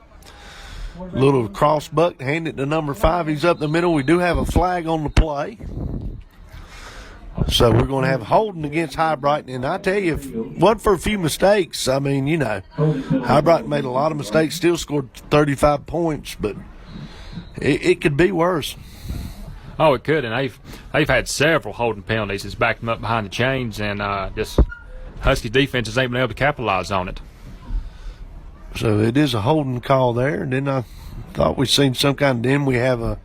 Speaker 1: Little cross buck, hand it to number 5. He's up the middle. We do have a flag on the play. So we're going to have holding against Hibriten. And I tell you, if it wasn't for a few mistakes, I mean, Hibriten made a lot of mistakes, still scored 35 points, but it could be worse.
Speaker 2: Oh, it could, and they've had several holding penalties. It's backed them up behind the chains, and this Husky defense ain't been able to capitalize on it.
Speaker 1: So it is a holding call there. And then I thought we seen some kind of, then we have a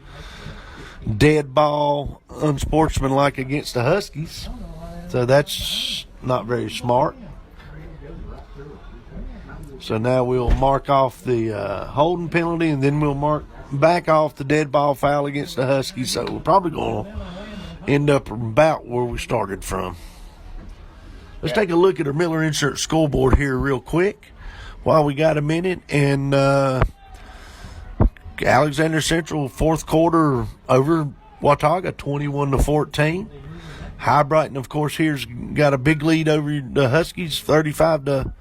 Speaker 1: dead ball, unsportsmanlike against the Huskies. So that's not very smart. So now we'll mark off the holding penalty, and then we'll mark back off the dead ball foul against the Huskies. So we're probably going to end up about where we started from. Let's take a look at our Miller Insurance scoreboard here real quick while we got a minute. And Alexander Central, 4th quarter over Watauga, 21-14. Hibriten, of course, here's got a big lead over the Huskies, 35-0.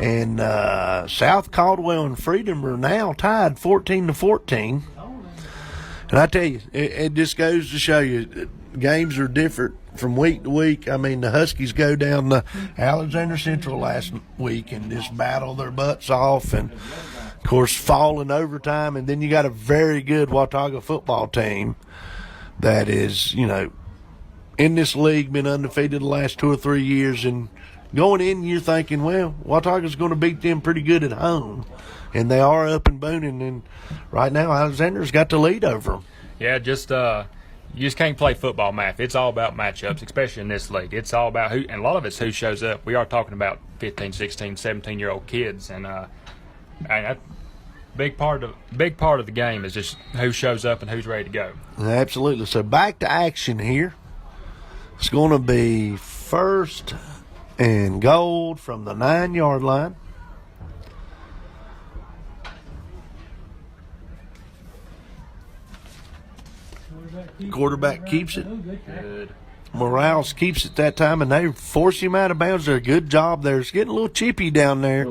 Speaker 1: And South Caldwell and Freedom are now tied 14-14. And I tell you, it just goes to show you, games are different from week to week. I mean, the Huskies go down to Alexander Central last week and just battle their butts off, and of course fall in overtime. And then you got a very good Watauga football team that is, in this league, been undefeated the last 2 or 3 years. And going in, you're thinking, well, Watauga's going to beat them pretty good at home. And they are up and booming. And right now, Alexander's got the lead over them.
Speaker 2: Yeah, you just can't play football math. It's all about matchups, especially in this league. It's all about and a lot of it's who shows up. We are talking about 15, 16, 17-year-old kids, and a big part of the game is just who shows up and who's ready to go.
Speaker 1: Absolutely. So back to action here. It's going to be 1st and goal from the 9-yard line. Quarterback keeps it.
Speaker 2: Good.
Speaker 1: Morales keeps it that time, and they force him out of bounds. They're a good job there. It's getting a little chippy down there.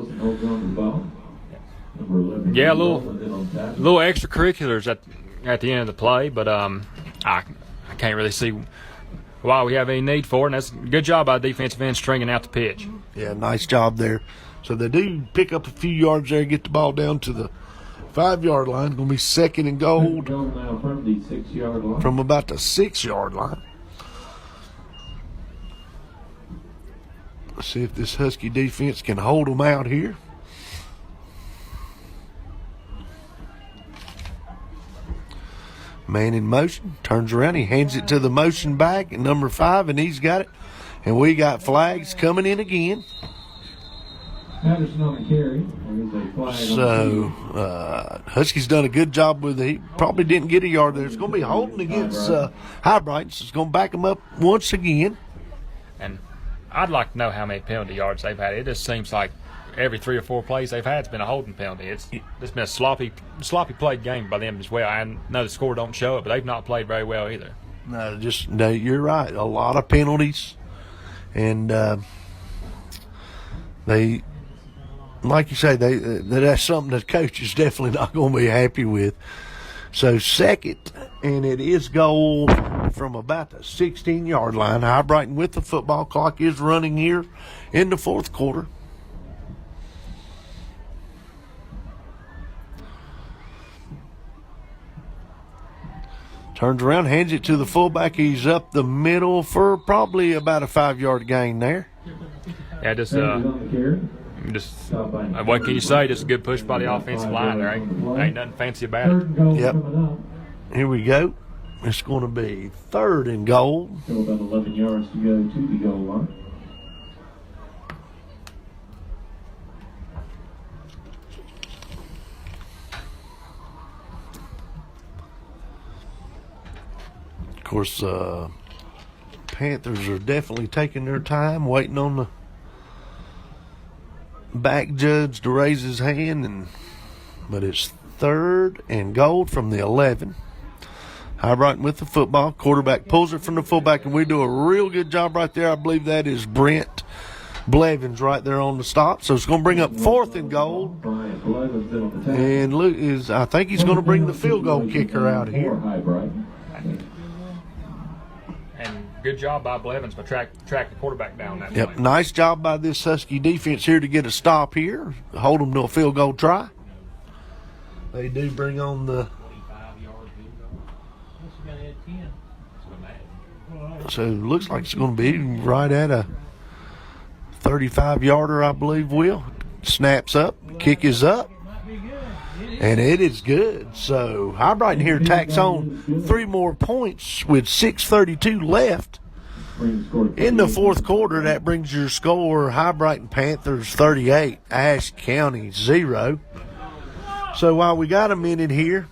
Speaker 2: Yeah, a little extracurriculars at the end of the play, but I can't really see why we have any need for it. And that's a good job by defensive end stringing out the pitch.
Speaker 1: Yeah, nice job there. So they do pick up a few yards there, get the ball down to the 5-yard line. Going to be second and goal
Speaker 3: Now from the 6-yard line.
Speaker 1: from about the 6-yard line. Let's see if this Husky defense can hold them out here. Man in motion, turns around, he hands it to the motion back at number 5, and he's got it. And we got flags coming in again.
Speaker 3: Patterson on the carry. There's a flag
Speaker 1: So, Husky's done a good job with it. He probably didn't get a yard there. It's going to be holding against Hibriten, so it's going to back them up once again.
Speaker 2: And I'd like to know how many penalty yards they've had. It just seems like every 3 or 4 plays they've had, it's been a holding penalty. It's been a sloppy played game by them as well. I know the score don't show it, but they've not played very well either.
Speaker 1: No, you're right. A lot of penalties. And they, like you say, that's something the coach is definitely not going to be happy with. So second, and it is goal from about the 16-yard line. Hibriten with the football. Clock is running here in the fourth quarter. Turns around, hands it to the fullback. He's up the middle for probably about a 5-yard gain there.
Speaker 2: Yeah, what can you say? Just a good push by the offensive line. There ain't nothing fancy about it.
Speaker 1: Yep. Here we go. It's going to be third and goal.
Speaker 3: Still about 11 yards to go to the goal line.
Speaker 1: Of course, Panthers are definitely taking their time, waiting on the back judge to raise his hand, but it's third and goal from the 11. Hibriten with the football. Quarterback pulls it from the fullback, and we do a real good job right there. I believe that is Brent Blevins right there on the stop. So it's going to bring up fourth and goal. And Luke I think he's going to bring the field goal kicker out here.
Speaker 2: And good job by Blevins to track the quarterback down that
Speaker 1: Yep,
Speaker 2: way.
Speaker 1: nice job by this Husky defense here to get a stop here, hold them to a field goal try. They do bring on the. So it looks like it's going to be right at a 35-yarder, I believe. Will snaps up, kick is up, and it is good. So Hibriten here tacks on 3 more points with 6:32 left in the fourth quarter. That brings your score: Hibriten Panthers 38, Ashe County 0. So while we got a minute here,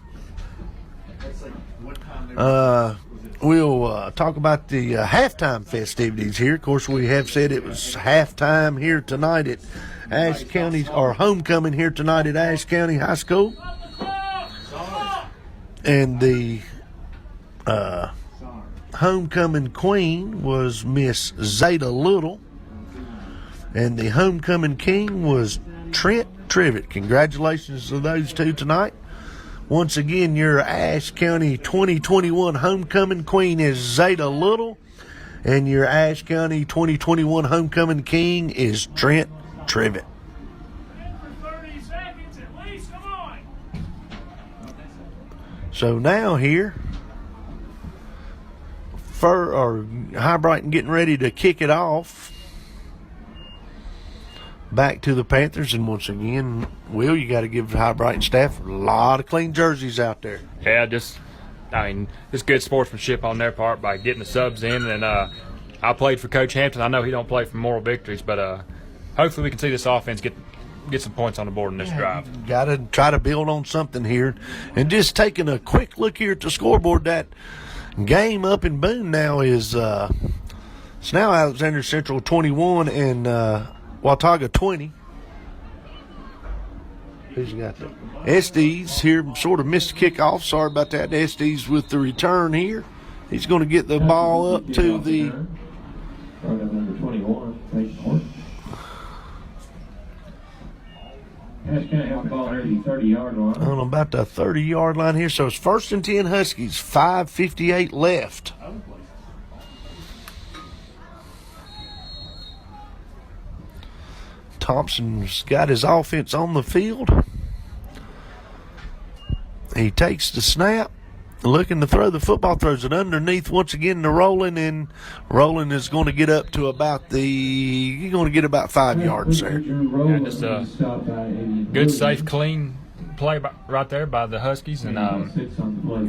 Speaker 1: we'll talk about the halftime festivities here. Of course, we have said it was halftime here tonight at Ashe County, or homecoming here tonight at Ashe County High School. And the homecoming queen was Miss Zeta Little. And the homecoming king was Trent Trivet. Congratulations to those two tonight. Once again, your Ashe County 2021 homecoming queen is Zeta Little, and your Ashe County 2021 homecoming king is Trent Trivet.
Speaker 8: 30 seconds at least, come on.
Speaker 1: So now here, Hibriten getting ready to kick it off. Back to the Panthers, and once again, Will, you got to give the Hibriten staff a lot of clean jerseys out there.
Speaker 2: Yeah, just good sportsmanship on their part by getting the subs in. And I played for Coach Hampton. I know he don't play for Moral Victories, but hopefully we can see this offense get some points on the board in this drive.
Speaker 1: Got to try to build on something here. And just taking a quick look here at the scoreboard, that game up in Boone now is it's now Alexander Central 21 and Watauga 20. Who's got that? Estes here sort of missed the kickoff. Sorry about that. Estes with the return here. He's going to get the ball up to the
Speaker 3: Number 21, Peyton Horton. Ashe County has the ball near the 30-yard line.
Speaker 1: on about the 30-yard line here. So it's 1st and 10 Huskies. 5:58 left. Thompson's got his offense on the field. He takes the snap, looking to throw the football, throws it underneath once again to Roland, and Roland is going to get up to about he's going to get about 5 yards there.
Speaker 2: Yeah, just a good, safe, clean play right there by the Huskies, and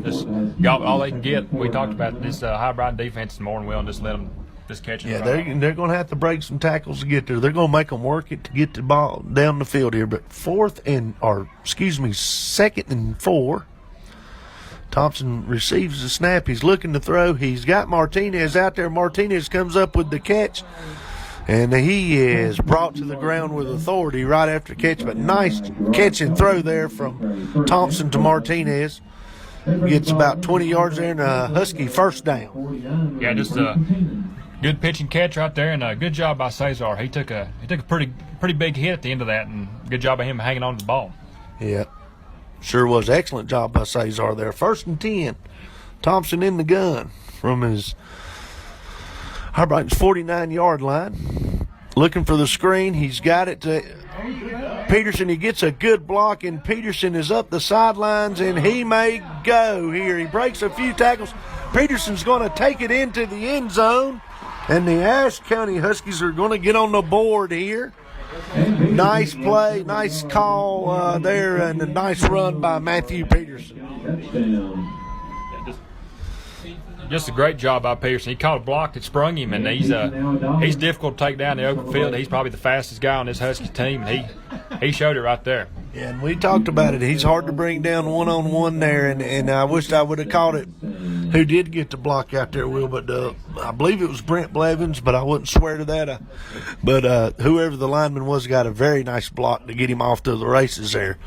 Speaker 2: just got all they can get. We talked about this Hibriten defense this morning. We'll just let them just catch it.
Speaker 1: Yeah, they're going to have to break some tackles to get there. They're going to make them work it to get the ball down the field here. But 2nd and 4. Thompson receives the snap. He's looking to throw. He's got Martinez out there. Martinez comes up with the catch, and he is brought to the ground with authority right after catch. But nice catch and throw there from Thompson to Martinez. Gets about 20 yards there, and a Husky first down.
Speaker 2: Yeah, just a good pitch and catch right there, and a good job by Cesar. He took a pretty big hit at the end of that, and good job by him hanging on to the ball.
Speaker 1: Yeah, sure was. Excellent job by Cesar there. 1st and 10. Thompson in the gun from his Hibriten's 49-yard line. Looking for the screen. He's got it to Peterson. He gets a good block, and Peterson is up the sidelines, and he may go here. He breaks a few tackles. Peterson's going to take it into the end zone, and the Ashe County Huskies are going to get on the board here. Nice play, nice call there, and a nice run by Matthew Peterson.
Speaker 2: Just a great job by Peterson. He caught a block that sprung him, and he's difficult to take down the open field. He's probably the fastest guy on this Husky team. He showed it right there.
Speaker 1: Yeah, and we talked about it. He's hard to bring down one-on-one there, and I wished I would have caught it. Who did get the block out there, Will? But I believe it was Brent Blevins, but I wouldn't swear to that. But whoever the lineman was got a very nice block to get him off to the races there.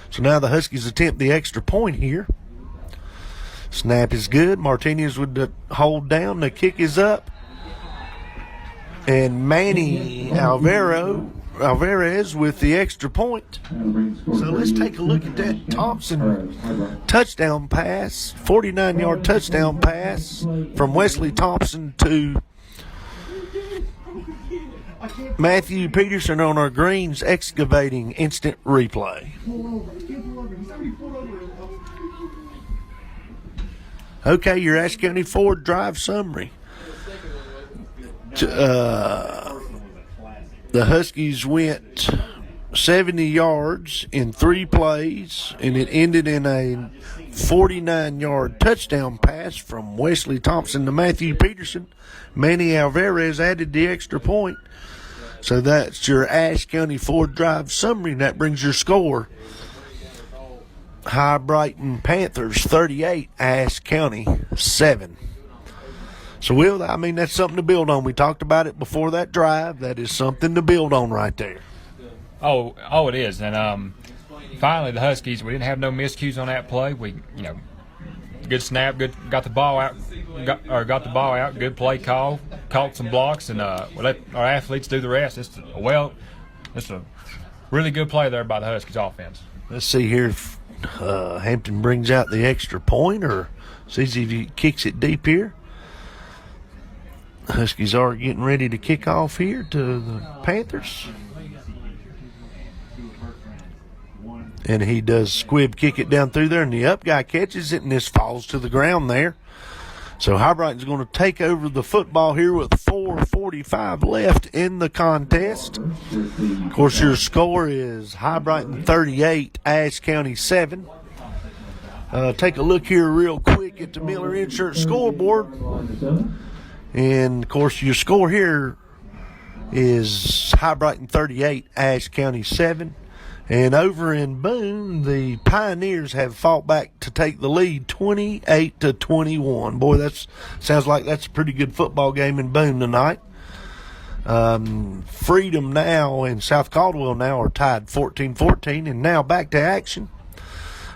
Speaker 1: So now the Huskies attempt the extra point here. Snap is good. Martinez with the hold down. The kick is up. And Manny Alvarez with the extra point. So let's take a look at that Thompson touchdown pass, 49-yard touchdown pass from Wesley Thompson to Matthew Peterson on our Greens Excavating instant replay. Okay, your Ashe County Ford drive summary. The Huskies went 70 yards in 3 plays, and it ended in a 49-yard touchdown pass from Wesley Thompson to Matthew Peterson. Manny Alvarez added the extra point. So that's your Ashe County Ford drive summary, and that brings your score. Hibriten Panthers 38, Ashe County 7. So, Will, I mean, that's something to build on. We talked about it before that drive. That is something to build on right there.
Speaker 2: Oh, it is. And finally, the Huskies, we didn't have no miscues on that play. We, good snap, got the ball out, got the ball out. Good play call, caught some blocks, and we let our athletes do the rest. It's a really good play there by the Huskies offense.
Speaker 1: Let's see here if Hampton brings out the extra point or sees if he kicks it deep here. Huskies are getting ready to kick off here to the Panthers. And he does squib kick it down through there, and the up guy catches it, and this falls to the ground there. So Hibriten's going to take over the football here with 4:45 left in the contest. Of course, your score is Hibriten 38, Ashe County 7. Take a look here real quick at the Miller Insurance scoreboard. And, of course, your score here is Hibriten 38, Ashe County 7. And over in Boone, the Pioneers have fought back to take the lead 28-21. Boy, that sounds like that's a pretty good football game in Boone tonight. Freedom now and South Caldwell now are tied 14-14, and now back to action.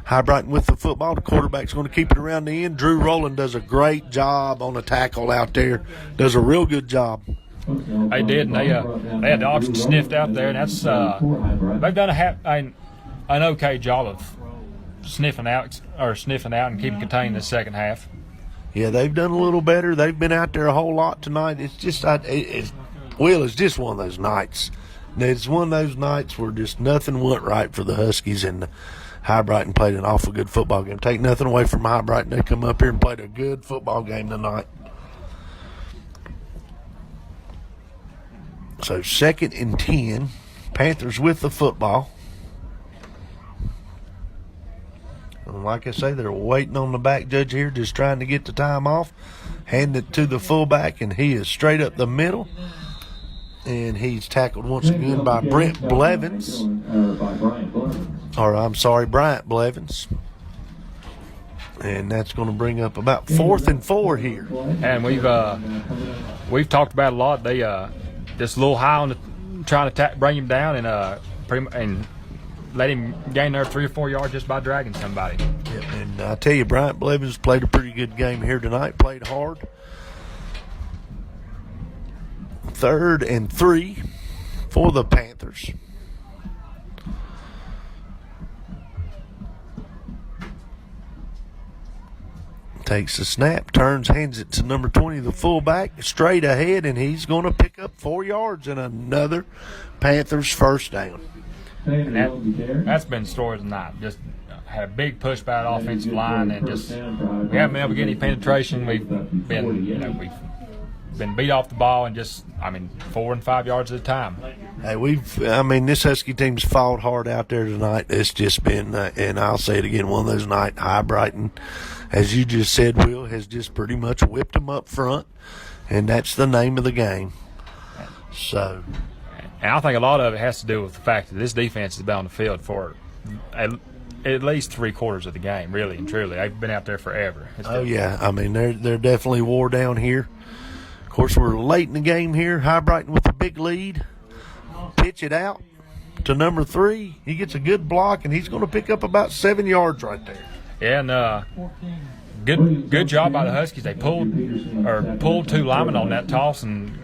Speaker 1: Hibriten with the football. The quarterback's going to keep it around the end. Drew Rowland does a great job on the tackle out there. Does a real good job.
Speaker 2: They did, and they had the oxen sniffed out there, and that's they've done an okay job of sniffing out and keeping contained in the second half.
Speaker 1: Yeah, they've done a little better. They've been out there a whole lot tonight. It's just, it's just one of those nights. It's one of those nights where just nothing went right for the Huskies, and Hibriten played an awful good football game. Take nothing away from Hibriten. They come up here and played a good football game tonight. So 2nd and 10, Panthers with the football. And like I say, they're waiting on the back judge here, just trying to get the time off. Hand it to the fullback, and he is straight up the middle. And he's tackled once again by Bryant Blevins. Bryant Blevins. And that's going to bring up about 4th and 4 here.
Speaker 2: And we've talked about a lot. They just a little high on trying to bring him down and let him gain there 3 or 4 yards just by dragging somebody.
Speaker 1: Yeah, and I tell you, Bryant Blevins played a pretty good game here tonight. Played hard. 3rd and 3 for the Panthers. Takes the snap, turns, hands it to number 20, the fullback, straight ahead, and he's going to pick up 4 yards and another Panthers first down.
Speaker 2: And that's been the story tonight. Just had a big push by the offensive line, and just we haven't been able to get any penetration. We've been beat off the ball, and 4 and 5 yards at a time.
Speaker 1: Hey, this Husky team's fought hard out there tonight. It's just been, and I'll say it again, one of those nights. Hibriten, as you just said, Will, has just pretty much whipped them up front, and that's the name of the game. So,
Speaker 2: and I think a lot of it has to do with the fact that this defense has been on the field for at least 3/4 of the game, really and truly. They've been out there forever.
Speaker 1: They're definitely wore down here. Of course, we're late in the game here. Hibriten with a big lead. Pitch it out to number 3. He gets a good block, and he's going to pick up about 7 yards right there.
Speaker 2: Yeah, and good job by the Huskies. They pulled 2 linemen on that toss, and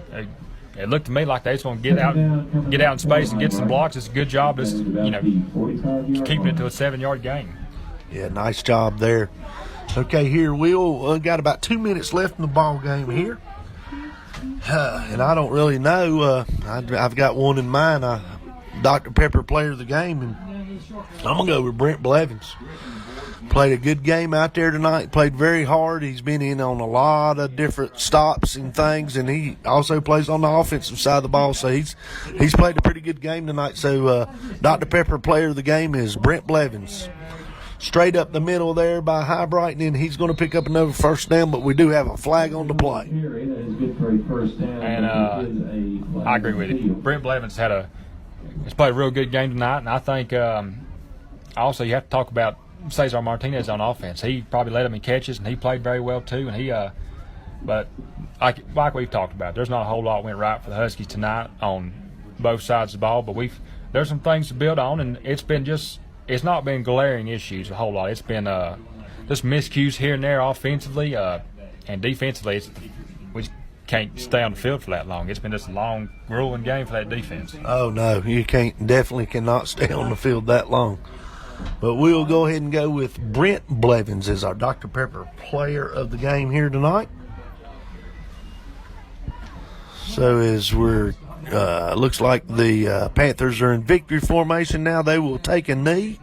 Speaker 2: it looked to me like they just want to get out in space and get some blocks. It's a good job, just keeping it to a 7-yard gain.
Speaker 1: Yeah, nice job there. Okay, here we'll got about 2 minutes left in the ball game here. And I don't really know. I've got one in mind. Dr. Pepper player of the game, and I'm going to go with Brent Blevins. Played a good game out there tonight. Played very hard. He's been in on a lot of different stops and things, and he also plays on the offensive side of the ball. So he's played a pretty good game tonight. So Dr. Pepper player of the game is Brent Blevins. Straight up the middle there by Hibriten, and he's going to pick up another first down, but we do have a flag on the play.
Speaker 2: And I agree with you. Brent Blevins has played a real good game tonight, and I think also you have to talk about Cesar Martinez on offense. He probably led him in catches, and he played very well too. And but like we've talked about, there's not a whole lot went right for the Huskies tonight on both sides of the ball. But there's some things to build on, and it's not been glaring issues a whole lot. It's been just miscues here and there offensively, and defensively. We can't stay on the field for that long. It's been just a long, grueling game for that defense.
Speaker 1: Oh no, you definitely cannot stay on the field that long. But we'll go ahead and go with Brent Blevins as our Dr. Pepper player of the game here tonight. So as looks like the Panthers are in victory formation now. They will take a knee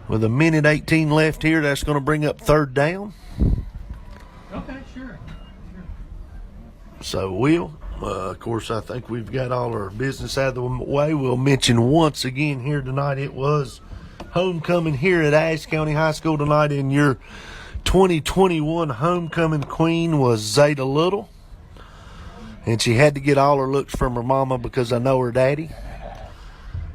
Speaker 1: with 1:18 left here. That's going to bring up 3rd down.
Speaker 6: Okay, sure.
Speaker 1: So of course, I think we've got all our business out of the way. We'll mention once again here tonight, it was homecoming here at Ashe County High School tonight, and your 2021 homecoming queen was Zeta Little. And she had to get all her looks from her mama because I know her daddy.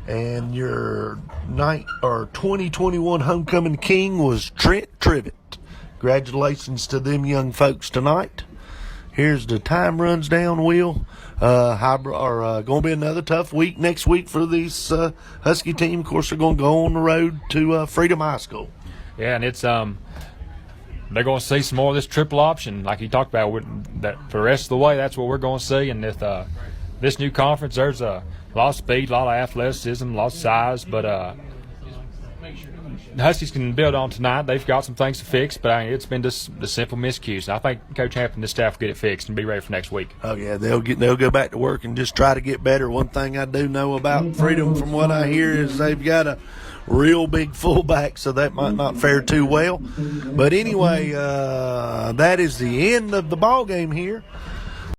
Speaker 1: And your 2021 homecoming king was Trent Trivet. Congratulations to them young folks tonight. Here's the time runs down, Will. Going to be another tough week next week for this Husky team. Of course, they're going to go on the road to Freedom High School.
Speaker 2: Yeah, and it's they're going to see some more of this triple option, like you talked about. That for the rest of the way, that's what we're going to see. And with this new conference, there's a lot of speed, a lot of athleticism, a lot of size, but the Huskies can build on tonight. They've got some things to fix, but it's been just the simple miscues. And I think Coach Hampton and the staff will get it fixed and be ready for next week.
Speaker 1: Oh yeah, they'll go back to work and just try to get better. One thing I do know about Freedom, from what I hear, is they've got a real big fullback, so that might not fare too well. But anyway, that is the end of the ball game here